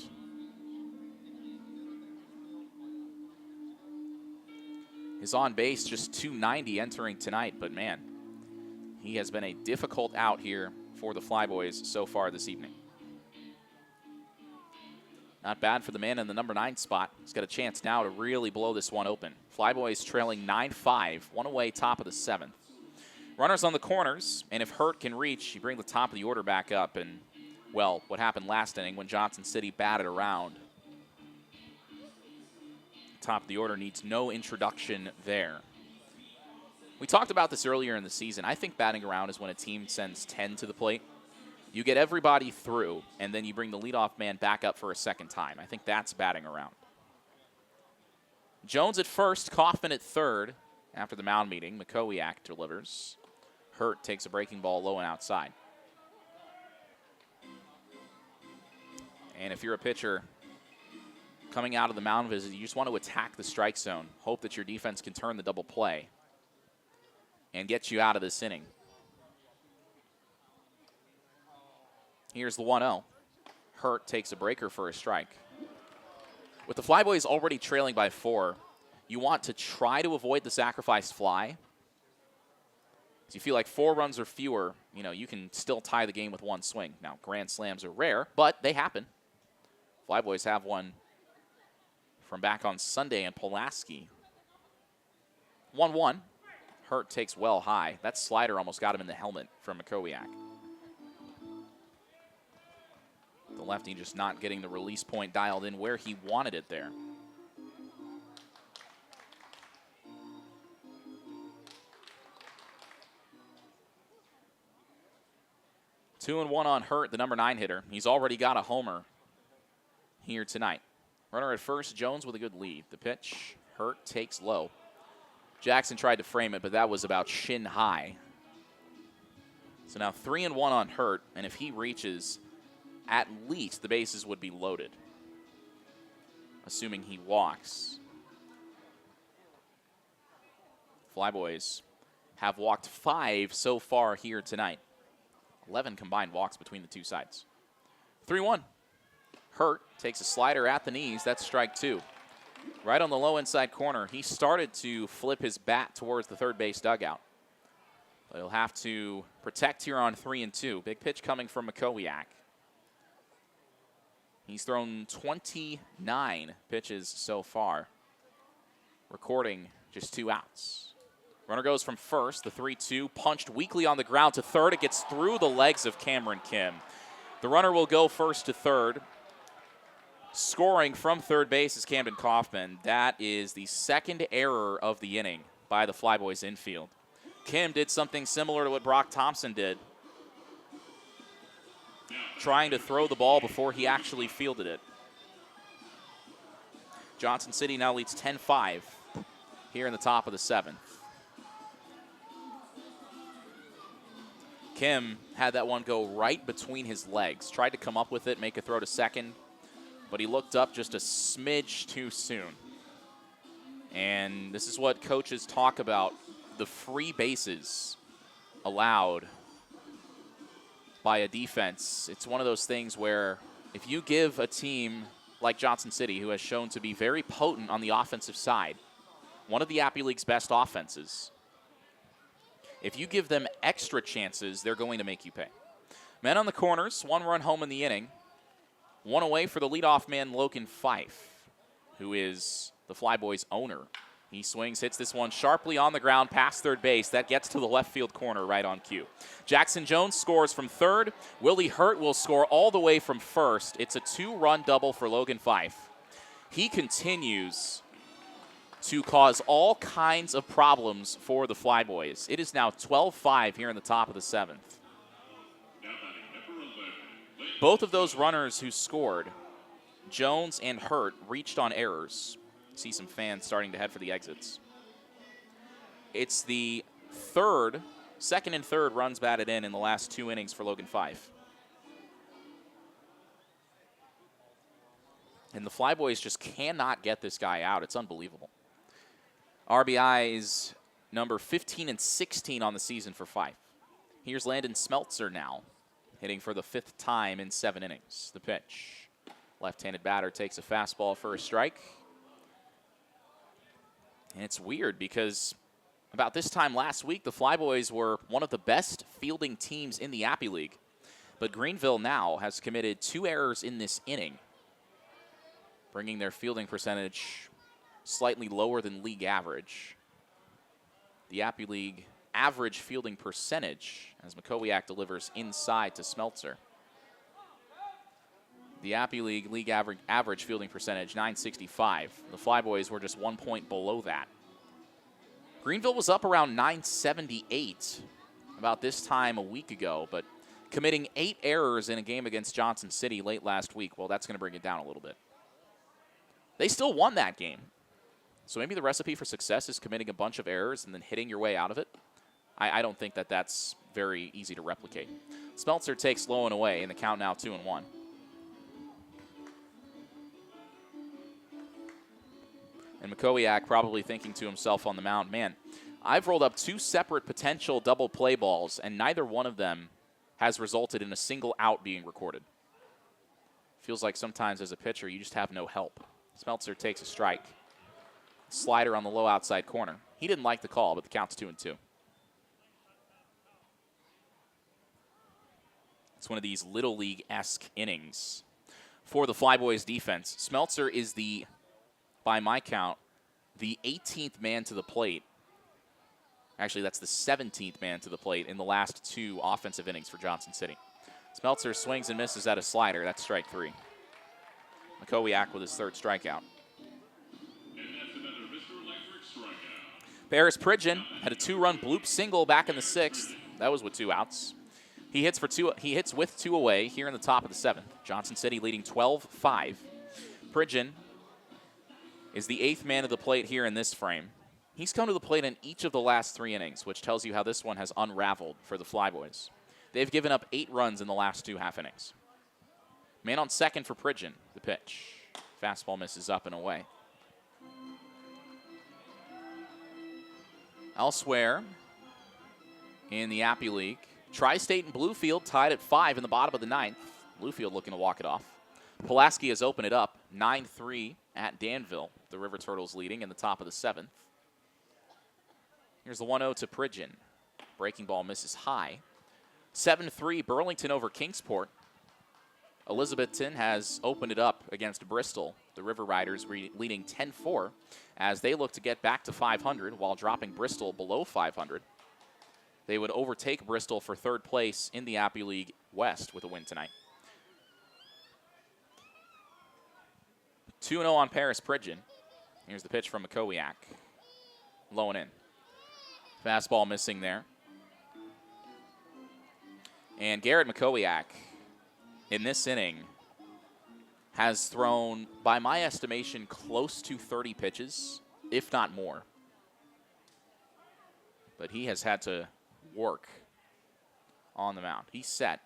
His on base just 290 entering tonight, but man, he has been a difficult out here for the Flyboys so far this evening. Not bad for the man in the number 9 spot. He's got a chance now to really blow this one open. Flyboys trailing 9-5, one away, top of the 7th. Runners on the corners, and if Hurt can reach, you bring the top of the order back up. And, well, what happened last inning when Johnson City batted around. Top of the order needs no introduction there. We talked about this earlier in the season. I think batting around is when a team sends 10 to the plate. You get everybody through, and then you bring the leadoff man back up for a second time. I think that's batting around. Jones at first, Kaufman at third. After the mound meeting, Makowiak delivers. Hurt takes a breaking ball low and outside. And if you're a pitcher coming out of the mound visit, you just want to attack the strike zone. Hope that your defense can turn the double play and get you out of this inning. Here's the 1-0. Hurt takes a breaker for a strike. With the Flyboys already trailing by 4, you want to try to avoid the sacrifice fly. If you feel like 4 runs or fewer, you can still tie the game with one swing. Now, grand slams are rare, but they happen. Flyboys have one from back on Sunday in Pulaski. 1-1. Hurt takes well high. That slider almost got him in the helmet from Makowiak. The lefty just not getting the release point dialed in where he wanted it there. Two and one on Hurt, the number 9 hitter. He's already got a homer here tonight. Runner at first, Jones with a good lead. The pitch, Hurt takes low. Jackson tried to frame it, but that was about shin high. So now 3 and 1 on Hurt, and if he reaches, at least the bases would be loaded, assuming he walks. Flyboys have walked 5 so far here tonight. 11 combined walks between the two sides. 3-1. Hurt takes a slider at the knees. That's strike 2. Right on the low inside corner. He started to flip his bat towards the third base dugout. But he'll have to protect here on 3-2. Big pitch coming from Makowiak. He's thrown 29 pitches so far, recording just 2 outs. Runner goes from first, the 3-2, punched weakly on the ground to third. It gets through the legs of Cameron Kim. The runner will go first to third. Scoring from third base is Camden Kaufman. That is the second error of the inning by the Flyboys infield. Kim did something similar to what Brock Thompson did, trying to throw the ball before he actually fielded it. Johnson City now leads 10-5 here in the top of the 7th. Kim had that one go right between his legs. Tried to come up with it, make a throw to second, but he looked up just a smidge too soon. And this is what coaches talk about, the free bases allowed by a defense. It's one of those things where if you give a team like Johnson City, who has shown to be very potent on the offensive side, one of the Appy League's best offenses, if you give them extra chances, they're going to make you pay. Men on the corners, 1 run home in the inning. 1 away for the leadoff man, Logan Fife, who is the Flyboys' owner. He swings, hits this one sharply on the ground past third base. That gets to the left field corner right on cue. Jackson Jones scores from third. Willie Hurt will score all the way from first. It's a 2-run double for Logan Fife. He continues to cause all kinds of problems for the Flyboys. It is now 12-5 here in the top of the 7th. Both of those runners who scored, Jones and Hurt, reached on errors. See some fans starting to head for the exits. It's the second and third runs batted in the last 2 innings for Logan Fife. And the Flyboys just cannot get this guy out. It's unbelievable. RBI is number 15 and 16 on the season for Fife. Here's Landon Smeltzer now, hitting for the 5th time in 7 innings. The pitch. Left-handed batter takes a fastball for a strike. And it's weird because about this time last week, the Flyboys were one of the best fielding teams in the Appy League. But Greenville now has committed 2 errors in this inning, bringing their fielding percentage slightly lower than league average. The Appy League average fielding percentage as Makowiak delivers inside to Smeltzer. The Appy League average fielding percentage, 965. The Flyboys were just 1 point below that. Greenville was up around 978 about this time a week ago, but committing 8 errors in a game against Johnson City late last week, well, that's going to bring it down a little bit. They still won that game. So maybe the recipe for success is committing a bunch of errors and then hitting your way out of it. I don't think that that's very easy to replicate. Smeltzer takes low and away, and the count now 2-1. And Makowiak probably thinking to himself on the mound, man, I've rolled up 2 separate potential double play balls, and neither one of them has resulted in a single out being recorded. Feels like sometimes as a pitcher, you just have no help. Smeltzer takes a strike. Slider on the low outside corner. He didn't like the call, but the count's 2-2. It's one of these Little League-esque innings for the Flyboys defense. Smeltzer is by my count, the 18th man to the plate. Actually, that's the 17th man to the plate in the last 2 offensive innings for Johnson City. Smeltzer swings and misses at a slider. That's strike 3. Makowiak with his 3rd strikeout. Paris Pridgeon had a 2-run bloop single back in the 6th. That was with 2 outs. He hits with 2 away here in the top of the 7th. Johnson City leading 12-5. Pridgeon is the 8th man to the plate here in this frame. He's come to the plate in each of the last 3 innings, which tells you how this one has unraveled for the Flyboys. They've given up 8 runs in the last 2 half innings. Man on second for Pridgeon, the pitch. Fastball misses up and away. Elsewhere in the Appy League, Tri-State and Bluefield tied at 5 in the bottom of the 9th. Bluefield looking to walk it off. Pulaski has opened it up, 9-3 at Danville. The River Turtles leading in the top of the 7th. Here's the 1-0 to Pridgeon. Breaking ball misses high. 7-3 Burlington over Kingsport. Elizabethton has opened it up against Bristol. The River Riders leading 10-4 as they look to get back to 500 while dropping Bristol below 500. They would overtake Bristol for 3rd place in the Appy League West with a win tonight. 2-0 on Paris Pridgeon. Here's the pitch from Makowiak. Low and in. Fastball missing there. And Garrett Makowiak in this inning has thrown, by my estimation, close to 30 pitches, if not more. But he has had to work on the mound. He's set.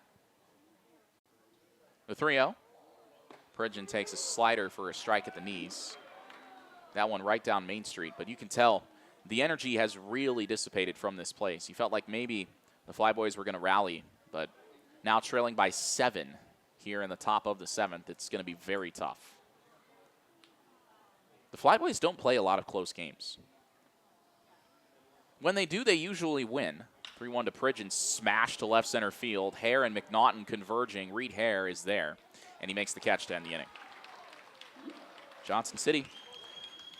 The 3-0. Pridgeon takes a slider for a strike at the knees. That one right down Main Street, but you can tell the energy has really dissipated from this place. You felt like maybe the Flyboys were going to rally, but now trailing by 7 here in the top of the 7th, it's going to be very tough. The Flyboys don't play a lot of close games. When they do, they usually win. 3-1 to Pridgeon, smash to left center field. Hare and McNaughton converging. Reed Hare is there, and he makes the catch to end the inning. Johnson City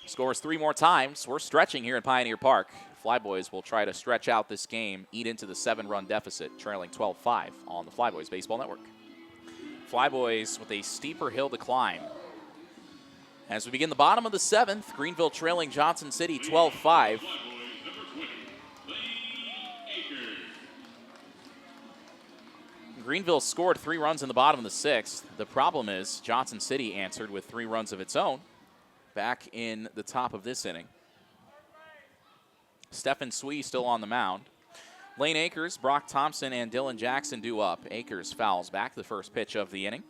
scores 3 more times. We're stretching here at Pioneer Park. Flyboys will try to stretch out this game, eat into the 7-run deficit, trailing 12-5 on the Flyboys Baseball Network. Flyboys with a steeper hill to climb. As we begin the bottom of the 7th, Greenville trailing Johnson City 12-5. Greenville scored 3 runs in the bottom of the 6th. The problem is Johnson City answered with 3 runs of its own back in the top of this inning. Stephen Swee still on the mound. Lane Akers, Brock Thompson, and Dylan Jackson due up. Akers fouls back the first pitch of the inning.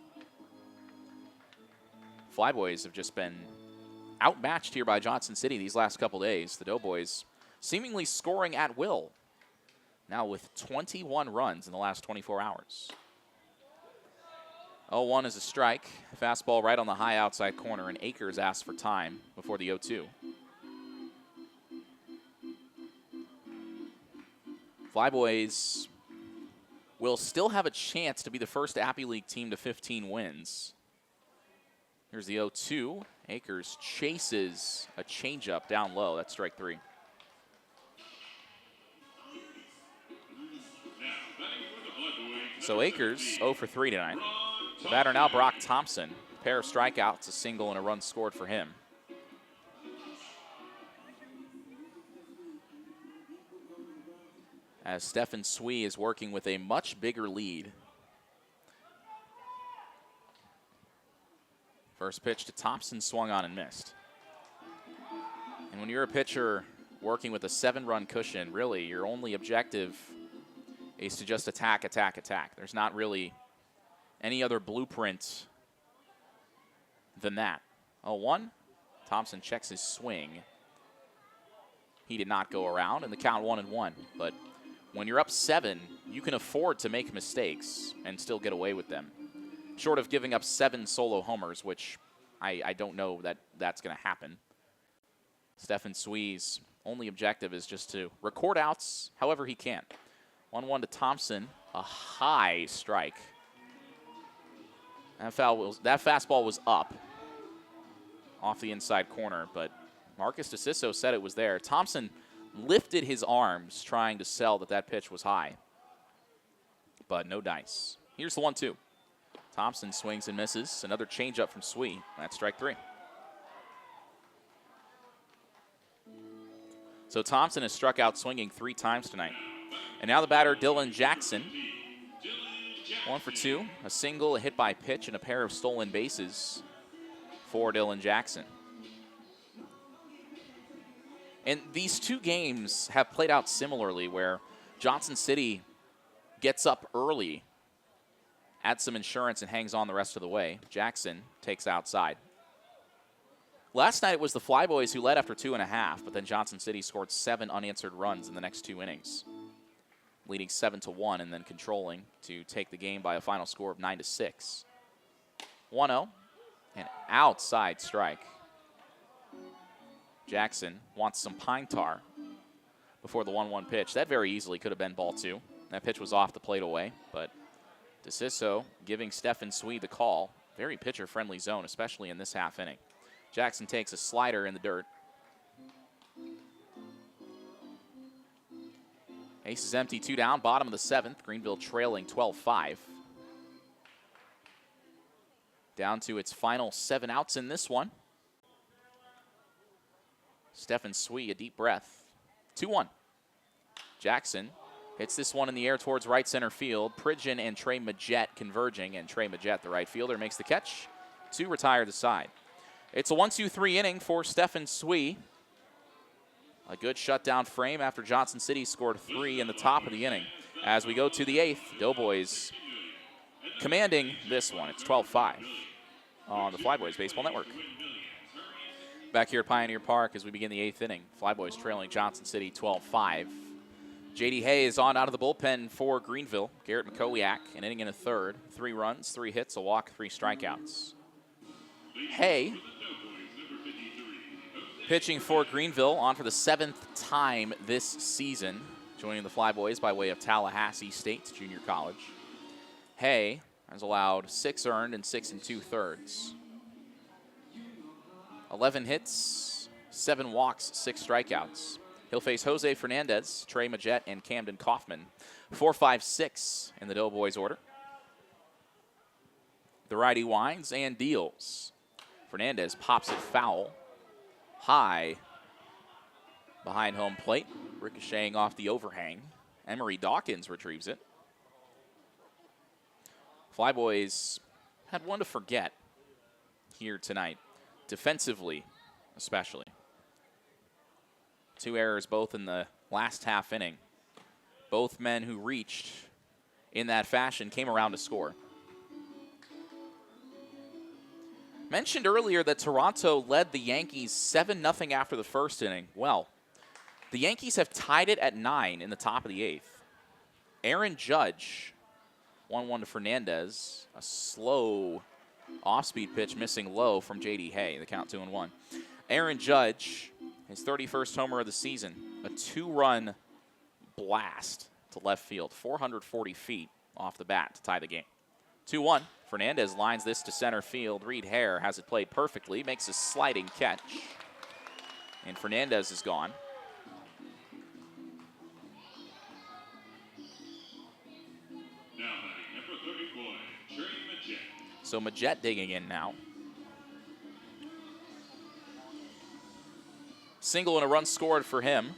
Flyboys have just been outmatched here by Johnson City these last couple days. The Doughboys seemingly scoring at will, now with 21 runs in the last 24 hours. 0-1 is a strike. Fastball right on the high outside corner, and Akers asks for time before the 0-2. Flyboys will still have a chance to be the first Appy League team to 15 wins. Here's the 0-2. Akers chases a changeup down low. That's strike 3. So Akers 0 for 3 tonight. The batter now Brock Thompson. A pair of strikeouts, a single, and a run scored for him. As Stefan Swee is working with a much bigger lead. First pitch to Thompson, swung on and missed. And when you're a pitcher working with a 7-run cushion, really your only objective is to just attack, attack, attack. There's not really any other blueprint than that. 0-1. Thompson checks his swing. He did not go around, and the count 1-1. But when you're up 7, you can afford to make mistakes and still get away with them. Short of giving up 7 solo homers, which I don't know that that's going to happen. Stefan Swee's only objective is just to record outs however he can. 1-1 to Thompson, a high strike. That fastball was up off the inside corner, but Marcus DeCiso said it was there. Thompson lifted his arms trying to sell that pitch was high, but no dice. Here's the 1-2. Thompson swings and misses. Another changeup from Swee. That's strike 3. So Thompson has struck out swinging 3 times tonight. And now the batter, Dylan Jackson. 1 for 2. A single, a hit by pitch, and a pair of stolen bases for Dylan Jackson. And these 2 games have played out similarly, where Johnson City gets up early, adds some insurance, and hangs on the rest of the way. Jackson takes outside. Last night it was the Flyboys who led after 2.5, but then Johnson City scored 7 unanswered runs in the next 2 innings, leading 7-1 and then controlling to take the game by a final score of 9-6. 1-0, an outside strike. Jackson wants some pine tar before the 1-1 pitch. That very easily could have been ball 2. That pitch was off the plate away, but DeCiso giving Stefan Swee the call. Very pitcher-friendly zone, especially in this half inning. Jackson takes a slider in the dirt. Ace is empty, 2 down, bottom of the 7th. Greenville trailing 12-5. Down to its final 7 outs in this one. Stefan Swee, a deep breath. 2-1. Jackson hits this one in the air towards right center field. Pridgeon and Trey Majette converging, and Trey Majette, the right fielder, makes the catch to retire the side. It's a 1-2-3 inning for Stefan Swee. A good shutdown frame after Johnson City scored 3 in the top of the inning. As we go to the 8th, Doughboys commanding this one. It's 12-5 on the Flyboys Baseball Network. Back here at Pioneer Park as we begin the 8th inning. Flyboys trailing Johnson City 12-5. J.D. Hay is on out of the bullpen for Greenville. Garrett McCowiak, an inning and a third. 3 runs, 3 hits, a walk, 3 strikeouts. Hay pitching for Greenville on for the 7th time this season, joining the Flyboys by way of Tallahassee State Junior College. Hay has allowed 6 earned and 6 2/3. 11 hits, 7 walks, 6 strikeouts. He'll face Jose Fernandez, Trey Majette, and Camden Kaufman. 4-5-6 in the Doughboys order. The righty winds and deals. Fernandez pops it foul. High behind home plate, ricocheting off the overhang. Emery Dawkins retrieves it. Flyboys had one to forget here tonight, defensively especially. 2 errors both in the last half inning. Both men who reached in that fashion came around to score. Mentioned earlier that Toronto led the Yankees 7-0 after the first inning. Well, the Yankees have tied it at 9 in the top of the 8th. Aaron Judge, 1-1 to Fernandez. A slow off-speed pitch missing low from J.D. Hay. The count 2-1. Aaron Judge, his 31st homer of the season. A 2-run blast to left field. 440 feet off the bat to tie the game. 2-1. Fernandez lines this to center field. Reed Hare has it played perfectly, makes a sliding catch. And Fernandez is gone. Now batting number 34, Majet. So Majet digging in now. Single and a run scored for him.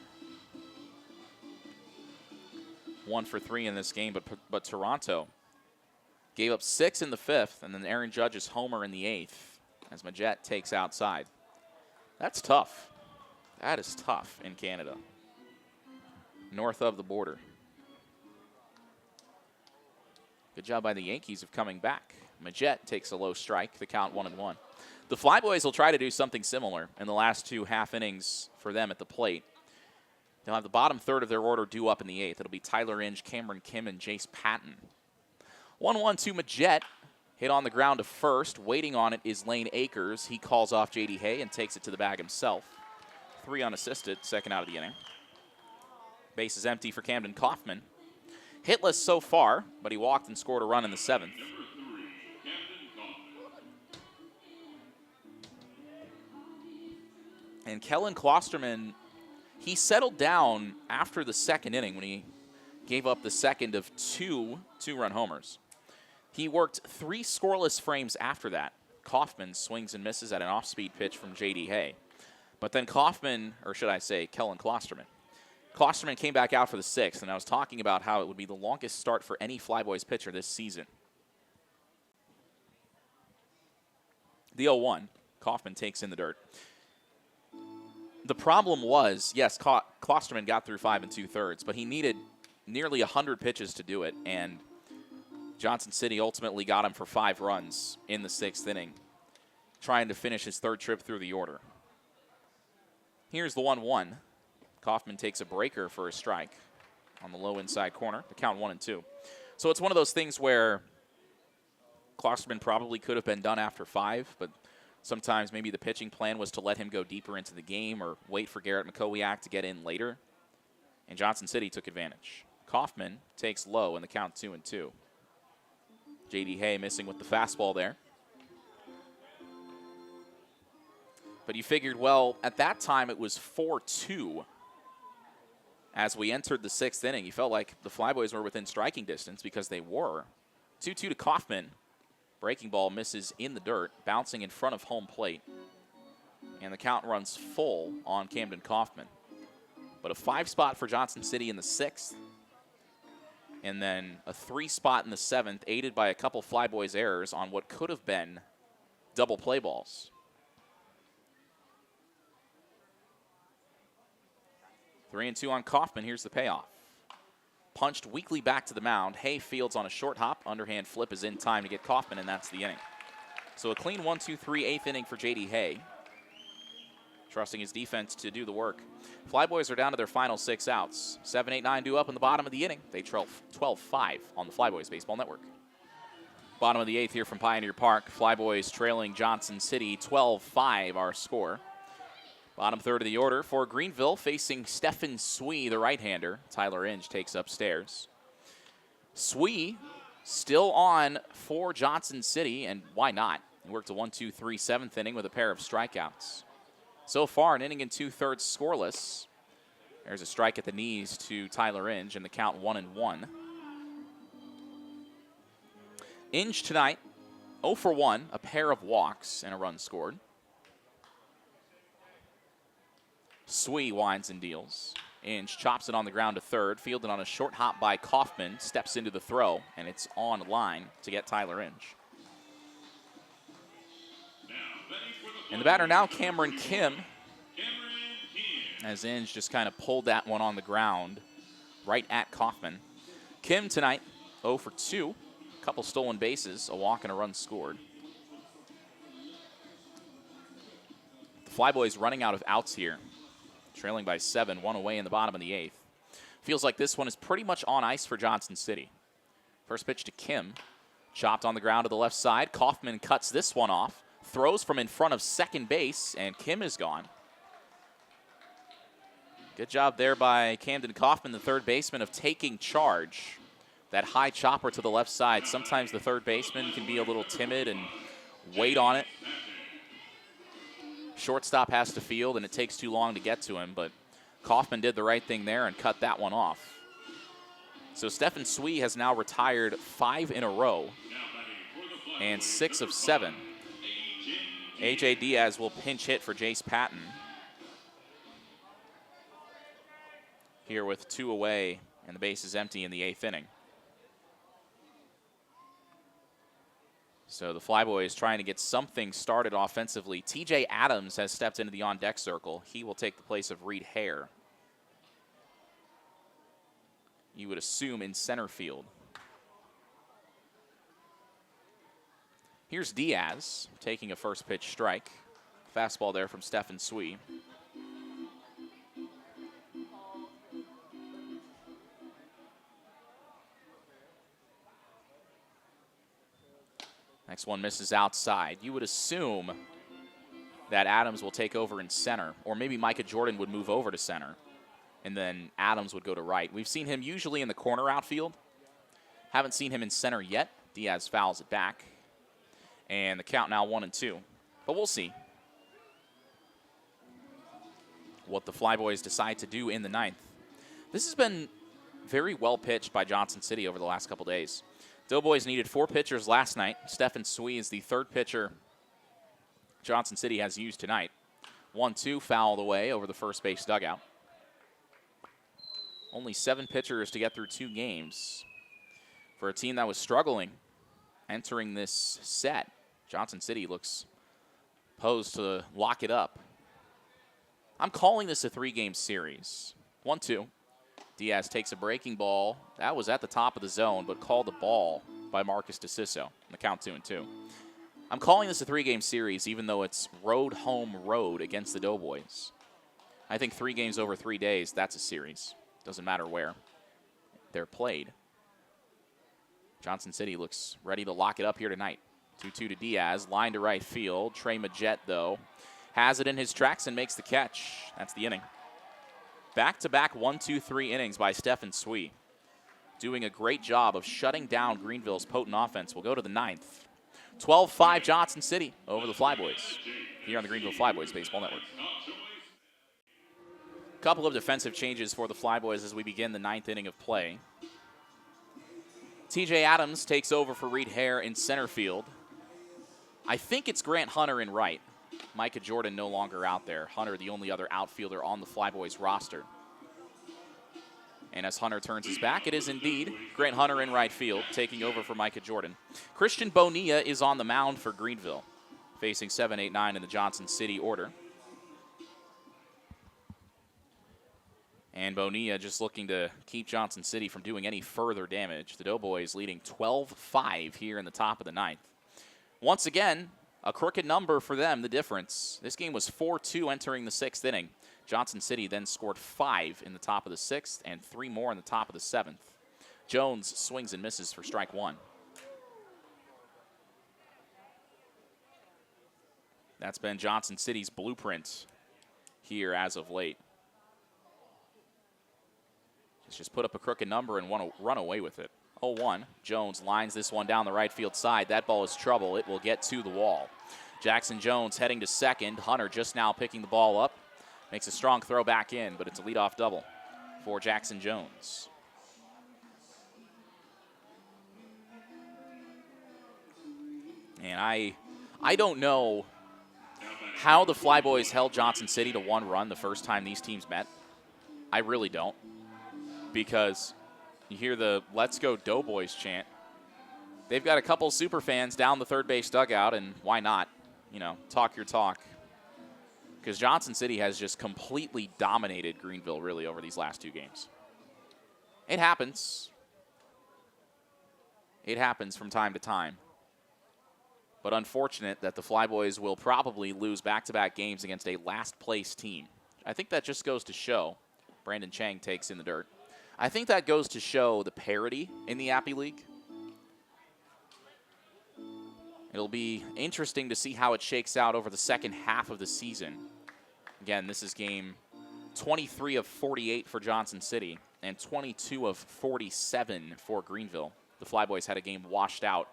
1 for 3 in this game, but Toronto gave up 6 in the 5th, and then Aaron Judge's homer in the 8th as Majet takes outside. That's tough. That is tough in Canada, north of the border. Good job by the Yankees of coming back. Majet takes a low strike, the count 1-1. The Flyboys will try to do something similar in the last 2 half innings for them at the plate. They'll have the bottom third of their order due up in the 8th. It'll be Tyler Inge, Cameron Kim, and Jace Patton. 1-1 to Majet. Hit on the ground to first. Waiting on it is Lane Akers. He calls off J.D. Hay and takes it to the bag himself. 3 unassisted, second out of the inning. Base is empty for Camden Kaufman. Hitless so far, but he walked and scored a run in the 7th. And Kellen Klosterman, he settled down after the 2nd inning when he gave up the second of 2 two-run homers. He worked 3 scoreless frames after that. Kaufman swings and misses at an off-speed pitch from J.D. Hay. But then Kaufman, or should I say Kellen Klosterman. Klosterman came back out for the 6th, and I was talking about how it would be the longest start for any Flyboys pitcher this season. The 0-1, Kaufman takes in the dirt. The problem was, yes, Klosterman got through 5 2/3, but he needed nearly 100 pitches to do it, and Johnson City ultimately got him for 5 runs in the 6th inning, trying to finish his 3rd trip through the order. Here's the 1-1. Kaufman takes a breaker for a strike on the low inside corner. The count 1-2. So it's one of those things where Klosterman probably could have been done after 5, but sometimes maybe the pitching plan was to let him go deeper into the game or wait for Garrett McCowiak to get in later. And Johnson City took advantage. Kaufman takes low in the count 2-2. J.D. Hay missing with the fastball there. But you figured, well, at that time it was 4-2. As we entered the 6th inning, you felt like the Flyboys were within striking distance because they were. 2-2 to Kaufman. Breaking ball misses in the dirt, bouncing in front of home plate. And the count runs full on Camden Kaufman. But a 5 spot for Johnson City in the 6th. And then a 3 spot in the 7th, aided by a couple Flyboys errors on what could have been double play balls. 3-2 on Kaufman. Here's the payoff. Punched weakly back to the mound. Hay fields on a short hop. Underhand flip is in time to get Kaufman, and that's the inning. So a clean 1-2-3 8th inning for J.D. Hay. Trusting his defense to do the work. Flyboys are down to their final 6 outs. 7, 8, 9 due up in the bottom of the inning. They trail 12-5 on the Flyboys Baseball Network. Bottom of the 8th here from Pioneer Park. Flyboys trailing Johnson City 12-5 our score. Bottom third of the order for Greenville facing Stefan Swee, the right-hander. Tyler Inge takes upstairs. Swee still on for Johnson City, and why not? He worked a 1-2-3 7th inning with a pair of strikeouts. So far, an inning and 2/3 scoreless. There's a strike at the knees to Tyler Inge, and the count 1-1. Inge tonight, 0 for 1, a pair of walks and a run scored. Swee winds and deals. Inge chops it on the ground to third, fielded on a short hop by Kaufman, steps into the throw, and it's on line to get Tyler Inge. And the batter now, Cameron Kim, as Inge just kind of pulled that one on the ground right at Kaufman. Kim tonight, 0 for 2, a couple stolen bases, a walk and a run scored. The Flyboys running out of outs here. Trailing by 7, 1 away in the bottom of the 8th. Feels like this one is pretty much on ice for Johnson City. First pitch to Kim. Chopped on the ground to the left side. Kaufman cuts this one off. Throws from in front of second base, and Kim is gone. Good job there by Camden Kaufman, the third baseman, of taking charge. That high chopper to the left side. Sometimes the third baseman can be a little timid and wait on it. Shortstop has to field, and it takes too long to get to him, but Kaufman did the right thing there and cut that one off. So Stephen Swee has now retired 5 in a row and 6 of 7. A.J. Diaz will pinch hit for Jace Patton here with 2 away, and the base is empty in the 8th inning. So the Flyboys trying to get something started offensively. TJ Adams has stepped into the on-deck circle. He will take the place of Reed Hare. You would assume in center field. Here's Diaz taking a first pitch strike. Fastball there from Stephen Swee. Next one misses outside. You would assume that Adams will take over in center, or maybe Micah Jordan would move over to center, and then Adams would go to right. We've seen him usually in the corner outfield. Haven't seen him in center yet. Diaz fouls it back. And the count now 1-2. But we'll see what the Flyboys decide to do in the 9th. This has been very well pitched by Johnson City over the last couple days. Doughboys needed 4 pitchers last night. Stephen Swee is the 3rd pitcher Johnson City has used tonight. 1-2 fouled away over the first base dugout. Only 7 pitchers to get through 2 games for a team that was struggling entering this set. Johnson City looks posed to lock it up. I'm calling this a 3-game series. 1-2. Diaz takes a breaking ball. That was at the top of the zone, but called the ball by Marcus DeCiso. The count 2-2. I'm calling this a 3-game series, even though it's road, home, road against the Doughboys. I think 3 games over 3 days, that's a series. Doesn't matter where they're played. Johnson City looks ready to lock it up here tonight. 2-2 to Diaz, line to right field. Trey Majette, though, has it in his tracks and makes the catch. That's the inning. Back-to-back 1-2-3 innings by Stephen Swee. Doing a great job of shutting down Greenville's potent offense. We'll go to the 9th. 12-5 Johnson City over the Flyboys here on the Greenville Flyboys Baseball Network. Couple of defensive changes for the Flyboys as we begin the 9th inning of play. TJ Adams takes over for Reed Hare in center field. I think it's Grant Hunter in right. Micah Jordan no longer out there. Hunter, the only other outfielder on the Flyboys roster. And as Hunter turns his back, it is indeed Grant Hunter in right field, taking over for Micah Jordan. Christian Bonilla is on the mound for Greenville, facing 7, 8, 9 in the Johnson City order. And Bonilla just looking to keep Johnson City from doing any further damage. The Doughboys leading 12-5 here in the top of the 9th. Once again, a crooked number for them, the difference. This game was 4-2 entering the 6th inning. Johnson City then scored 5 in the top of the 6th and 3 more in the top of the 7th. Jones swings and misses for strike 1. That's been Johnson City's blueprint here as of late. Let's just put up a crooked number and want to run away with it. 0-1. Jones lines this one down the right field side. That ball is trouble. It will get to the wall. Jackson Jones heading to second. Hunter just now picking the ball up. Makes a strong throw back in, but it's a leadoff double for Jackson Jones. And I don't know how the Flyboys held Johnson City to 1 run the first time these teams met. I really don't. Because you hear the "Let's Go Doughboys" chant. They've got a couple super fans down the third base dugout, and why not? You know, talk your talk. Because Johnson City has just completely dominated Greenville, really, over these last 2 games. It happens. It happens from time to time. But unfortunate that the Flyboys will probably lose back-to-back games against a last-place team. I think that just goes to show. Brandon Chang takes in the dirt. I think that goes to show the parity in the Appy League. It'll be interesting to see how it shakes out over the second half of the season. Again, this is game 23 of 48 for Johnson City, and 22 of 47 for Greenville. The Flyboys had a game washed out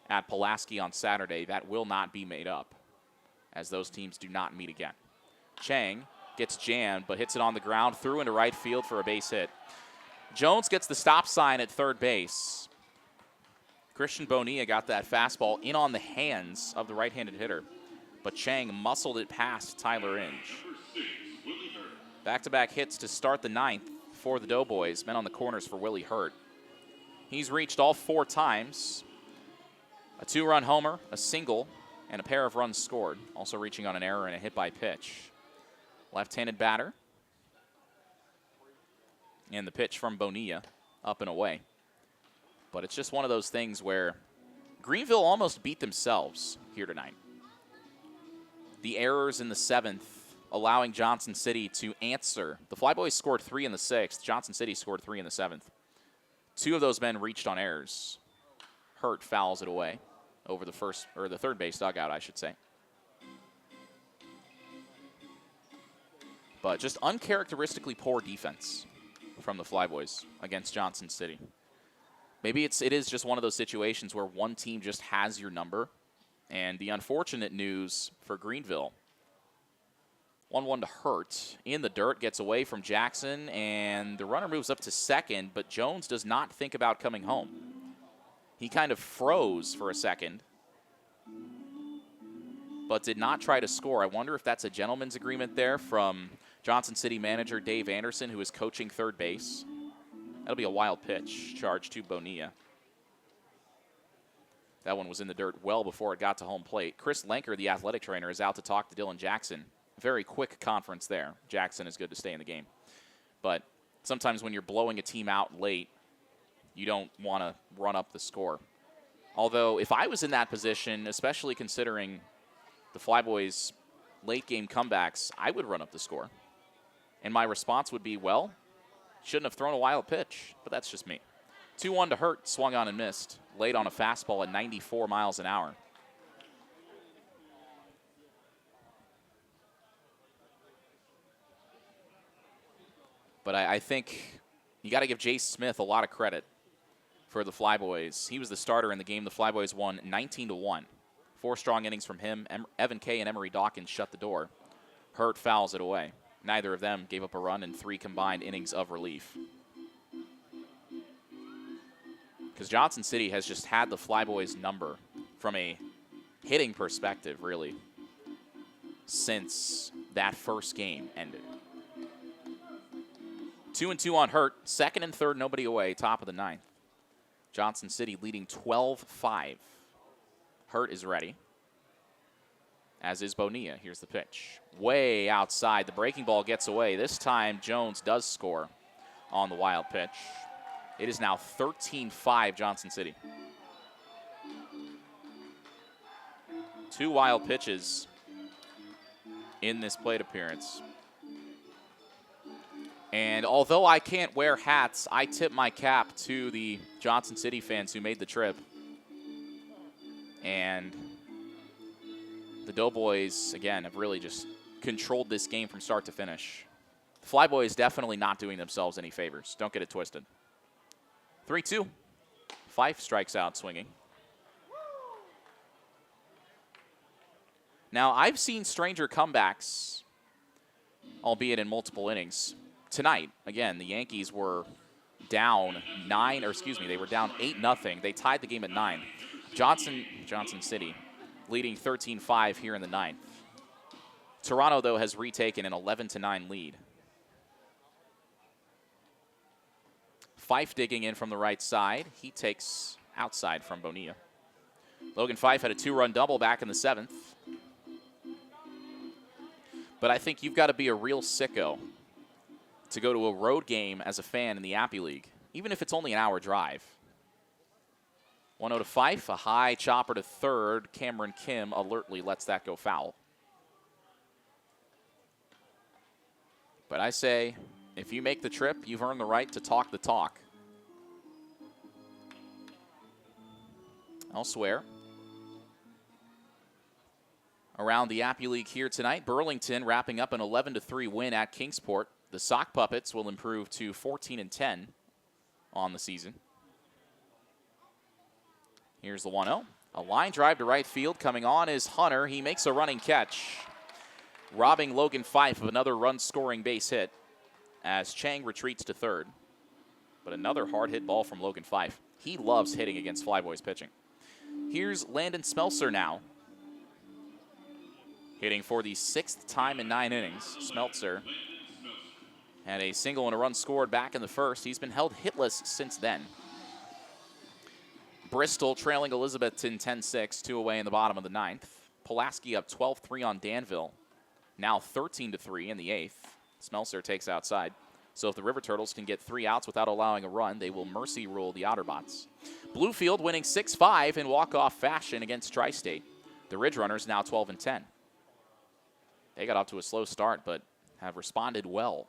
at Pulaski on Saturday. That will not be made up, as those teams do not meet again. Chang gets jammed, but hits it on the ground, through into right field for a base hit. Jones gets the stop sign at third base. Christian Bonilla got that fastball in on the hands of the right-handed hitter, but Chang muscled it past Tyler Inge. Back-to-back hits to start the ninth for the Doughboys. Men on the corners for Willie Hurt. He's reached all 4 times. A 2-run homer, a single, and a pair of runs scored. Also reaching on an error and a hit by pitch. Left-handed batter. And the pitch from Bonilla, up and away. But it's just one of those things where Greenville almost beat themselves here tonight. The errors in the 7th allowing Johnson City to answer. The Flyboys scored 3 in the 6th. Johnson City scored 3 in the 7th. 2 of those men reached on errors. Hurt fouls it away over the third base dugout, I should say. But just uncharacteristically poor defense from the Flyboys against Johnson City. Maybe it is just one of those situations where one team just has your number. And the unfortunate news for Greenville, 1-1 to Hurt. In the dirt, gets away from Jackson, and the runner moves up to second, but Jones does not think about coming home. He kind of froze for a second, but did not try to score. I wonder if that's a gentleman's agreement there from Johnson City manager Dave Anderson, who is coaching third base. That'll be a wild pitch, charge to Bonilla. That one was in the dirt well before it got to home plate. Chris Lenker, the athletic trainer, is out to talk to Dylan Jackson. Very quick conference there. Jackson is good to stay in the game. But sometimes when you're blowing a team out late, you don't want to run up the score. Although, if I was in that position, especially considering the Flyboys' late-game comebacks, I would run up the score. And my response would be, well, shouldn't have thrown a wild pitch, but that's just me. 2-1 to Hurt, swung on and missed. Laid on a fastball at 94 miles an hour. But I think you got to give Jace Smith a lot of credit for the Flyboys. He was the starter in the game. The Flyboys won 19-1. 4 strong innings from him. Evan Kay and Emery Dawkins shut the door. Hurt fouls it away. Neither of them gave up a run in 3 combined innings of relief. Because Johnson City has just had the Flyboys' number from a hitting perspective, really, since that first game ended. 2-2 on Hurt. Second and third, nobody away. Top of the 9th. Johnson City leading 12-5. Hurt is ready, as is Bonilla. Here's the pitch. Way outside. The breaking ball gets away. This time, Jones does score on the wild pitch. It is now 13-5 Johnson City. 2 wild pitches in this plate appearance. And although I can't wear hats, I tip my cap to the Johnson City fans who made the trip. And the Doughboys, again, have really just controlled this game from start to finish. The Flyboys definitely not doing themselves any favors. Don't get it twisted. 3-2. Fife strikes out swinging. Now, I've seen stranger comebacks, albeit in multiple innings. Tonight, again, the Yankees were down they were down 8-0. They tied the game at 9. Johnson City leading 13-5 here in the 9th. Toronto, though, has retaken an 11-9 lead. Fife digging in from the right side. He takes outside from Bonilla. Logan Fife had a 2-run double back in the 7th. But I think you've got to be a real sicko to go to a road game as a fan in the Appy League, even if it's only an hour drive. 1-0 to Fife, a high chopper to third. Cameron Kim alertly lets that go foul. But I say, if you make the trip, you've earned the right to talk the talk. Elsewhere, around the Appy League here tonight, Burlington wrapping up an 11-3 win at Kingsport. The Sock Puppets will improve to 14-10 on the season. Here's the 1-0. A line drive to right field. Coming on is Hunter. He makes a running catch, robbing Logan Fife of another run-scoring base hit as Chang retreats to third. But another hard-hit ball from Logan Fife. He loves hitting against Flyboys pitching. Here's Landon Smeltzer now, hitting for the 6th time in 9 innings. Smeltzer had a single and a run scored back in the first. He's been held hitless since then. Bristol trailing Elizabethton 10-6, 2 away in the bottom of the 9th. Pulaski up 12-3 on Danville, now 13-3 in the 8th. Smeltzer takes outside. So if the River Turtles can get 3 outs without allowing a run, they will mercy rule the Otterbots. Bluefield winning 6-5 in walk-off fashion against Tri-State. The Ridge Runners now 12-10. They got off to a slow start, but have responded well.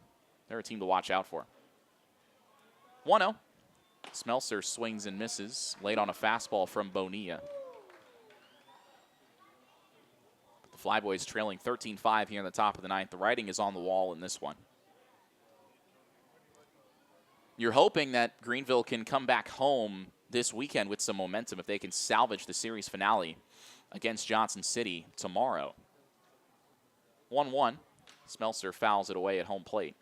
They're a team to watch out for. 1-0. Smeltzer swings and misses, late on a fastball from Bonilla. The Flyboys trailing 13-5 here in the top of the 9th. The writing is on the wall in this one. You're hoping that Greenville can come back home this weekend with some momentum if they can salvage the series finale against Johnson City tomorrow. 1-1. Smeltzer fouls it away at home plate.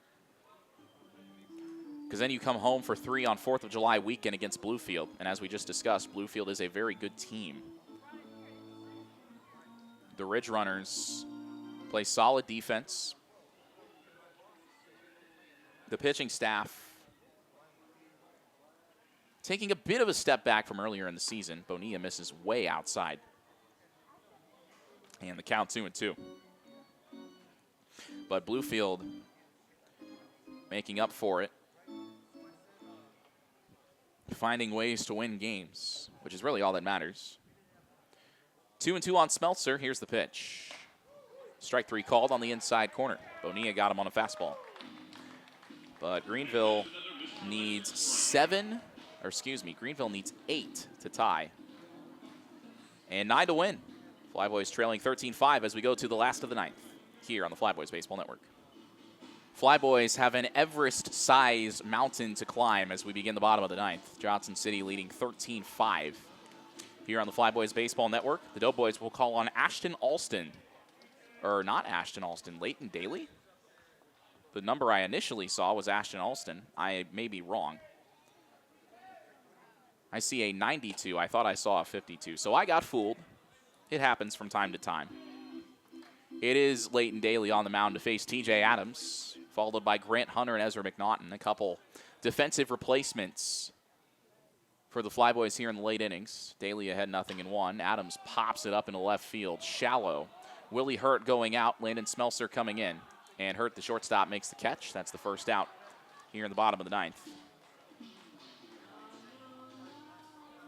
Because then you come home for 3 on 4th of July weekend against Bluefield. And as we just discussed, Bluefield is a very good team. The Ridge Runners play solid defense. The pitching staff taking a bit of a step back from earlier in the season. Bonilla misses way outside. And the count 2-2. But Bluefield making up for it, finding ways to win games, which is really all that matters. 2-2 on Smeltzer. Here's the pitch. Strike 3 called on the inside corner. Bonilla got him on a fastball. But Greenville needs 8 to tie. And 9 to win. Flyboys trailing 13-5 as we go to the last of the 9th here on the Flyboys Baseball Network. Flyboys have an Everest-size mountain to climb as we begin the bottom of the 9th. Johnson City leading 13-5 here on the Flyboys Baseball Network. The Doughboys will call on Ashton Alston. Or not Ashton Alston, Leighton Daly? The number I initially saw was Ashton Alston. I may be wrong. I see a 92. I thought I saw a 52. So I got fooled. It happens from time to time. It is Leighton Daly on the mound to face TJ Adams, followed by Grant Hunter and Ezra McNaughton. A couple defensive replacements for the Flyboys here in the late innings. Daly ahead 0-1. Adams pops it up into left field. Shallow. Willie Hurt going out. Landon Smeltzer coming in. And Hurt, the shortstop, makes the catch. That's the first out here in the bottom of the 9th.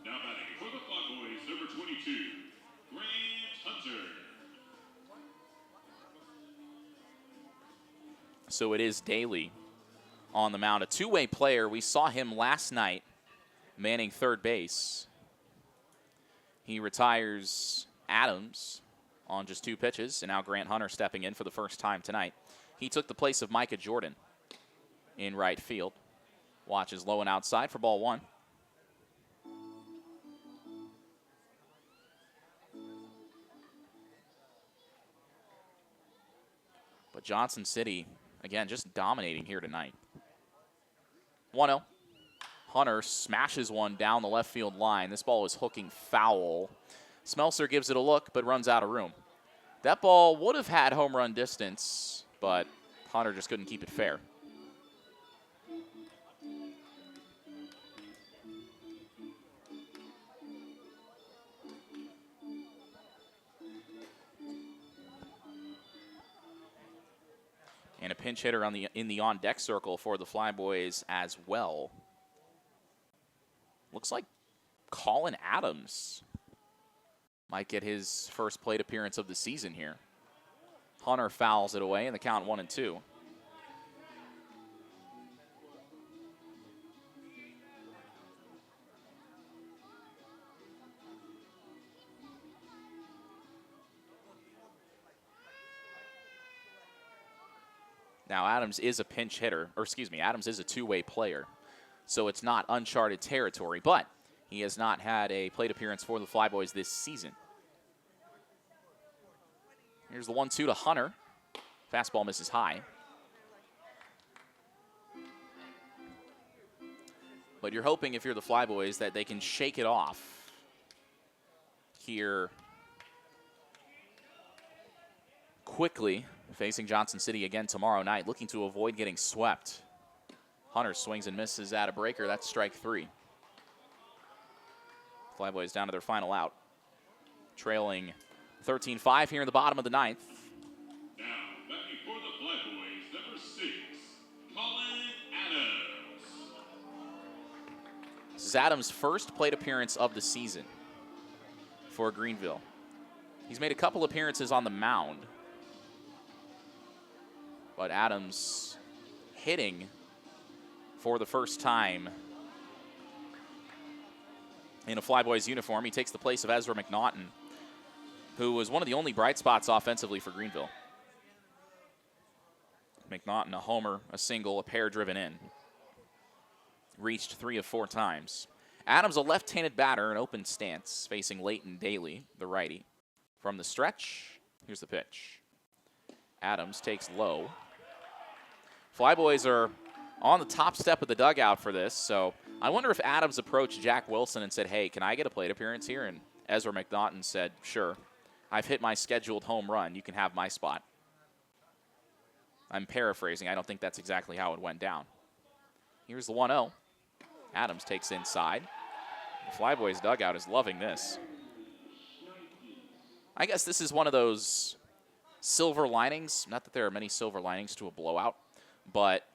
Now batting for the Flyboys, number 22, Grant Hunter. So it is Daly on the mound. A two-way player. We saw him last night manning third base. He retires Adams on just 2 pitches, and now Grant Hunter stepping in for the first time tonight. He took the place of Micah Jordan in right field. Watches low and outside for ball 1. But Johnson City, again, just dominating here tonight. 1-0. Hunter smashes one down the left field line. This ball is hooking foul. Smeltzer gives it a look, but runs out of room. That ball would have had home run distance, but Hunter just couldn't keep it fair. And a pinch hitter in the on-deck circle for the Flyboys as well. Looks like Colin Adams might get his first plate appearance of the season here. Hunter fouls it away, and the count 1-2. Now, Adams is a pinch hitter, or excuse me, Adams is a two-way player, so it's not uncharted territory, but he has not had a plate appearance for the Flyboys this season. Here's the 1-2 to Hunter. Fastball misses high. But you're hoping, if you're the Flyboys, that they can shake it off here quickly, facing Johnson City again tomorrow night, looking to avoid getting swept. Hunter swings and misses at a breaker. That's strike 3. Flyboys down to their final out, trailing 13-5 here in the bottom of the 9th. Now, batting for the Flyboys, number 6, Colin Adams. This is Adams' first plate appearance of the season for Greenville. He's made a couple appearances on the mound, but Adams hitting for the first time in a Flyboys uniform. He takes the place of Ezra McNaughton, who was one of the only bright spots offensively for Greenville. McNaughton, a homer, a single, a pair driven in. Reached 3 of 4 times. Adams, a left-handed batter, an open stance, facing Leighton Daly, the righty. From the stretch, here's the pitch. Adams takes low. Flyboys are on the top step of the dugout for this, so I wonder if Adams approached Jack Wilson and said, hey, can I get a plate appearance here? And Ezra McNaughton said, sure. I've hit my scheduled home run. You can have my spot. I'm paraphrasing. I don't think that's exactly how it went down. Here's the 1-0. Adams takes inside. The Flyboys dugout is loving this. I guess this is one of those silver linings. Not that there are many silver linings to a blowout, but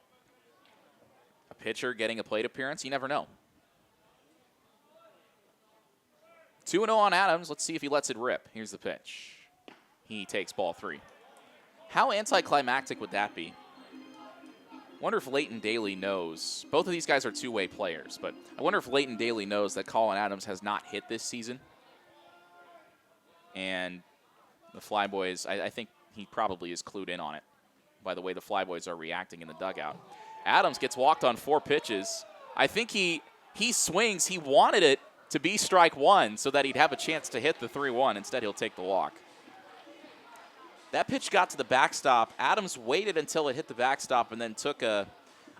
a pitcher getting a plate appearance, you never know. 2-0 on Adams. Let's see if he lets it rip. Here's the pitch. He takes ball 3. How anticlimactic would that be? Wonder if Leighton Daly knows. Both of these guys are two-way players, but I wonder if Leighton Daly knows that Colin Adams has not hit this season. And the Flyboys, I think he probably is clued in on it by the way the Flyboys are reacting in the dugout. Adams gets walked on 4 pitches. I think he swings. He wanted it to be strike 1 so that he'd have a chance to hit the 3-1. Instead, he'll take the walk. That pitch got to the backstop. Adams waited until it hit the backstop and then took a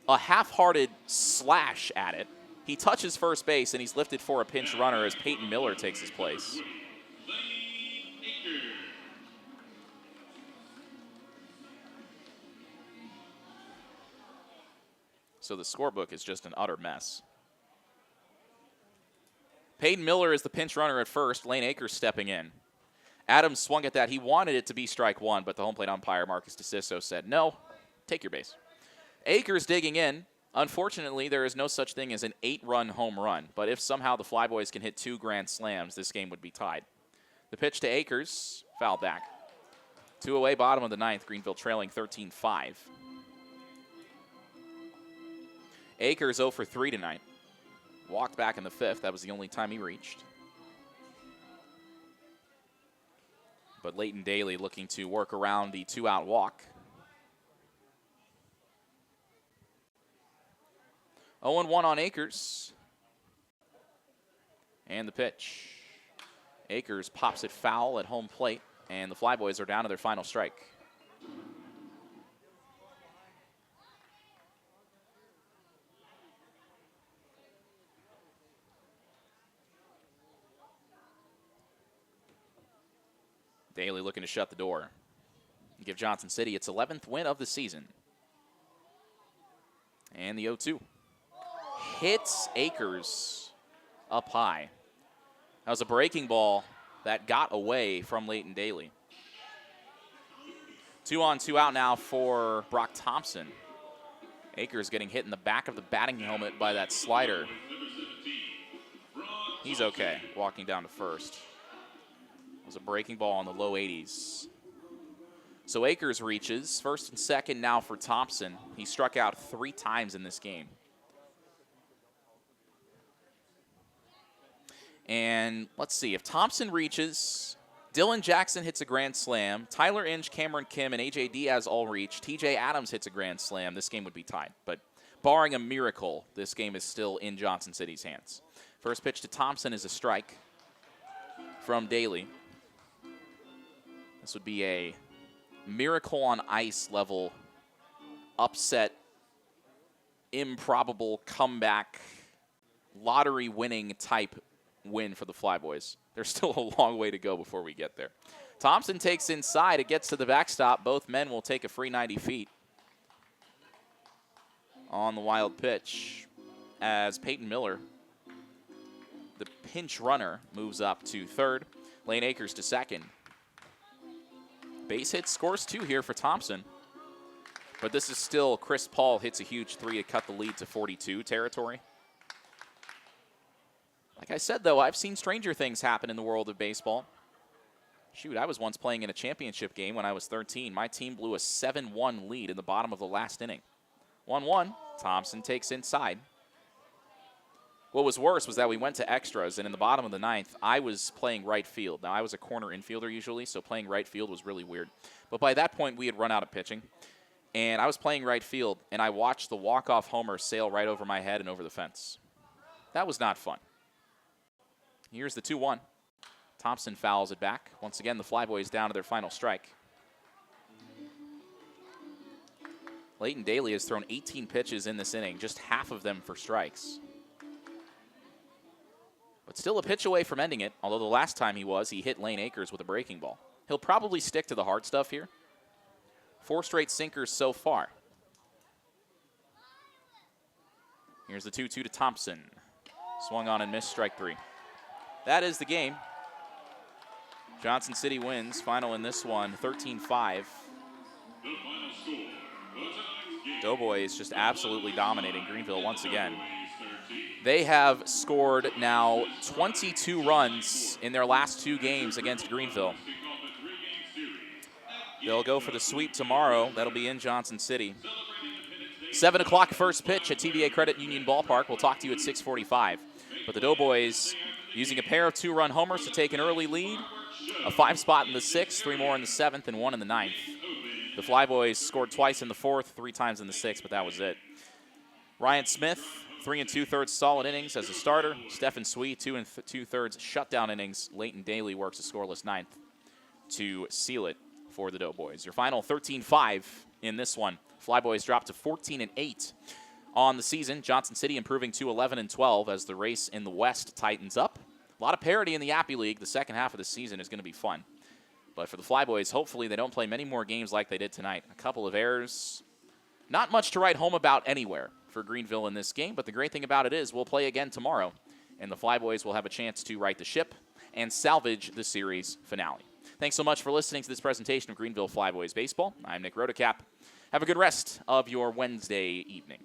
half-hearted slash at it. He touches first base, and he's lifted for a pinch runner as Peyton Miller takes his place. So the scorebook is just an utter mess. Peyton Miller is the pinch runner at first. Lane Akers stepping in. Adams swung at that. He wanted it to be strike 1, but the home plate umpire, Marcus DeSisto, said, no, take your base. Akers digging in. Unfortunately, there is no such thing as an 8-run home run, but if somehow the Flyboys can hit 2 grand slams, this game would be tied. The pitch to Akers, foul back. 2 away, bottom of the 9th, Greenville trailing 13-5. Akers 0 for 3 tonight. Walked back in the 5th. That was the only time he reached. But Leighton Daly looking to work around the 2-out walk. 0-1 on Akers. And the pitch. Akers pops it foul at home plate, and the Flyboys are down to their final strike. Daly looking to shut the door and give Johnson City its 11th win of the season. And the 0-2. Hits Akers up high. That was a breaking ball that got away from Leighton Daly. 2 on, 2 out now for Brock Thompson. Akers getting hit in the back of the batting helmet by that slider. He's okay, walking down to first. It was a breaking ball in the low 80s. So Akers reaches. First and second now for Thompson. He struck out 3 times in this game. And let's see, if Thompson reaches, Dylan Jackson hits a grand slam. Tyler Inge, Cameron Kim, and A.J. Diaz all reach. T.J. Adams hits a grand slam. This game would be tied. But barring a miracle, this game is still in Johnson City's hands. First pitch to Thompson is a strike from Daly. This would be a miracle on ice level upset, improbable comeback, lottery-winning type win for the Flyboys. There's still a long way to go before we get there. Thompson takes inside. It gets to the backstop. Both men will take a free 90 feet on the wild pitch as Peyton Miller, the pinch runner, moves up to third. Lane Akers to second. Base hit scores 2 here for Thompson. But this is still Chris Paul hits a huge 3 to cut the lead to 42 territory. Like I said, though, I've seen stranger things happen in the world of baseball. Shoot, I was once playing in a championship game when I was 13. My team blew a 7-1 lead in the bottom of the last inning. 1-1, Thompson takes inside. What was worse was that we went to extras, and in the bottom of the 9th, I was playing right field. Now, I was a corner infielder usually, so playing right field was really weird. But by that point, we had run out of pitching, and I was playing right field, and I watched the walk-off homer sail right over my head and over the fence. That was not fun. Here's the 2-1. Thompson fouls it back. Once again, the Flyboys down to their final strike. Leighton Daly has thrown 18 pitches in this inning, just half of them for strikes. But still a pitch away from ending it, although the last time he hit Lane Akers with a breaking ball. He'll probably stick to the hard stuff here. 4 straight sinkers so far. Here's the 2-2 to Thompson. Swung on and missed, strike 3. That is the game. Johnson City wins. Final in this one, 13-5. Doughboys just absolutely dominating Greenville once again. They have scored now 22 runs in their last 2 games against Greenville. They'll go for the sweep tomorrow. That'll be in Johnson City. 7 o'clock first pitch at TVA Credit Union Ballpark. We'll talk to you at 6:45. But the Doughboys using a pair of 2-run homers to take an early lead. A 5 spot in the 6th, 3 more in the 7th, and 1 in the 9th. The Flyboys scored twice in the 4th, 3 times in the 6th, but that was it. Ryan Smith, 3 2/3 solid innings as a starter. Stephen Sweet, 2 2/3 shutdown innings. Leighton Daly works a scoreless 9th to seal it for the Doughboys. Your final 13-5 in this one. Flyboys drop to 14-8 on the season. Johnson City improving to 11-12 as the race in the West tightens up. A lot of parity in the Appy League. The second half of the season is going to be fun. But for the Flyboys, hopefully they don't play many more games like they did tonight. A couple of errors. Not much to write home about anywhere for Greenville in this game, but the great thing about it is we'll play again tomorrow, and the Flyboys will have a chance to right the ship and salvage the series finale. Thanks so much for listening to this presentation of Greenville Flyboys Baseball. I'm Nick Rodecap. Have a good rest of your Wednesday evening.